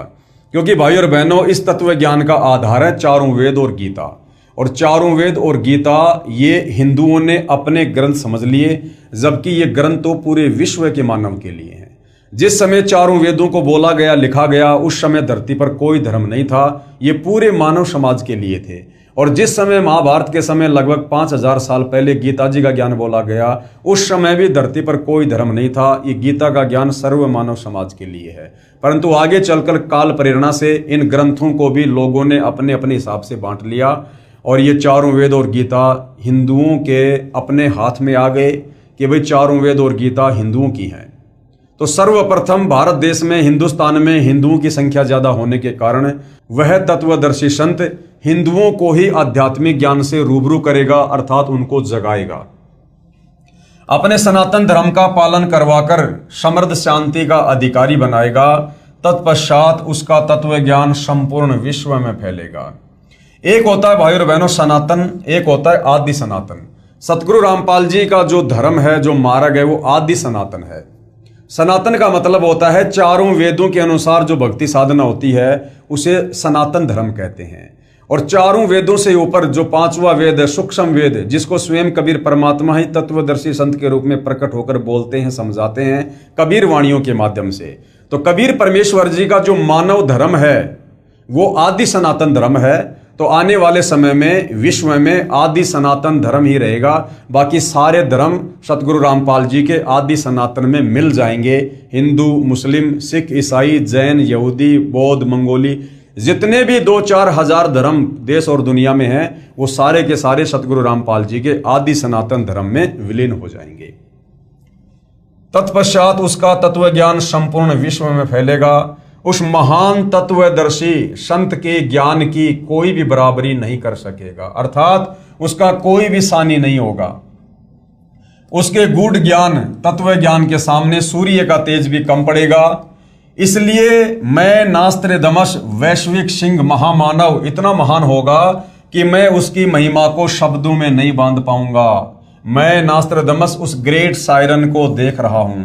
क्योंकि भाई और बहनों इस तत्व ज्ञान का आधार है चारों वेद और गीता। और चारों वेद और गीता ये हिंदुओं ने अपने ग्रंथ समझ लिए, जबकि ये ग्रंथ तो पूरे विश्व के मानव के लिए हैं। जिस समय चारों वेदों को बोला गया, लिखा गया, उस समय धरती पर कोई धर्म नहीं था, ये पूरे मानव समाज के लिए थे। और जिस समय महाभारत के समय लगभग 5000 साल पहले गीता जी का ज्ञान बोला गया, उस समय भी धरती पर कोई धर्म नहीं था। ये गीता का ज्ञान सर्व मानव समाज के लिए है। परंतु आगे चलकर काल प्रेरणा से इन ग्रंथों को भी लोगों ने अपने अपने हिसाब से बांट लिया, और ये चारों वेद और गीता हिंदुओं के अपने हाथ में आ गए कि भाई चारों वेद और गीता हिंदुओं की हैं। तो सर्वप्रथम भारत देश में हिंदुस्तान में हिंदुओं की संख्या ज्यादा होने के कारण वह तत्वदर्शी संत हिंदुओं को ही आध्यात्मिक ज्ञान से रूबरू करेगा, अर्थात उनको जगाएगा। अपने सनातन धर्म का पालन करवाकर समृद्ध शांति का अधिकारी बनाएगा। तत्पश्चात उसका तत्व ज्ञान संपूर्ण विश्व में फैलेगा। एक होता है भाई और बहनों सनातन, एक होता है आदि सनातन। सतगुरु रामपाल जी का जो धर्म है, जो मार्ग है, वो आदि सनातन है। सनातन का मतलब होता है चारों वेदों के अनुसार जो भक्ति साधना होती है उसे सनातन धर्म कहते हैं। और चारों वेदों से ऊपर जो पांचवा वेद है, सूक्ष्म वेद, जिसको स्वयं कबीर परमात्मा ही तत्वदर्शी संत के रूप में प्रकट होकर बोलते हैं, समझाते हैं कबीर वाणियों के माध्यम से। तो कबीर परमेश्वर जी का जो मानव धर्म है वो आदि सनातन धर्म है। तो आने वाले समय में विश्व में आदि सनातन धर्म ही रहेगा, बाकी सारे धर्म सतगुरु रामपाल जी के आदि सनातन में मिल जाएंगे। हिंदू, मुस्लिम, सिख, ईसाई, जैन, यहूदी, बौद्ध, मंगोली, जितने भी 2-4 हजार धर्म देश और दुनिया में हैं, वो सारे के सारे सतगुरु रामपाल जी के आदि सनातन धर्म में विलीन हो जाएंगे। तत्पश्चात उसका तत्व ज्ञान संपूर्ण विश्व में फैलेगा। उस महान तत्वदर्शी संत के ज्ञान की कोई भी बराबरी नहीं कर सकेगा, अर्थात उसका कोई भी सानी नहीं होगा। उसके गूढ़ ज्ञान, तत्व ज्ञान के सामने सूर्य का तेज भी कम पड़ेगा। इसलिए मैं नास्त्रेदमस वैश्विक सिंह महामानव इतना महान होगा कि मैं उसकी महिमा को शब्दों में नहीं बांध पाऊंगा। मैं नास्त्रेदमस उस ग्रेट सायरन को देख रहा हूं।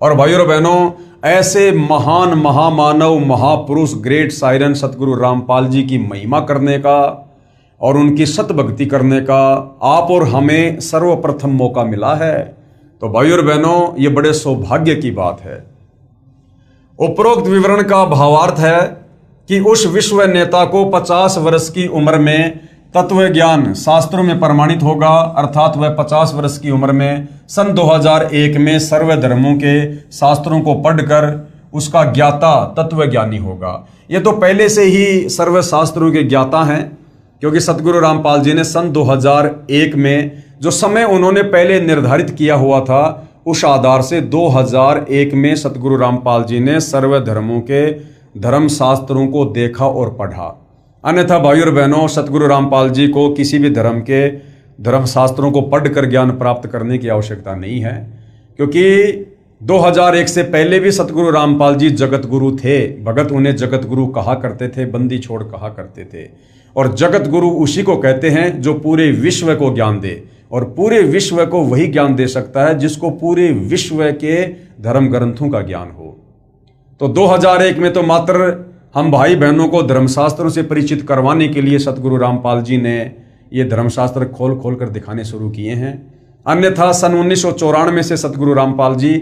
और भाइयों और बहनों, ऐसे महान महामानव महापुरुष ग्रेट सायरन सतगुरु रामपाल जी की महिमा करने का और उनकी सतभक्ति करने का आप और हमें सर्वप्रथम मौका मिला है। तो भाइयों और बहनों, ये बड़े सौभाग्य की बात है। उपरोक्त विवरण का भावार्थ है कि उस विश्व नेता को 50 वर्ष की उम्र में तत्व ज्ञान शास्त्रों में प्रमाणित होगा, अर्थात वह 50 वर्ष की उम्र में सन 2001 में सर्व धर्मों के शास्त्रों को पढ़कर उसका ज्ञाता तत्वज्ञानी होगा। ये तो पहले से ही सर्व शास्त्रों के ज्ञाता हैं, क्योंकि सतगुरु रामपाल जी ने सन 2001 में जो समय उन्होंने पहले निर्धारित किया हुआ था, उस आधार से 2001 में सतगुरु रामपाल जी ने सर्व धर्मों के धर्म शास्त्रों को देखा और पढ़ा। अन्यथा भाइयों और बहनों, सतगुरु रामपाल जी को किसी भी धर्म के धर्म शास्त्रों को पढ़कर ज्ञान प्राप्त करने की आवश्यकता नहीं है, क्योंकि 2001 से पहले भी सतगुरु रामपाल जी जगत गुरु थे। भगत उन्हें जगत गुरु कहा करते थे, बंदी छोड़ कहा करते थे। और जगत गुरु उसी को कहते हैं जो पूरे विश्व को ज्ञान दे, और पूरे विश्व को वही ज्ञान दे सकता है जिसको पूरे विश्व के धर्म ग्रंथों का ज्ञान हो। तो 2001 में तो मात्र हम भाई बहनों को धर्मशास्त्रों से परिचित करवाने के लिए सतगुरु रामपाल जी ने ये धर्मशास्त्र खोल खोल कर दिखाने शुरू किए हैं। अन्यथा सन 1994 से सतगुरु रामपाल जी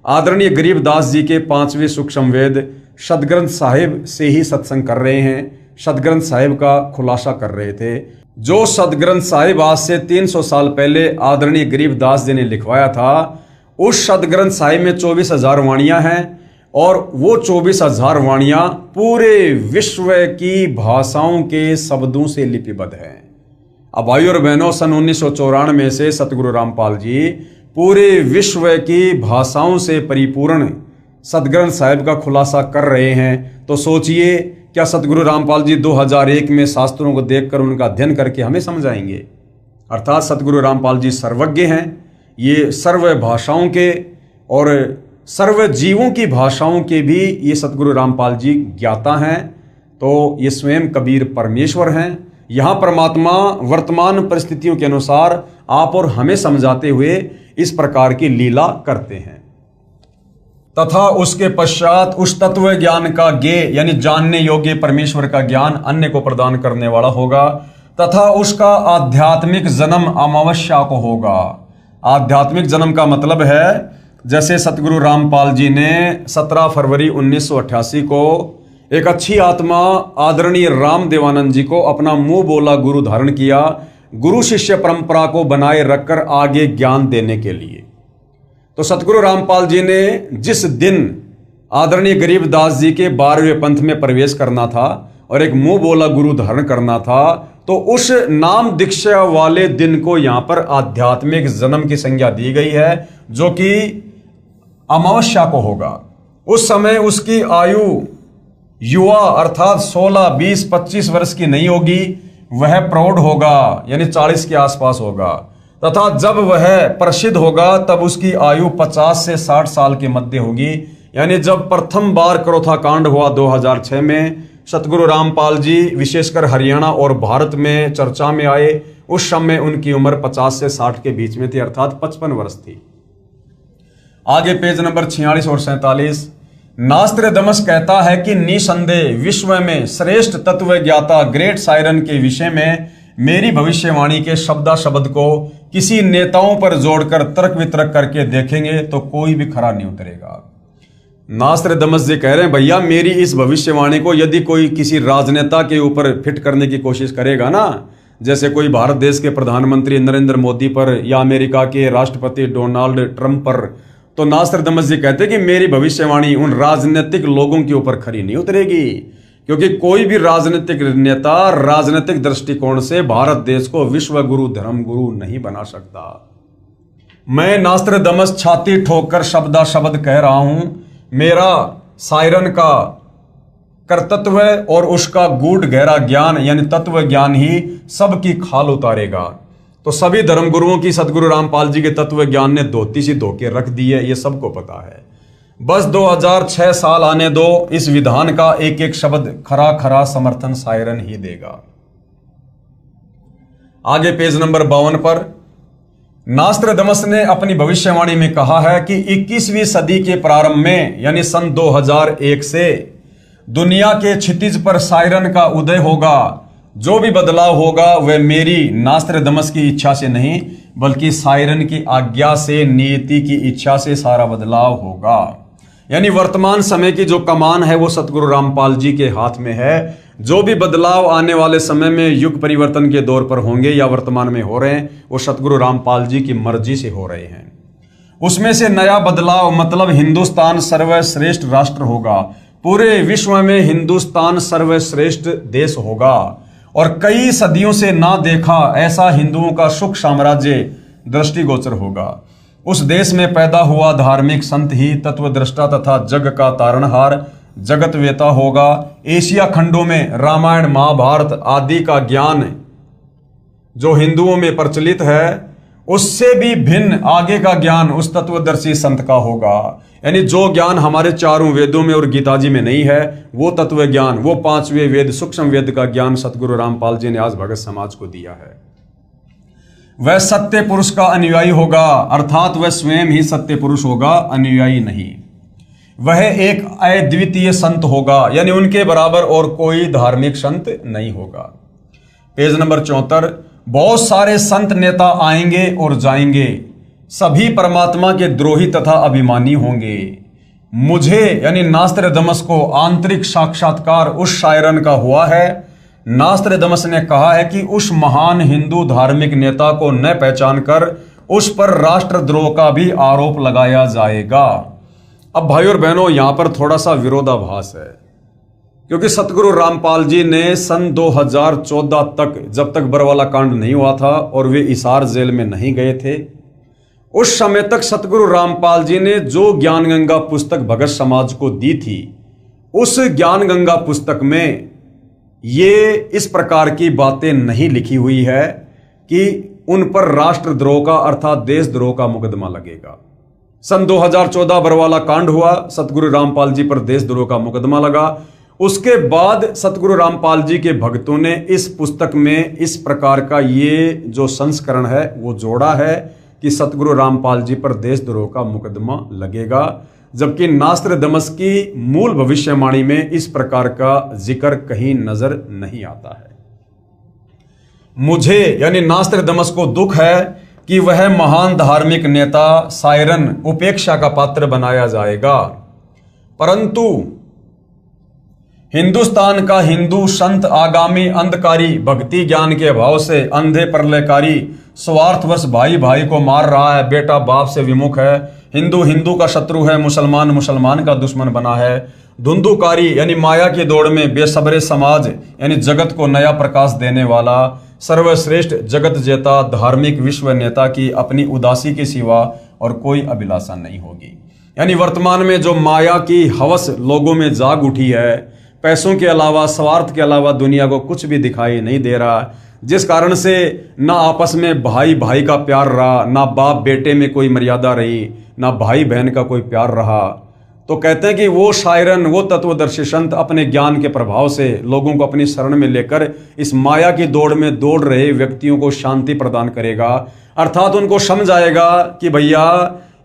आदरणीय गरीबदास जी के 5वें सूक्ष्म वेद सदग्रंथ साहिब से ही सत्संग कर रहे हैं, सदग्रंथ साहिब का खुलासा कर रहे थे। जो सदग्रंथ साहिब आज से 300 साल पहले आदरणीय गरीबदास जी ने लिखवाया था, उस सदग्रंथ साहिब में 24,000 वाणियां हैं, और वो 24,000 वाणियां पूरे विश्व की भाषाओं के शब्दों से लिपिबद्ध हैं। अब भाइयों और बहनों, सन 1994 से सतगुरु रामपाल जी पूरे विश्व की भाषाओं से परिपूर्ण सदग्रंथ साहिब का खुलासा कर रहे हैं। तो सोचिए, क्या सतगुरु रामपाल जी 2001 में शास्त्रों को देखकर उनका अध्ययन करके हमें समझाएंगे? अर्थात सतगुरु रामपाल जी सर्वज्ञ हैं। ये सर्व भाषाओं के और सर्व जीवों की भाषाओं के भी ये सतगुरु रामपाल जी ज्ञाता हैं। तो ये स्वयं कबीर परमेश्वर हैं। यहाँ परमात्मा वर्तमान परिस्थितियों के अनुसार आप और हमें समझाते हुए इस प्रकार की लीला करते हैं। तथा उसके पश्चात उस तत्व ज्ञान का ज्ञेय यानी जानने योग्य परमेश्वर का ज्ञान अन्य को प्रदान करने वाला होगा, तथा उसका आध्यात्मिक जन्म अमावस्या को होगा। आध्यात्मिक जन्म का मतलब है, जैसे सतगुरु रामपाल जी ने 17 फरवरी 1988 को एक अच्छी आत्मा आदरणीय राम देवानंद जी को अपना मुंह बोला गुरु धारण किया, गुरु शिष्य परंपरा को बनाए रखकर आगे ज्ञान देने के लिए। तो सतगुरु रामपाल जी ने जिस दिन आदरणीय गरीबदास जी के 12वें पंथ में प्रवेश करना था और एक मुंह बोला गुरु धारण करना था, तो उस नाम दीक्षा वाले दिन को यहां पर आध्यात्मिक जन्म की संज्ञा दी गई है, जो कि अमावस्या को होगा। उस समय उसकी आयु युवा अर्थात 16, 20, 25 वर्ष की नहीं होगी, वह प्रौढ़ होगा, यानी 40 के आसपास होगा। तथा जब वह प्रसिद्ध होगा तब उसकी आयु 50 से 60 साल के मध्य होगी। यानी जब प्रथम बार करोथा कांड हुआ 2006 में, सतगुरु रामपाल जी विशेषकर हरियाणा और भारत में चर्चा में आए, उस समय उनकी उम्र 50 से 60 के बीच में थी, अर्थात 55 वर्ष थी। आगे पेज नंबर 46 और 47। नास्त्रदमस कहता है कि निसंदेह विश्व में श्रेष्ठ तत्व ज्ञाता ग्रेट सायरन के विषय में मेरी भविष्यवाणी के शब्दाशब्द को किसी नेताओं पर जोड़कर तर्क वितर्क करके देखेंगे तो कोई भी खरा नहीं उतरेगा। नास्त्रदमस जी कह रहे हैं भैया मेरी इस भविष्यवाणी को यदि कोई किसी राजनेता के ऊपर फिट करने की कोशिश करेगा ना, जैसे कोई भारत देश के प्रधानमंत्री नरेंद्र मोदी पर या अमेरिका के राष्ट्रपति डोनाल्ड ट्रंप पर, तो नास्त्रदमस जी कहते हैं कि मेरी भविष्यवाणी उन राजनीतिक लोगों के ऊपर खरी नहीं उतरेगी, क्योंकि कोई भी राजनीतिक नेता राजनीतिक दृष्टिकोण से भारत देश को विश्व गुरु धर्म गुरु नहीं बना सकता। मैं नास्त्रदमस छाती ठोककर शब्दाशब्द कह रहा हूं, मेरा सायरन का कर्तृत्व और उसका गूढ़ गहरा ज्ञान यानी तत्व ज्ञान ही सबकी खाल उतारेगा। तो सभी धर्मगुरुओं की सदगुरु रामपाल जी के तत्व ज्ञान ने धोती सी धोके रख दी है, ये सबको पता है। बस 2006 साल आने दो, इस विधान का एक एक शब्द खरा खरा समर्थन सायरन ही देगा। आगे पेज नंबर 52 पर नास्त्रदमस ने अपनी भविष्यवाणी में कहा है कि 21वीं सदी के प्रारंभ में यानी सन 2001 से दुनिया के क्षितिज पर सायरन का उदय होगा। जो भी बदलाव होगा वह मेरी नास्त्रदमस की इच्छा से नहीं बल्कि सायरन की आज्ञा से, नियति की इच्छा से सारा बदलाव होगा। यानी वर्तमान समय की जो कमान है वो सतगुरु रामपाल जी के हाथ में है। जो भी बदलाव आने वाले समय में युग परिवर्तन के दौर पर होंगे या वर्तमान में हो रहे हैं वो सतगुरु रामपाल जी की मर्जी से हो रहे हैं। उसमें से नया बदलाव मतलब हिंदुस्तान सर्वश्रेष्ठ राष्ट्र होगा। पूरे विश्व में हिंदुस्तान सर्वश्रेष्ठ देश होगा और कई सदियों से ना देखा ऐसा हिंदुओं का सुख साम्राज्य दृष्टिगोचर होगा। उस देश में पैदा हुआ धार्मिक संत ही तत्वदृष्टा तथा जग का तारणहार जगत वेता होगा। एशिया खंडों में रामायण महाभारत आदि का ज्ञान जो हिंदुओं में प्रचलित है उससे भी भिन्न आगे का ज्ञान उस तत्वदर्शी संत का होगा। यानी जो ज्ञान हमारे चारों वेदों में और गीता जी में नहीं है वो तत्व ज्ञान, वो 5वें वेद सूक्ष्म वेद का ज्ञान सतगुरु रामपाल जी ने आज भगत समाज को दिया है। वह सत्य पुरुष का अनुयायी होगा, अर्थात वह स्वयं ही सत्य पुरुष होगा, अनुयायी नहीं। वह एक अद्वितीय संत होगा, यानी उनके बराबर और कोई धार्मिक संत नहीं होगा। Page number 74। बहुत सारे संत नेता आएंगे और जाएंगे, सभी परमात्मा के द्रोही तथा अभिमानी होंगे। मुझे यानी नास्त्रदमस को आंतरिक साक्षात्कार उस शायरन का हुआ है। नास्त्रदमस ने कहा है कि उस महान हिंदू धार्मिक नेता को न पहचान कर उस पर राष्ट्रद्रोह का भी आरोप लगाया जाएगा। अब भाई और बहनों यहां पर थोड़ा सा विरोधाभास है, क्योंकि सतगुरु रामपाल जी ने सन 2014 तक, जब तक बरवाला कांड नहीं हुआ था और वे हिसार जेल में नहीं गए थे, उस समय तक सतगुरु रामपाल जी ने जो ज्ञान गंगा पुस्तक भगत समाज को दी थी, उस ज्ञान गंगा पुस्तक में ये इस प्रकार की बातें नहीं लिखी हुई है कि उन पर राष्ट्रद्रोह का अर्थात देशद्रोह का मुकदमा लगेगा। सन 2014 बरवाला कांड हुआ, सतगुरु रामपाल जी पर देशद्रोह का मुकदमा लगा। उसके बाद सतगुरु रामपाल जी के भक्तों ने इस पुस्तक में इस प्रकार का ये जो संस्करण है वो जोड़ा है कि सतगुरु रामपाल जी पर देशद्रोह का मुकदमा लगेगा, जबकि नास्त्रदमस की मूल भविष्यवाणी में इस प्रकार का जिक्र कहीं नजर नहीं आता है। मुझे यानी नास्त्रदमस को दुख है कि वह महान धार्मिक नेता सायरन उपेक्षा का पात्र बनाया जाएगा, परंतु हिंदुस्तान का हिंदू संत आगामी अंधकारी भक्ति ज्ञान के अभाव से अंधे प्रलयकारी स्वार्थवश भाई भाई को मार रहा है, बेटा बाप से विमुख है, हिंदू हिंदू का शत्रु है, मुसलमान मुसलमान का दुश्मन बना है, धुंधुकारी यानी माया की दौड़ में बेसब्रे समाज यानी जगत को नया प्रकाश देने वाला सर्वश्रेष्ठ जगत जेता धार्मिक विश्व नेता की अपनी उदासी के सिवा और कोई अभिलाषा नहीं होगी। यानी वर्तमान में जो माया की हवस लोगों में जाग उठी है, पैसों के अलावा स्वार्थ के अलावा दुनिया को कुछ भी दिखाई नहीं दे रहा, जिस कारण से ना आपस में भाई भाई का प्यार रहा, ना बाप बेटे में कोई मर्यादा रही, ना भाई बहन का कोई प्यार रहा, तो कहते हैं कि वो शायरन वो तत्वदर्शी संत अपने ज्ञान के प्रभाव से लोगों को अपनी शरण में लेकर इस माया की दौड़ में दौड़ रहे व्यक्तियों को शांति प्रदान करेगा। अर्थात उनको समझ आएगा कि भैया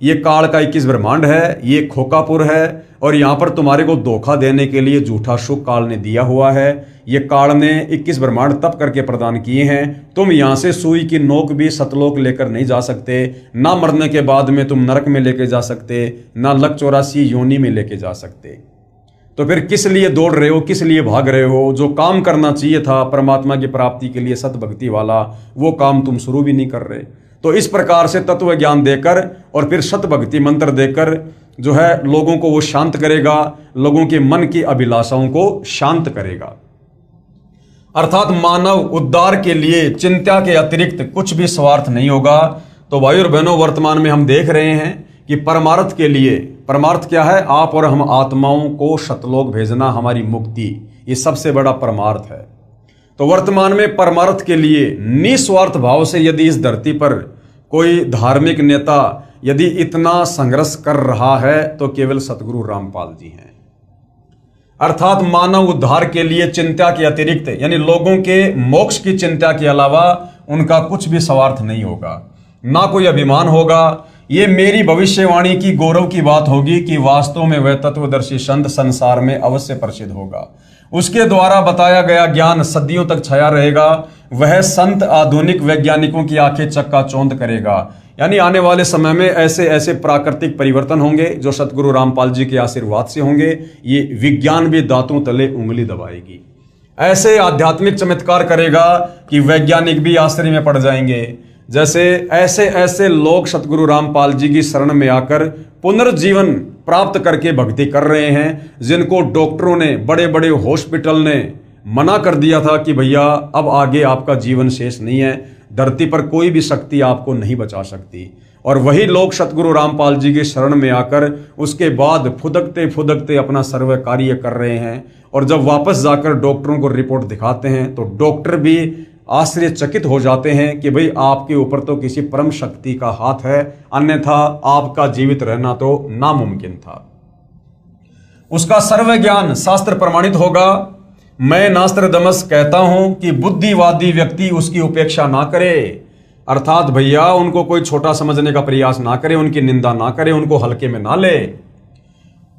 ये काल का 21 ब्रह्मांड है, ये खोकापुर है, और यहाँ पर तुम्हारे को धोखा देने के लिए झूठा सुख काल ने दिया हुआ है। ये काल ने 21 ब्रह्मांड तप करके प्रदान किए हैं। तुम यहाँ से सुई की नोक भी सतलोक लेकर नहीं जा सकते, ना मरने के बाद में तुम नरक में लेके जा सकते, ना लक 84 योनि में लेके जा सकते। तो फिर किस लिए दौड़ रहे हो, किस लिए भाग रहे हो? जो काम करना चाहिए था परमात्मा की प्राप्ति के लिए सत भक्ति वाला, वो काम तुम शुरू भी नहीं कर रहे। तो इस प्रकार से तत्व ज्ञान देकर और फिर सत भक्ति मंत्र देकर जो है लोगों को वो शांत करेगा, लोगों के मन की अभिलाषाओं को शांत करेगा। अर्थात मानव उद्धार के लिए चिंता के अतिरिक्त कुछ भी स्वार्थ नहीं होगा। तो भाई और बहनों, वर्तमान में हम देख रहे हैं कि परमार्थ के लिए, परमार्थ क्या है? आप और हम आत्माओं को सतलोक भेजना, हमारी मुक्ति, ये सबसे बड़ा परमार्थ है। तो वर्तमान में परमार्थ के लिए निस्वार्थ भाव से यदि इस धरती पर कोई धार्मिक नेता यदि इतना संघर्ष कर रहा है तो केवल सतगुरु रामपाल जी हैं। अर्थात मानव उद्धार के लिए चिंता के अतिरिक्त, यानी लोगों के मोक्ष की चिंता के अलावा उनका कुछ भी स्वार्थ नहीं होगा, ना कोई अभिमान होगा। ये मेरी भविष्यवाणी की गौरव की बात होगी कि वास्तव में वह तत्वदर्शी संत संसार में अवश्य प्रसिद्ध होगा। उसके द्वारा बताया गया ज्ञान सदियों तक छाया रहेगा। वह संत आधुनिक वैज्ञानिकों की आंखें चक्काचौंध करेगा। यानी आने वाले समय में ऐसे ऐसे प्राकृतिक परिवर्तन होंगे जो सतगुरु रामपाल जी के आशीर्वाद से होंगे। ये विज्ञान भी दांतों तले उंगली दबाएगी। ऐसे आध्यात्मिक चमत्कार करेगा कि वैज्ञानिक भी आश्चर्य में पड़ जाएंगे। जैसे ऐसे ऐसे लोग सतगुरु रामपाल जी की शरण में आकर पुनर्जीवन प्राप्त करके भक्ति कर रहे हैं, जिनको डॉक्टरों ने, बड़े बड़े हॉस्पिटल ने मना कर दिया था कि भैया अब आगे आपका जीवन शेष नहीं है, धरती पर कोई भी शक्ति आपको नहीं बचा सकती। और वही लोग सतगुरु रामपाल जी की शरण में आकर उसके बाद फुदकते फुदकते अपना सर्व कार्य कर रहे हैं। और जब वापस जाकर डॉक्टरों को रिपोर्ट दिखाते हैं तो डॉक्टर भी आश्चर्यचकित हो जाते हैं कि भाई आपके ऊपर तो किसी परम शक्ति का हाथ है, अन्यथा आपका जीवित रहना तो नामुमकिन था। उसका सर्व ज्ञान शास्त्र प्रमाणित होगा। मैं नास्त्रदमस कहता हूं कि बुद्धिवादी व्यक्ति उसकी उपेक्षा ना करे। अर्थात भैया उनको कोई छोटा समझने का प्रयास ना करे, उनकी निंदा ना करे, उनको हल्के में ना ले,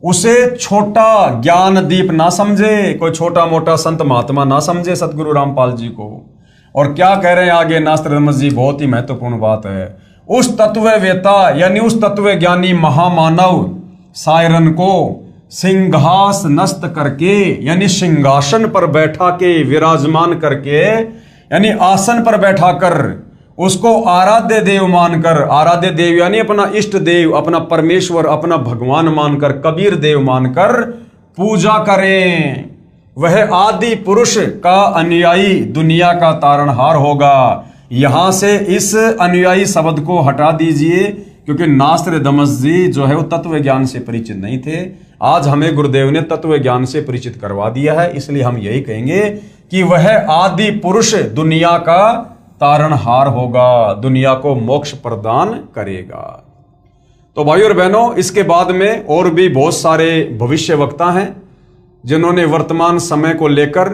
उसे छोटा ज्ञान दीप ना समझे, कोई छोटा मोटा संत महात्मा ना समझे सतगुरु रामपाल जी को। और क्या कह रहे हैं आगे नास्त्रदमस जी, बहुत ही महत्वपूर्ण बात है। उस तत्ववेता यानी उस तत्व ज्ञानी महामानव सायरन को सिंहास नस्त करके, यानी सिंहासन पर बैठा के, विराजमान करके, यानी आसन पर बैठाकर उसको आराध्य देव मानकर, आराध्य देव यानी अपना इष्ट देव, अपना परमेश्वर, अपना भगवान मानकर, कबीर देव मानकर पूजा करें। वह आदि पुरुष का अनुयायी दुनिया का तारणहार होगा। यहां से इस अनुयायी शब्द को हटा दीजिए, क्योंकि नास्त्रदमस जी जो है वो तत्व ज्ञान से परिचित नहीं थे। आज हमें गुरुदेव ने तत्व ज्ञान से परिचित करवा दिया है, इसलिए हम यही कहेंगे कि वह आदि पुरुष दुनिया का तारणहार होगा, दुनिया को मोक्ष प्रदान करेगा। तो भाई और बहनों, इसके बाद में और भी बहुत सारे भविष्य वक्ता हैं जिन्होंने वर्तमान समय को लेकर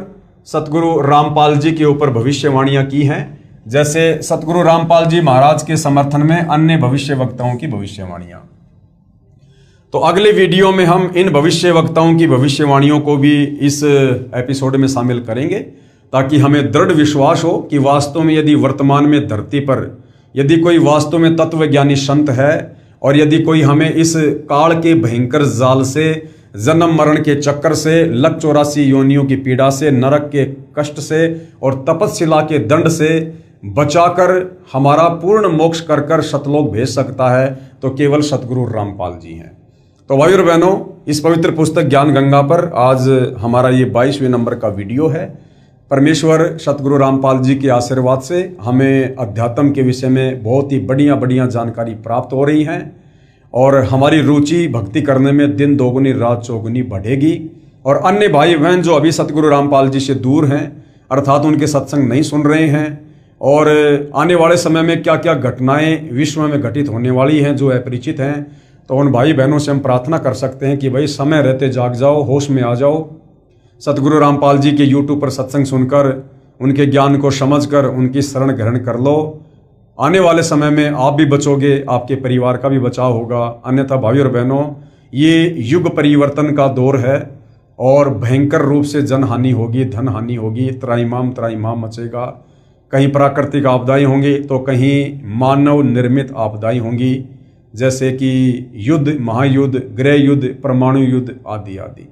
सतगुरु रामपाल जी के ऊपर भविष्यवाणियां की हैं। जैसे सतगुरु रामपाल जी महाराज के समर्थन में अन्य भविष्य वक्ताओं की भविष्यवाणियां। तो अगले वीडियो में हम इन भविष्य वक्ताओं की भविष्यवाणियों को भी इस एपिसोड में शामिल करेंगे, ताकि हमें दृढ़ विश्वास हो कि वास्तव में यदि वर्तमान में धरती पर यदि कोई वास्तव में तत्वज्ञानी संत है, और यदि कोई हमें इस काल के भयंकर जाल से, जन्म मरण के चक्कर से, लक 84 योनियों की पीड़ा से, नरक के कष्ट से और तपस्शिला के दंड से बचाकर हमारा पूर्ण मोक्ष कर कर सतलोक भेज सकता है, तो केवल सतगुरु रामपाल जी हैं। तो भाई और बहनों, इस पवित्र पुस्तक ज्ञान गंगा पर आज हमारा ये 22वें नंबर का वीडियो है। परमेश्वर सतगुरु रामपाल जी के आशीर्वाद से हमें अध्यात्म के विषय में बहुत ही बढ़िया बढ़िया जानकारी प्राप्त हो रही हैं, और हमारी रुचि भक्ति करने में दिन दोगुनी रात चौगुनी बढ़ेगी। और अन्य भाई बहन जो अभी सतगुरु रामपाल जी से दूर हैं, अर्थात उनके सत्संग नहीं सुन रहे हैं, और आने वाले समय में क्या क्या घटनाएं विश्व में घटित होने वाली हैं जो अपरिचित हैं, तो उन भाई बहनों से हम प्रार्थना कर सकते हैं कि भाई समय रहते जाग जाओ, होश में आ जाओ। सतगुरु रामपाल जी के यूट्यूब पर सत्संग सुनकर, उनके ज्ञान को समझकर उनकी शरण ग्रहण कर लो। आने वाले समय में आप भी बचोगे, आपके परिवार का भी बचाव होगा। अन्यथा भाई और बहनों, ये युग परिवर्तन का दौर है और भयंकर रूप से जन हानि होगी, धन हानि होगी, त्राहिमाम त्राहिमाम मचेगा। कहीं प्राकृतिक आपदाएं होंगी तो कहीं मानव निर्मित आपदाएं होंगी, जैसे कि युद्ध, महायुद्ध, गृह युद्ध, परमाणु युद्ध आदि आदि।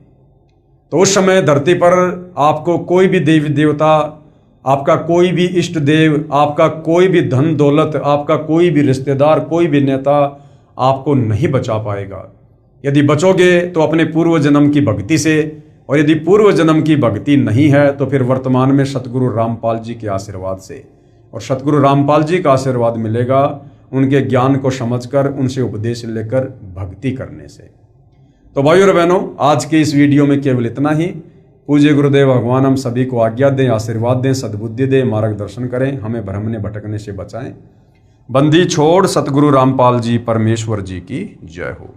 तो उस समय धरती पर आपको कोई भी देवी देवता, आपका कोई भी इष्ट देव, आपका कोई भी धन दौलत, आपका कोई भी रिश्तेदार, कोई भी नेता आपको नहीं बचा पाएगा। यदि बचोगे तो अपने पूर्व जन्म की भक्ति से, और यदि पूर्व जन्म की भक्ति नहीं है तो फिर वर्तमान में सतगुरु रामपाल जी के आशीर्वाद से। और सतगुरु रामपाल जी का आशीर्वाद मिलेगा उनके ज्ञान को समझकर, उनसे उपदेश लेकर भक्ति करने से। तो भाइयों और बहनों, आज के इस वीडियो में केवल इतना ही। पूज्य गुरुदेव भगवान हम सभी को आज्ञा दें, आशीर्वाद दें, सद्बुद्धि दें, मार्गदर्शन करें, हमें भ्रमने भटकने से बचाएं। बंदी छोड़ सतगुरु रामपाल जी परमेश्वर जी की जय हो।